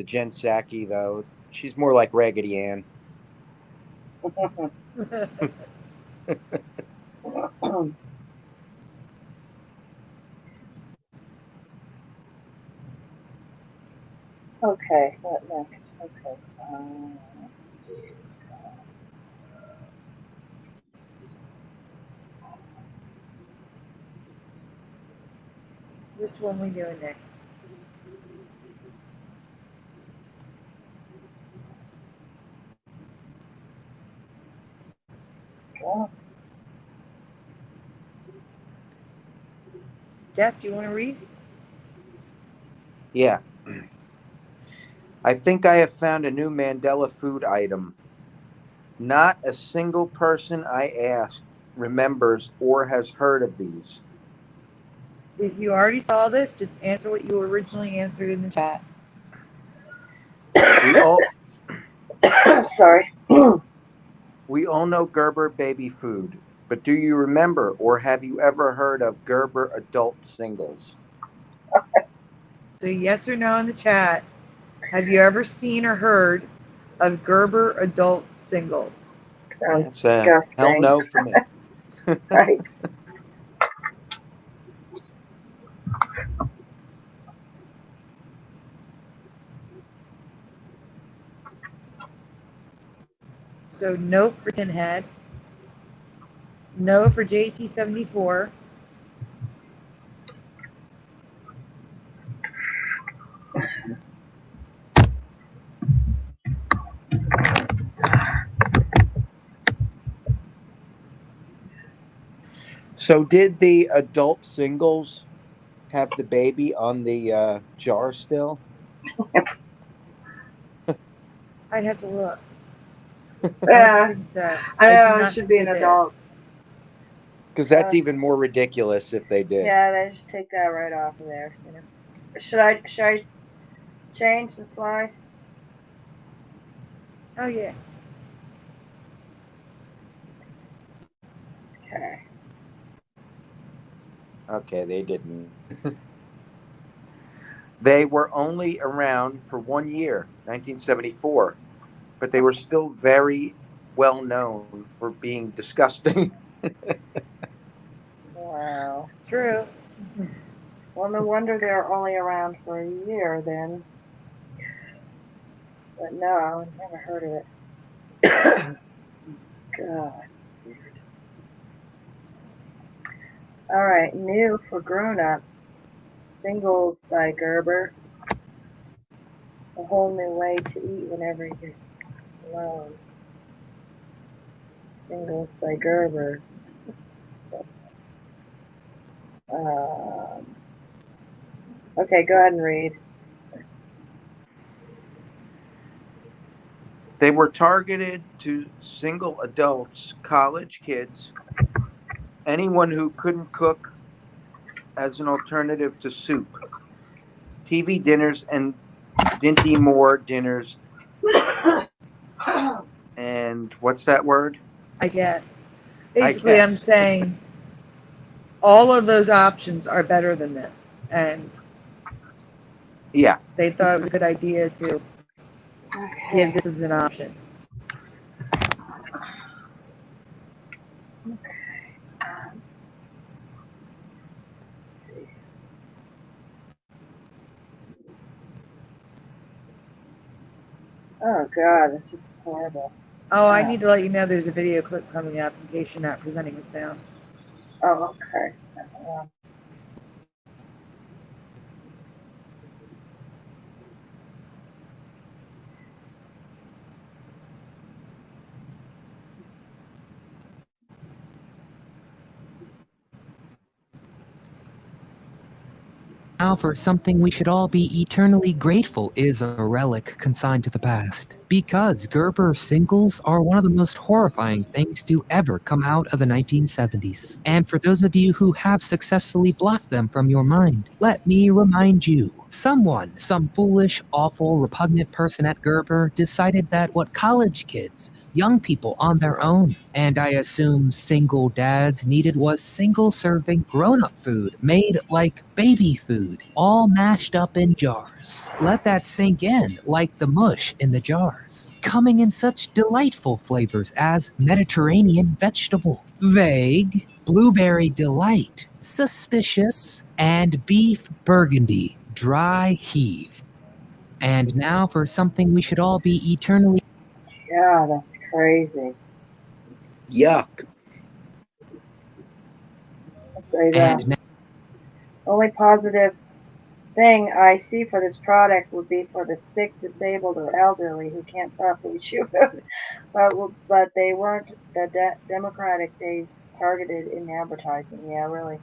Jen Psaki though. She's more like Raggedy Ann.
Okay, what next? Okay.
Which one we doing next?
Yeah.
Jeff, do you want to read?
Yeah. I think I have found a new Mandela food item. Not a single person I asked remembers or has heard of these.
If you already saw this, just answer what you originally answered in the chat.
We all
sorry.
We all know Gerber baby food, but do you remember or have you ever heard of Gerber adult singles?
So yes or no in the chat. Have you ever seen or heard of Gerber adult singles?
That's a hell no for me.
Right.
So no for Tin Head. No for JT74.
So did the adult singles have the baby on the jar still?
I'd have to look.
Yeah.
think so.
I know,
do
it
not
should be an
think they did.
adult.
Because that's even more ridiculous if they did.
Yeah, they just take that right off of there. You know. Should I change the slide?
Oh yeah.
Okay.
Okay, they didn't. They were only around for 1 year, 1974, but they were still very well known for being disgusting.
Wow.
It's true.
Well, no wonder they're only around for a year then. But no, I've never heard of it. God, weird. All right, new for grown-ups. Singles by Gerber. A whole new way to eat whenever you're alone. Singles by Gerber. Okay, go ahead and read.
They were targeted to single adults, college kids, anyone who couldn't cook as an alternative to soup, TV dinners and Dinty Moore dinners. And what's that word?
I guess. Basically, I'm saying all of those options are better than this. And
yeah,
they thought it was a good idea to give this as an option.
Okay. Let's see. Oh God, this is horrible.
Oh, I need to let you know there's a video clip coming up in case you're not presenting with sound.
Oh, okay.
Now for something we should all be eternally grateful is a relic consigned to the past. Because Gerber singles are one of the most horrifying things to ever come out of the 1970s. And for those of you who have successfully blocked them from your mind, let me remind you. Someone, some foolish, awful, repugnant person at Gerber decided that what college kids, young people on their own, and I assume single dads needed was single-serving grown-up food made like baby food, all mashed up in jars. Let that sink in like the mush in the jars, coming in such delightful flavors as Mediterranean vegetable, vague, blueberry delight, suspicious, and beef burgundy, dry heave. And now for something we should all be eternally...
Yeah, that's crazy.
Yuck.
I'll say that. Only positive thing I see for this product would be for the sick, disabled, or elderly who can't properly chew food. But they weren't the democratic they targeted in advertising. Yeah, really.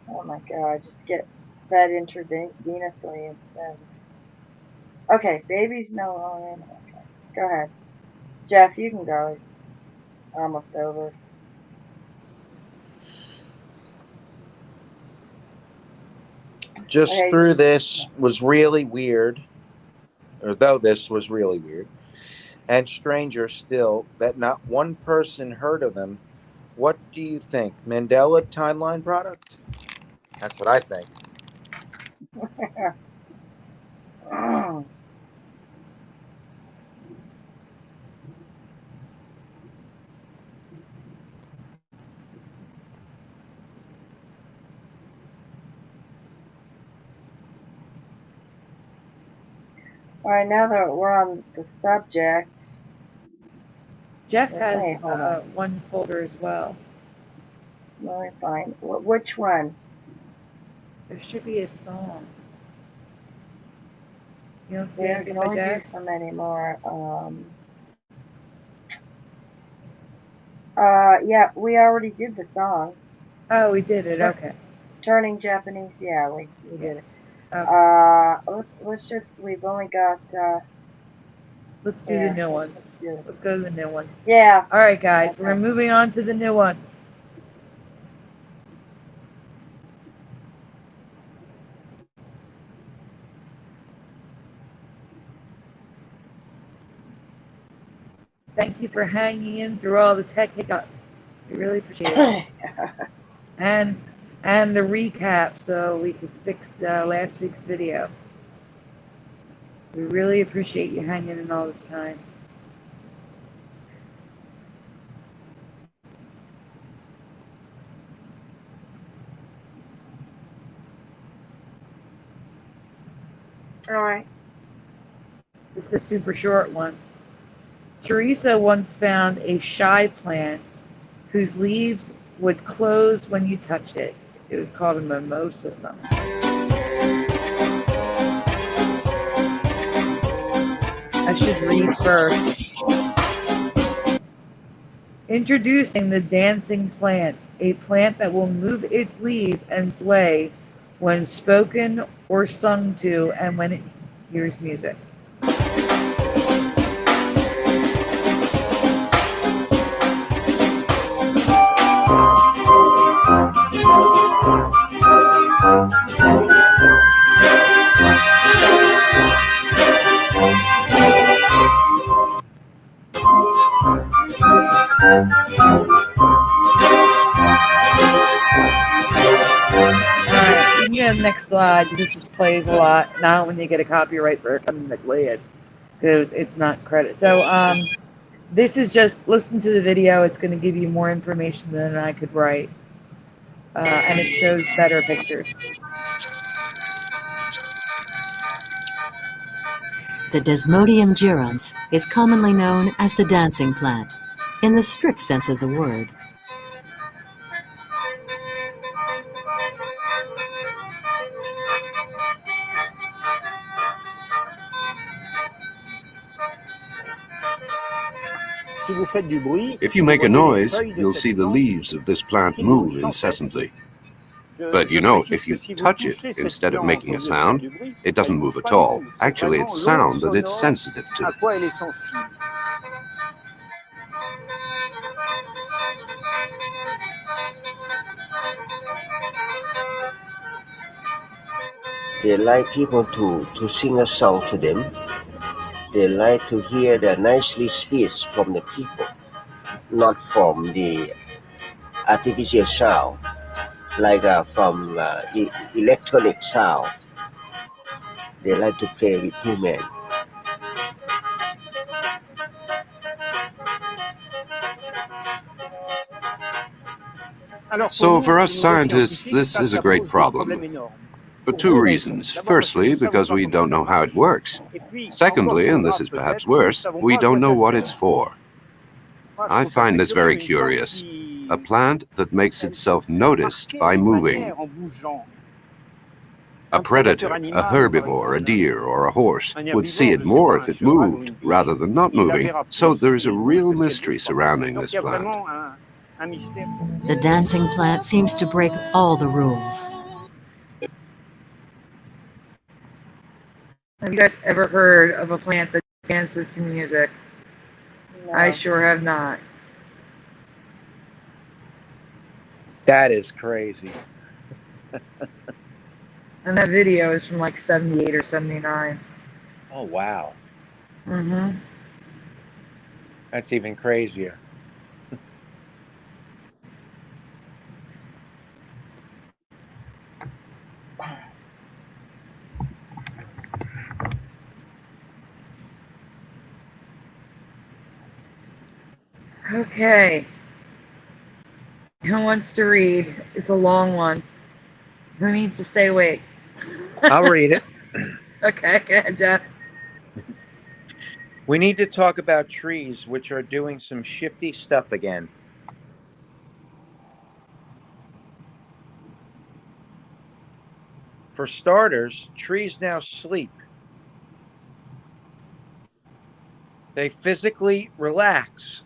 Oh my God, just get fed intravenously instead. Okay, babies no longer. Okay, go ahead. Jeff, you can go. Almost over.
Just through this was really weird. though this was really weird, and stranger still that not one person heard of them. What do you think? Mandela timeline product? That's what I think.
All right, now that we're on the subject,
Jeff has one folder as well.
Let me find which one.
There should be a song. You don't see
Yeah, I
anything
can
by
only do
Jeff?
so many more. Yeah, we already did the song.
Oh, we did it. Okay.
Turning Japanese. Yeah, we did it.
Okay.
We've only got.
Let's do the new ones. Let's go to the new ones.
Yeah.
All right, guys. Okay. We're moving on to the new ones. Thank you for hanging in through all the tech hiccups. We really appreciate it. and the recap so we could fix last week's video. We really appreciate you hanging in all this time.
All right.
This is a super short one. Teresa once found a shy plant whose leaves would close when you touched it. It was called a mimosa something. I should read first. Introducing the dancing plant, a plant that will move its leaves and sway when spoken or sung to and when it hears music. Next slide. This just plays a lot. Not when you get a copyright for coming to play it, because it's not credit. So this is just listen to the video. It's going to give you more information than I could write, and it shows better pictures.
The Desmodium gyrans is commonly known as the dancing plant, in the strict sense of the word.
If you make a noise, you'll see the leaves of this plant move incessantly. But you know, if you touch it instead of making a sound, it doesn't move at all. Actually, it's sound that it's sensitive to.
They like people to sing a song to them. They like to hear the nicely speech from the people, not from the artificial sound, like from electronic sound. They like to play with human.
So for us scientists, this is a great problem. For two reasons. Firstly, because we don't know how it works. Secondly, and this is perhaps worse, we don't know what it's for. I find this very curious. A plant that makes itself noticed by moving. A predator, a herbivore, a deer, or a horse would see it more if it moved rather than not moving. So there is a real mystery surrounding this plant.
The dancing plant seems to break all the rules.
Have you guys ever heard of a plant that dances to music? No. I sure have not.
That is crazy.
And that video is from like 78 or 79.
Oh, wow.
Mm-hmm.
That's even crazier.
Okay. Who wants to read? It's a long one. Who needs to stay awake?
I'll read it.
Okay, go ahead, Jeff.
We need to talk about trees, which are doing some shifty stuff again. For starters, trees now sleep. They physically relax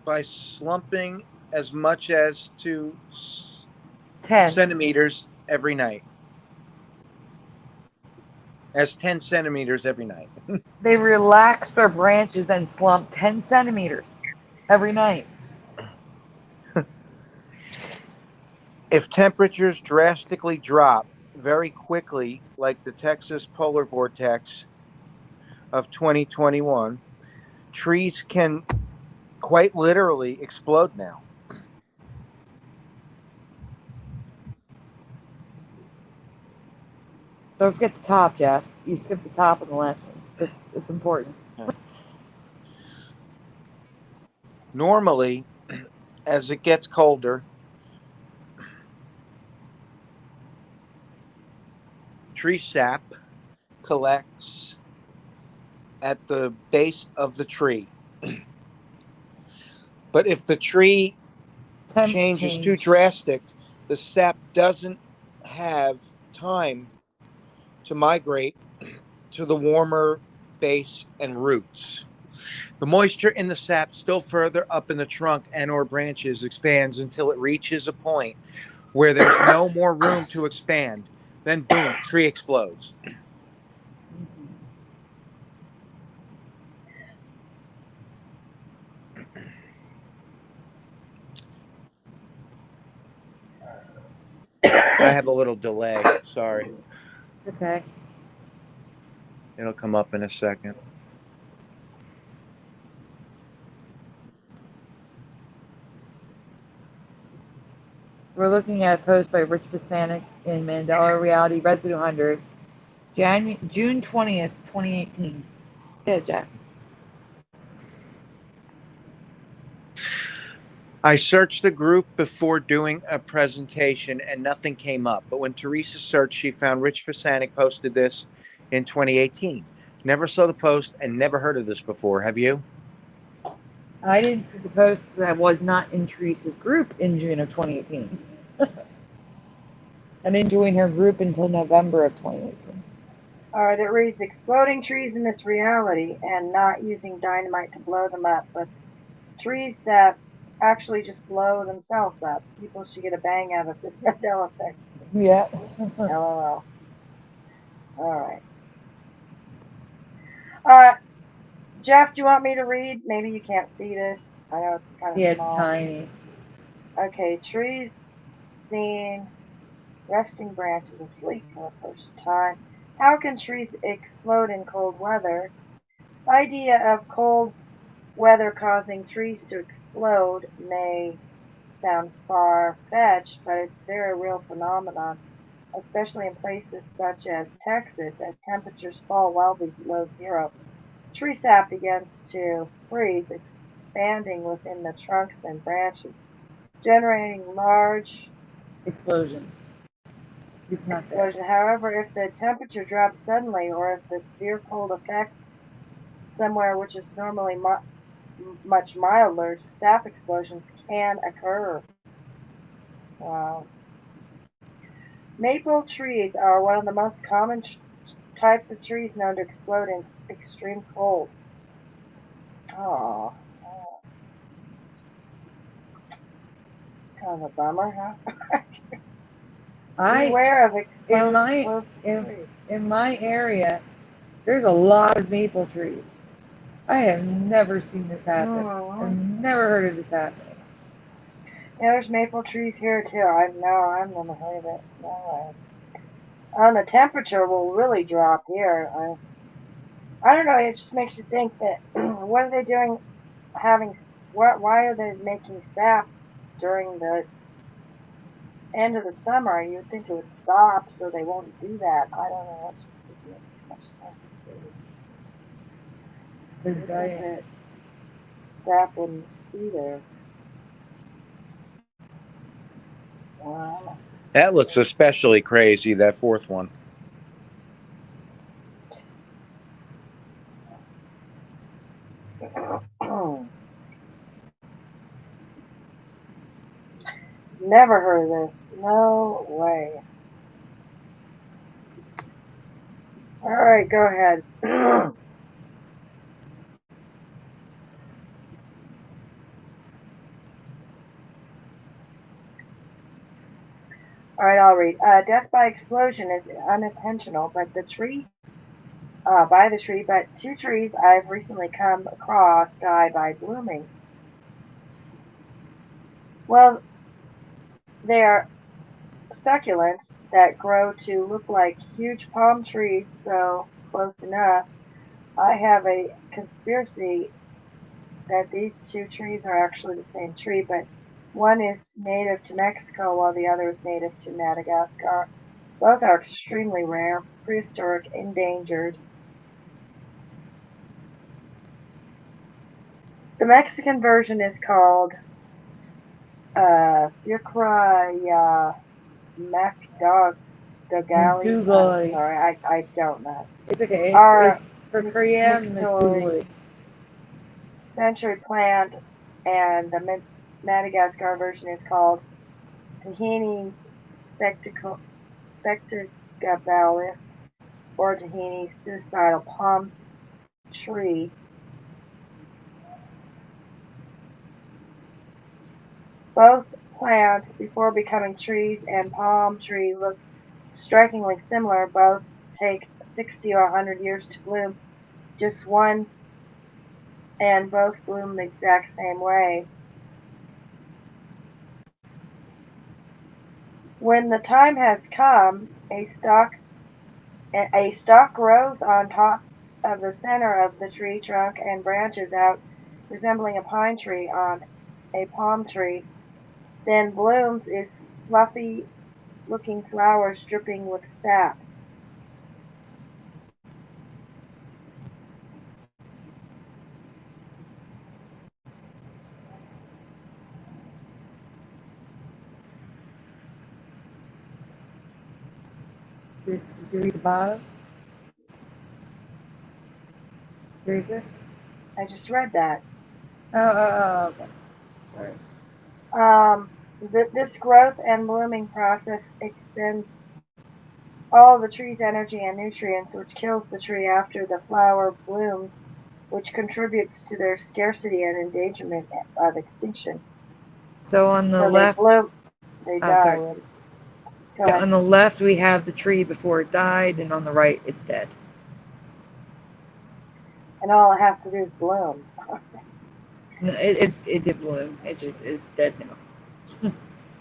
by slumping as much as to
10
centimeters every night. As 10 centimeters every night.
They relax their branches and slump 10 centimeters every night.
If temperatures drastically drop very quickly, like the Texas polar vortex of 2021, trees can quite literally explode now.
Don't forget the top, Jeff. You skipped the top in the last one because it's important.
Normally, as it gets colder, tree sap collects at the base of the tree. But if the tree change is too drastic, the sap doesn't have time to migrate to the warmer base and roots. The moisture in the sap still further up in the trunk and or branches expands until it reaches a point where there's no more room to expand. Then boom, tree explodes. I have a little delay. Sorry.
It's okay.
It'll come up in a second.
We're looking at a post by Rich Vasanik in Mandela Reality Residue Hunters, June 20th, 2018. Yeah, Jack.
I searched the group before doing a presentation and nothing came up. But when Teresa searched, she found Rich Vasanik posted this in 2018. Never saw the post and never heard of this before. Have you?
I didn't see the post because I was not in Teresa's group in June of 2018. I didn't join her group until November of 2018.
Alright, it reads, exploding trees in this reality and not using dynamite to blow them up, but trees that actually just blow themselves up. People should get a bang out of this Mandela Effect.
Yeah.
LOL. Alright. Jeff, do you want me to read? Maybe you can't see this. I know it's kind of small.
It's tiny.
Okay, trees seen resting branches asleep for the first time. How can trees explode in cold weather? The idea of cold weather causing trees to explode may sound far-fetched, but it's a very real phenomenon, especially in places such as Texas, as temperatures fall well below zero. Tree sap begins to freeze, expanding within the trunks and branches, generating large
explosions.
However, if the temperature drops suddenly or if the severe cold affects somewhere which is normally much milder, sap explosions can occur. Wow. Maple trees are one of the most common types of trees known to explode in extreme cold. Oh. Kind of a bummer, huh? Beware of explosive trees.
In my area, there's a lot of maple trees. I have never seen this happen. I've never heard of this happening.
Yeah, there's maple trees here too. I've never heard of it. No. The temperature will really drop here. I don't know. It just makes you think that what are they doing? Why are they making sap during the end of the summer? You'd think it would stop, so they won't do that. I don't know. It just doesn't make too much sense. That sap wouldn't be there. Wow.
That looks especially crazy, that fourth one.
Never heard of this. No way. All right, go ahead. All right, I'll read. Death by explosion is unintentional, but the tree, but 2 trees I've recently come across die by blooming. Well, they are succulents that grow to look like huge palm trees, so close enough. I have a conspiracy that these 2 trees are actually the same tree, but one is native to Mexico while the other is native to Madagascar. Both are extremely rare, prehistoric, endangered. The Mexican version is called Fucria McDougall. I'm sorry, I don't know.
It's okay. It's Fucria McDougall.
Century plant, and the Madagascar version is called Tahini spectacularis, or Tahini suicidal palm tree. Both plants, before becoming trees and palm tree, look strikingly similar. Both take 60 or 100 years to bloom. Just one, and both bloom the exact same way. When the time has come, a stalk grows on top of the center of the tree trunk and branches out, resembling a pine tree on a palm tree. Then blooms its fluffy-looking flowers dripping with sap.
Did you read the bottom? Teresa?
I just read that.
Oh, okay. Sorry.
This growth and blooming process expends all the tree's energy and nutrients, which kills the tree after the flower blooms, which contributes to their scarcity and endangerment of extinction.
So on the left,
they die.
On the left, we have the tree before it died, and on the right, it's dead.
And all it has to do is bloom.
It did bloom. It's dead now.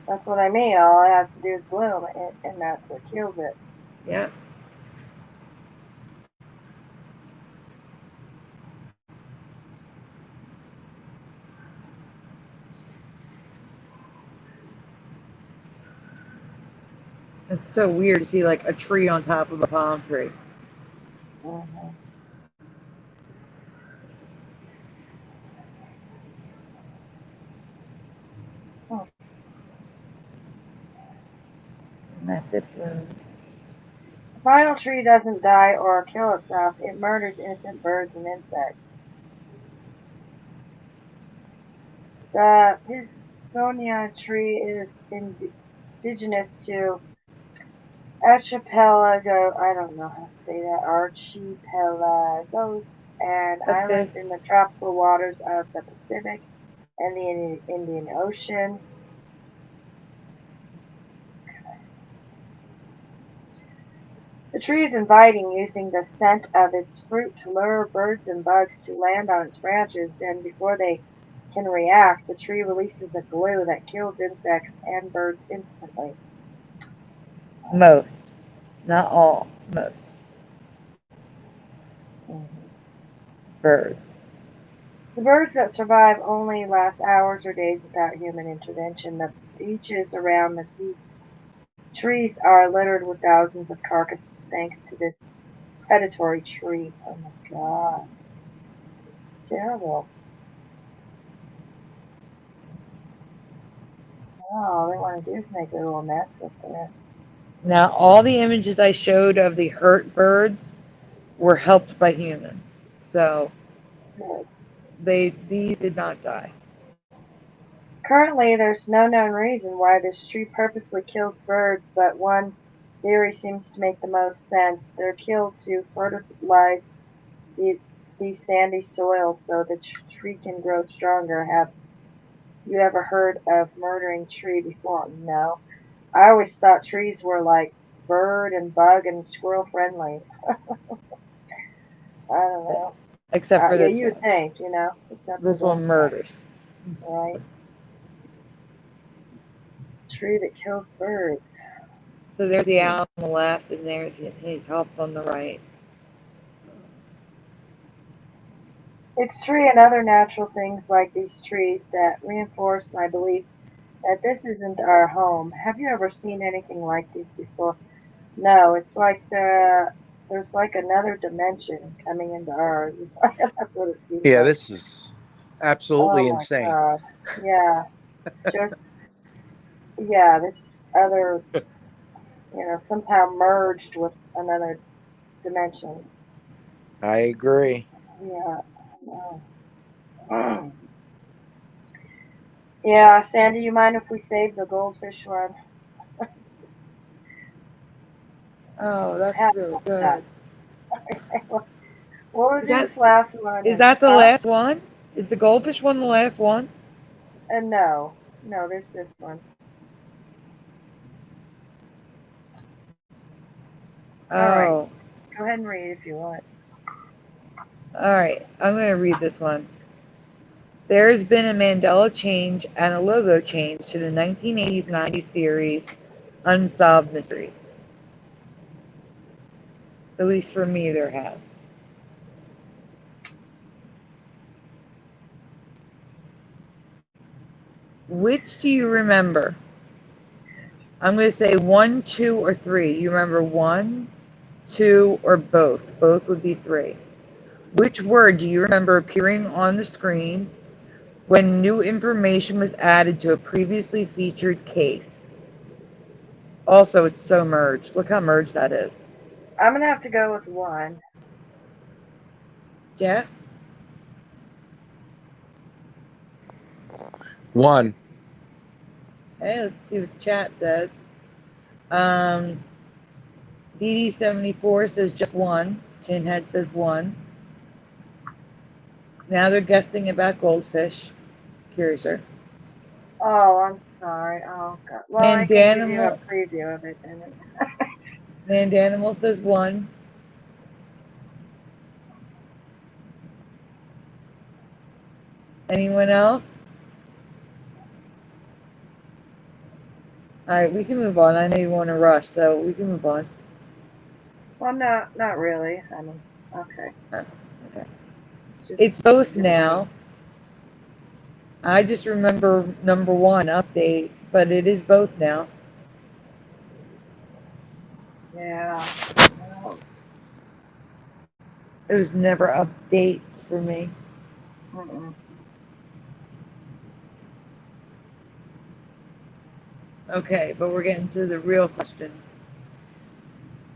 That's what I mean. All it has to do is bloom, and that's what kills it.
Yeah. It's so weird to see like a tree on top of a palm tree.
Mm-hmm.
And that's it.
The final tree doesn't die or kill itself. It murders innocent birds and insects. The Pisonia tree is indigenous to archipelago, I don't know how to say that, archipelagos and islands in the tropical waters of the Pacific and the Indian Ocean. The tree is inviting, using the scent of its fruit to lure birds and bugs to land on its branches. Then, before they can react, the tree releases a glue that kills insects and birds instantly.
Most. Not all. Most.
Mm-hmm.
birds?
The birds that survive only last hours or days without human intervention. The beaches around these trees are littered with thousands of carcasses thanks to this predatory tree. Oh my gosh. It's terrible. All they want to do is make a little mess up there.
Now, all the images I showed of the hurt birds were helped by humans. So these did not die.
Currently, there's no known reason why this tree purposely kills birds, but one theory seems to make the most sense. They're killed to fertilize these sandy soils so the tree can grow stronger. Have you ever heard of murdering tree before? No. I always thought trees were like bird and bug and squirrel friendly. I don't know.
Except for this
you would think, Except
this
for
one murders.
Right. Tree that kills birds.
So there's the owl on the left, and there's his help on the right.
It's tree and other natural things like these trees that reinforce my belief that this isn't our home. Have you ever seen anything like these before? No, it's like there's like another dimension coming into ours. That's what it seems
Yeah,
like.
this is absolutely insane.
God. Yeah. Just this other somehow merged with another dimension.
I agree.
Yeah. No. Yeah, Sandy, you mind if we save the goldfish one?
Oh, that's really good.
We'll do this last one.
Is that the last one? Is the goldfish one the last one?
No, there's this one.
Oh.
All right. Go ahead and read if you want.
All right, I'm going to read this one. There has been a Mandela change and a logo change to the 1980s-90s series Unsolved Mysteries. At least for me, there has. Which do you remember? I'm going to say 1, 2, or 3. You remember 1, 2, or both? Both would be 3. Which word do you remember appearing on the screen when new information was added to a previously featured case? Also, it's so merged. Look how merged that is.
I'm going to have to go with 1.
Jeff?
1.
Hey, let's see what the chat says. DD74 says just 1. Tinhead says 1. Now they're guessing about goldfish. Curiouser.
Oh, I'm sorry. Oh, God. Well, I can give you a preview of it.
Mandanimal says 1. Anyone else? All right, we can move on. I know you want to rush, so we can move on.
Well, no, not really. I mean, okay.
Okay. It's both now. I just remember number 1 update, but it is both now.
Yeah.
It was never updates for me. Okay, but we're getting to the real question.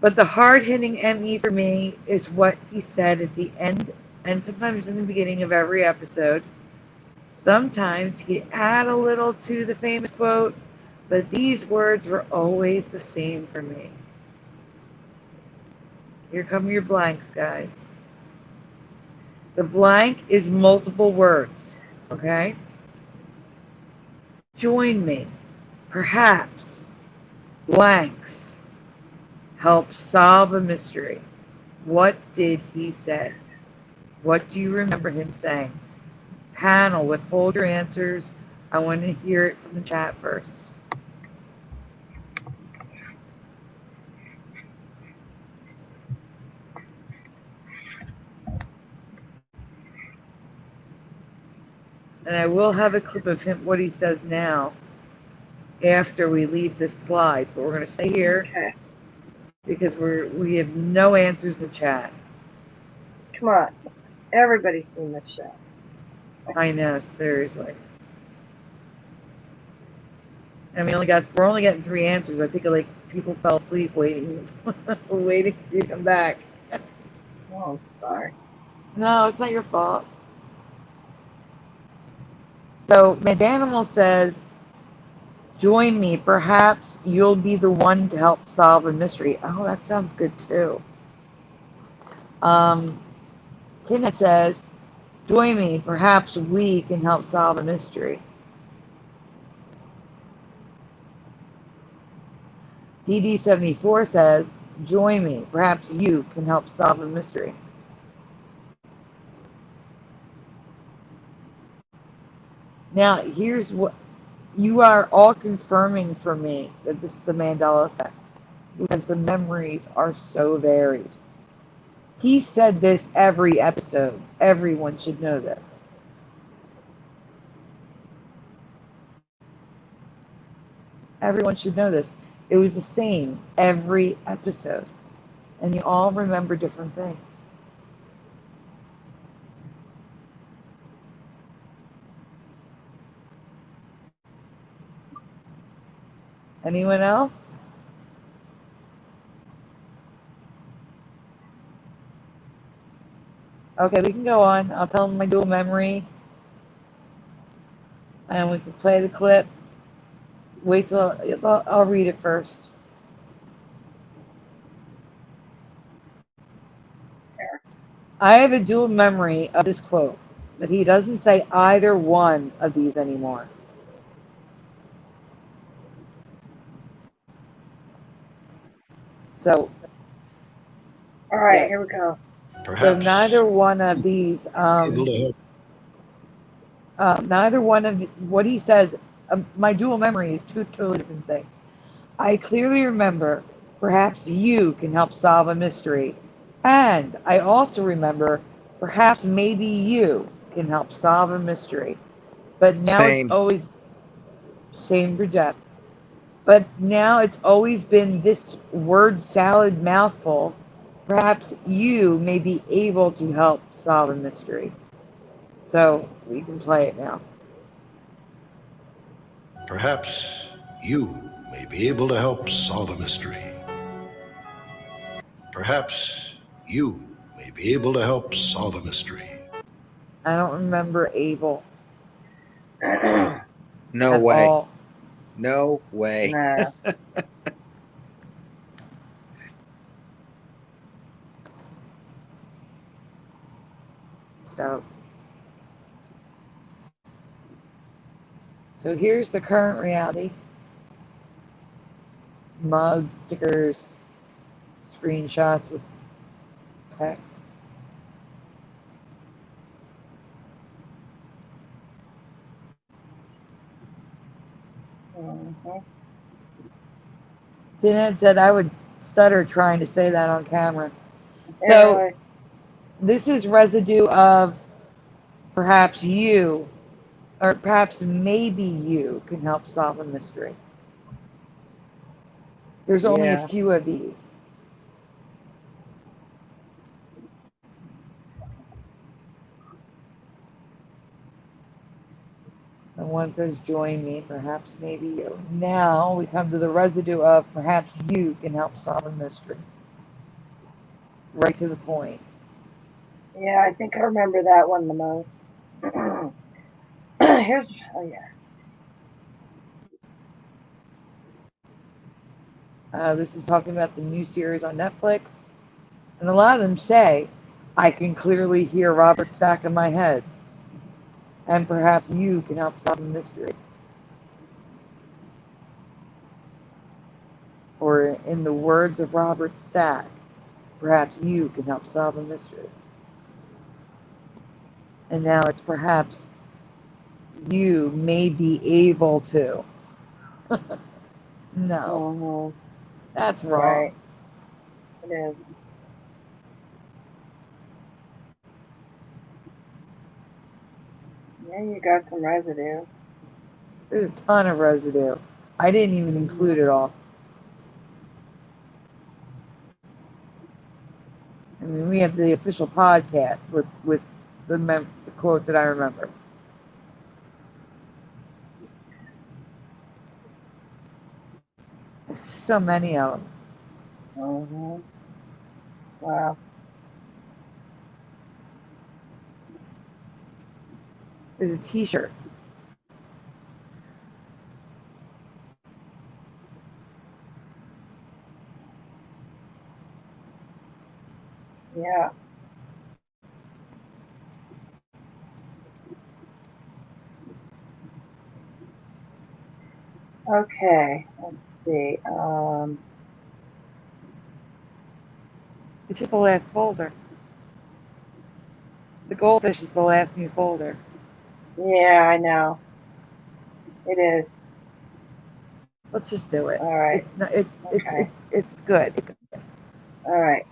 But the hard-hitting ME for me is what he said at the end, and sometimes in the beginning of every episode. Sometimes he'd add a little to the famous quote, but these words were always the same for me. Here come your blanks, guys. The blank is multiple words, okay? Join me. Perhaps blanks help solve a mystery. What did he say? What do you remember him saying? Panel, withhold your answers. I want to hear it from the chat first. And I will have a clip of him, what he says now, after we leave this slide. But we're going to stay here.
Okay.
Because we have no answers in the chat.
Come on. Everybody's seen this show.
I know, seriously. And we're only getting 3 answers. I think like people fell asleep waiting waiting for you to come back.
Oh, sorry.
No, it's not your fault. So Mandanimal says, join me. Perhaps you'll be the one to help solve a mystery. Oh, that sounds good too. Tina says, join me. Perhaps we can help solve a mystery. DD74 says, join me. Perhaps you can help solve a mystery. Now, here's what you are all confirming for me, that this is the Mandela Effect, because the memories are so varied. He said this every episode. Everyone should know this. Everyone should know this. It was the same every episode. And you all remember different things. Anyone else? Okay, we can go on. I'll tell them my dual memory. And we can play the clip. Wait till I'll read it first. I have a dual memory of this quote, but he doesn't say either one of these anymore. So,
all right, here we go.
Perhaps so neither one of these, neither one of what he says, my dual memory is 2 totally different things. I clearly remember, perhaps you can help solve a mystery. And I also remember, perhaps maybe you can help solve a mystery. But now it's always, same for Jeff. But now it's always been this word salad mouthful. Perhaps you may be able to help solve a mystery. So we can play it now.
Perhaps you may be able to help solve a mystery. Perhaps you may be able to help solve a mystery.
I don't remember able.
No way.
All.
No way.
No.
So here's the current reality. Mugs, stickers, screenshots with text. Jeanette said I would stutter trying to say that on camera. So this is residue of perhaps you, or perhaps maybe you can help solve a mystery. There's only a few of these. So one says, join me, perhaps maybe you. Now we come to the residue of perhaps you can help solve a mystery. Right to the point.
Yeah, I think I remember that one the most. Here's,
this is talking about the new series on Netflix. And a lot of them say, I can clearly hear Robert Stack in my head. And perhaps you can help solve a mystery. Or in the words of Robert Stack, perhaps you can help solve a mystery. And now it's perhaps you may be able to. No. That's wrong.
Right. It is. Yeah, you got some residue.
There's a ton of residue. I didn't even include it all. I mean, we have the official podcast with the quote that I remember. There's so many of them.
Mm-hmm. Wow.
There's a T-shirt.
Yeah. Okay, let's see.
It's just the last folder. The goldfish is the last new folder.
Yeah, I know. It is.
Let's just do it.
All right.
It's not.
Okay.
It's good.
All right.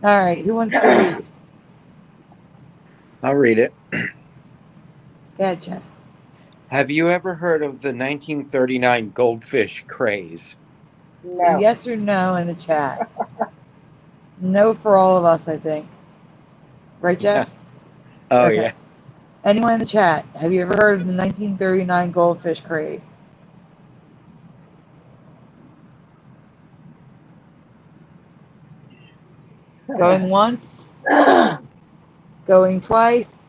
All right. Who wants to read?
I'll read it.
Gotcha.
Have you ever heard of the 1939 goldfish craze?
No.
Yes or no in the chat. No for all of us, I think. Right, Jeff?
Yeah. Oh,
okay.
yeah.
Anyone in the chat, have you ever heard of the 1939 goldfish craze? Going once? Going twice?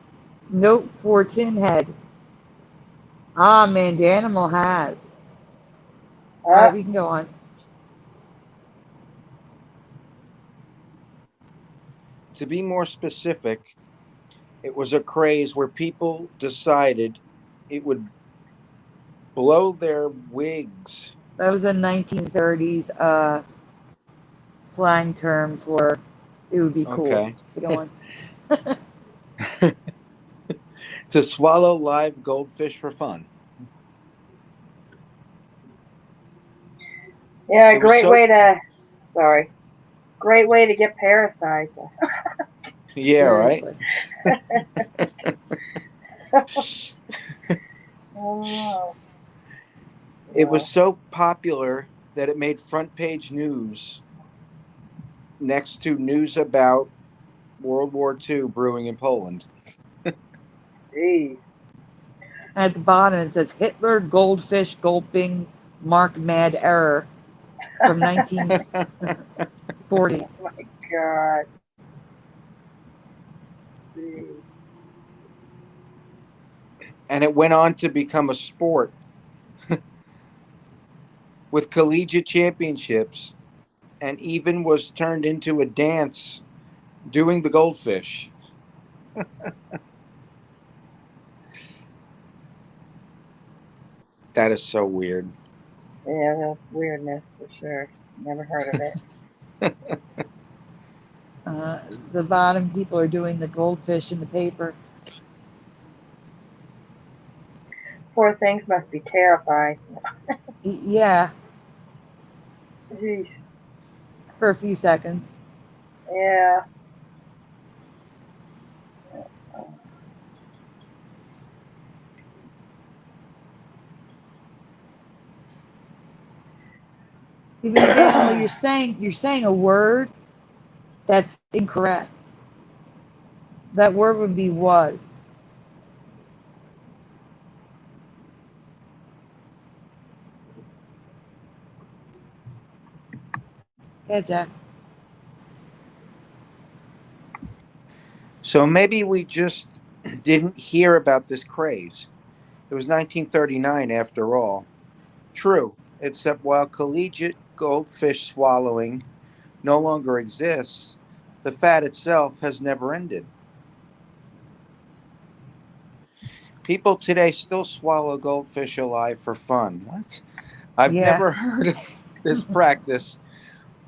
Nope, for Tin Head. Ah, Mandanimal has. All right, we can go on.
To be more specific, it was a craze where people decided it would blow their wigs.
That was a 1930s slang term for it would be cool.
Okay.
So go on.
To swallow live goldfish for fun.
Yeah, great way to. Sorry. Great way to get parasites.
Yeah, right?
Oh.
It was so popular that it made front page news next to news about World War II brewing in Poland.
Jeez.
At the bottom it says Hitler goldfish gulping Mark Mad error from 1940.
Oh my God. Jeez.
And it went on to become a sport with collegiate championships and even was turned into a dance doing the goldfish. That is so weird.
Yeah, that's weirdness for sure. Never heard of it.
The bottom people are doing the goldfish in the paper.
Poor things must be terrified.
Yeah.
Jeez.
For a few seconds.
Yeah.
See, Mandanimal, you're saying a word that's incorrect. That word would be was. Yeah, Jack.
So maybe we just didn't hear about this craze. It was 1939 after all. True, except while collegiate goldfish swallowing no longer exists, the fad itself has never ended. People today still swallow goldfish alive for fun. What? I've never heard of this practice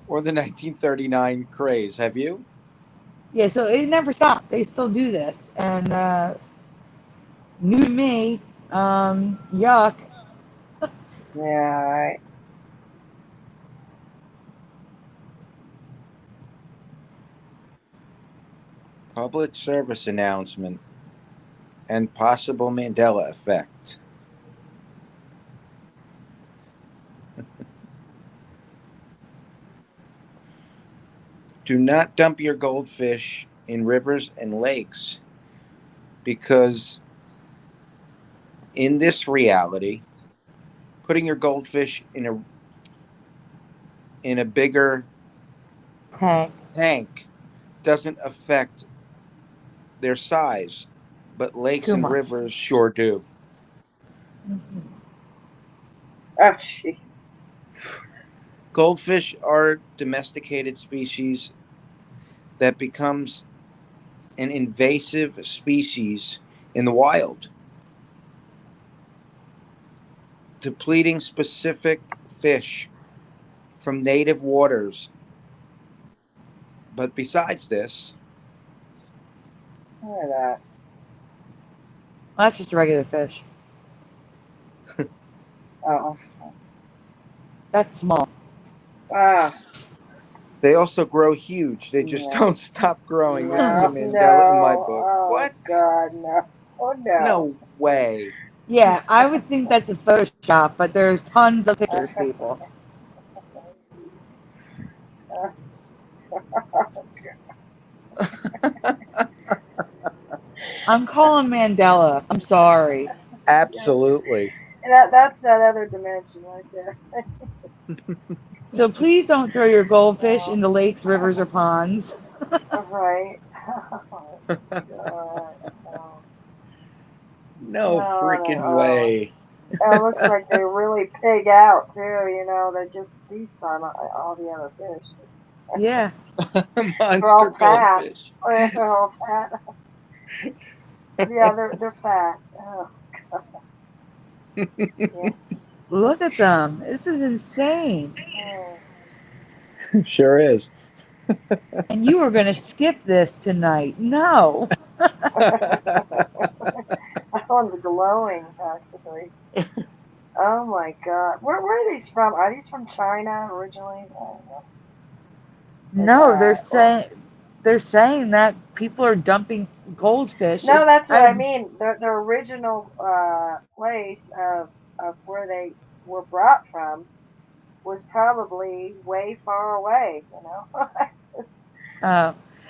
or the 1939 craze. Have you?
Yeah, so it never stopped. They still do this. And new to me, yuck.
Yeah, right.
Public service announcement. and possible Mandela Effect. Do not dump your goldfish in rivers and lakes, because in this reality, putting your goldfish in a bigger tank doesn't affect their size, but lakes and rivers sure do.
Oh, jeez.
Goldfish are domesticated species that becomes an invasive species in the wild, depleting specific fish from native waters. But besides this,
Look at that.
Well, that's just a regular fish.
Oh.
That's small.
Ah.
They also grow huge. They just don't stop growing.
No,
That's a Mandela in my book.
Oh,
what?
God, no. Oh, no.
No way.
Yeah, I would think that's a Photoshop, but there's tons of pictures, people. I'm calling Mandela. I'm sorry.
Absolutely.
That's that other dimension right there.
So please don't throw your goldfish into lakes, rivers, or ponds.
Right. Oh, God.
No freaking way.
It looks like they really pig out too. They just feast on all the other fish.
Yeah.
Monster goldfish.
They're all fat. Yeah, they're fat. Oh, God. Yeah.
Look at them. This is insane.
Sure is.
And you were going to skip this tonight. No.
That one's glowing, actually. Oh my God. Where are these from? Are these from China originally? I don't know.
No, they're saying that people are dumping goldfish.
No, that's what I mean. The original place of where they were brought from was probably way far away.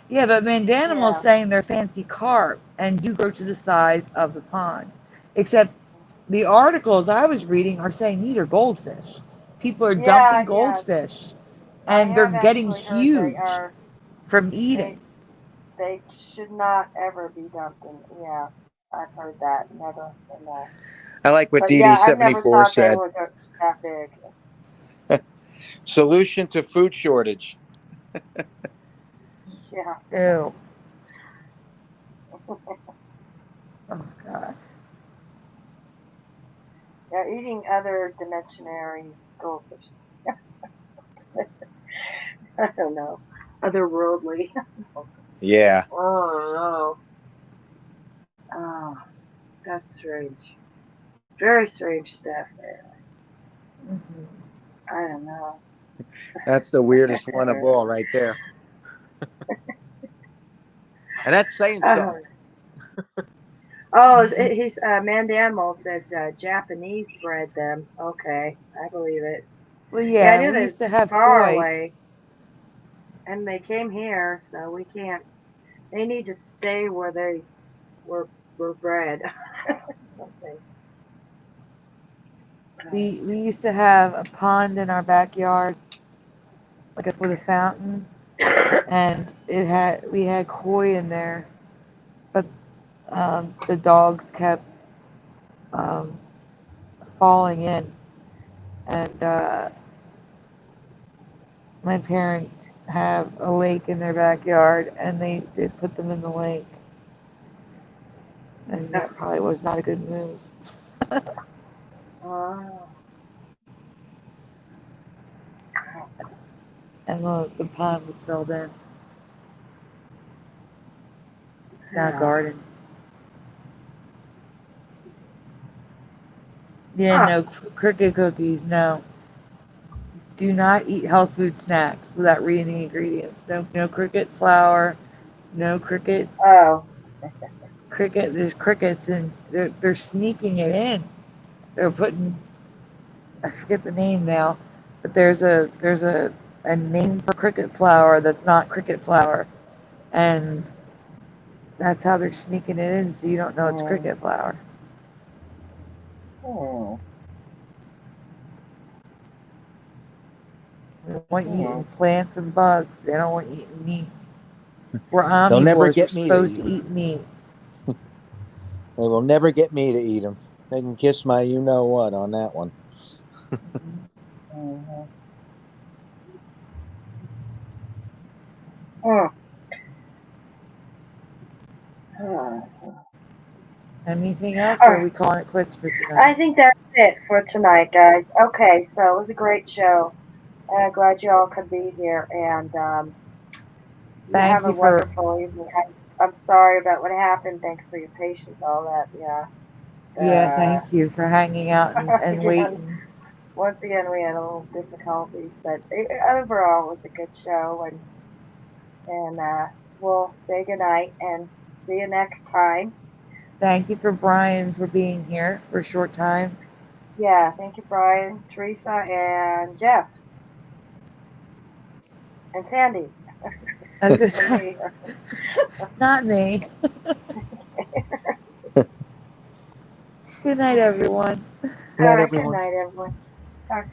Yeah, but Mandanimal's saying they're fancy carp and do grow to the size of the pond. Except the articles I was reading are saying these are goldfish. People are dumping goldfish, and they're getting huge from eating.
They should not ever be dumped in. Yeah, I've heard that. Never. No.
I like what
But
DD74
I never thought
said.
they were that big.
Solution to food shortage.
Yeah.
Ew. Oh, God.
Yeah, eating other dimensionary goldfish. I don't know. Otherworldly.
Yeah.
Oh, no. Oh, that's strange. Very strange stuff there.
Mm-hmm.
I don't know.
That's the weirdest one of all right there. And that's saying something.
He's Mandanimal says Japanese bred them. Okay, I believe it.
Well, yeah,
I knew
we
they
used
was
to have
far
koi.
away, and they came here, so we can't. They need to stay where they were bred.
We used to have a pond in our backyard, like with a fountain, and we had koi in there, but the dogs kept falling in, and my parents have a lake in their backyard, and they did put them in the lake, and that probably was not a good move. And the pond was filled in. It's now a garden. Yeah, no cricket cookies, no. Do not eat health food snacks without reading the ingredients. No cricket flour, no cricket There's crickets, and they're sneaking it in. They're putting, I forget the name now, but there's a name for cricket flour that's not cricket flour, and that's how they're sneaking it in, so you don't know it's cricket flour. They want you eating plants and bugs. They don't want you eating meat. We're omnivores.
They'll never get
We're
me
supposed
to
to eat meat.
They will never get me to eat them. They can kiss my you-know-what on that one.
Anything else, or are we calling it quits for tonight?
I think that's it for tonight, guys. Okay, so it was a great show. Glad you all could be here, and you have a wonderful evening. I'm sorry about what happened. Thanks for your patience, all that. Yeah.
Yeah, thank you for hanging out and waiting.
Once again, we had a little difficulties, but overall, it was a good show, and we'll say goodnight and see you next time.
Thank you for Brian for being here for a short time.
Yeah, thank you, Brian, Teresa, and Jeff. And Sandy.
Not me. Good night, everyone.
Good night, everyone.
Good night, everyone. Talk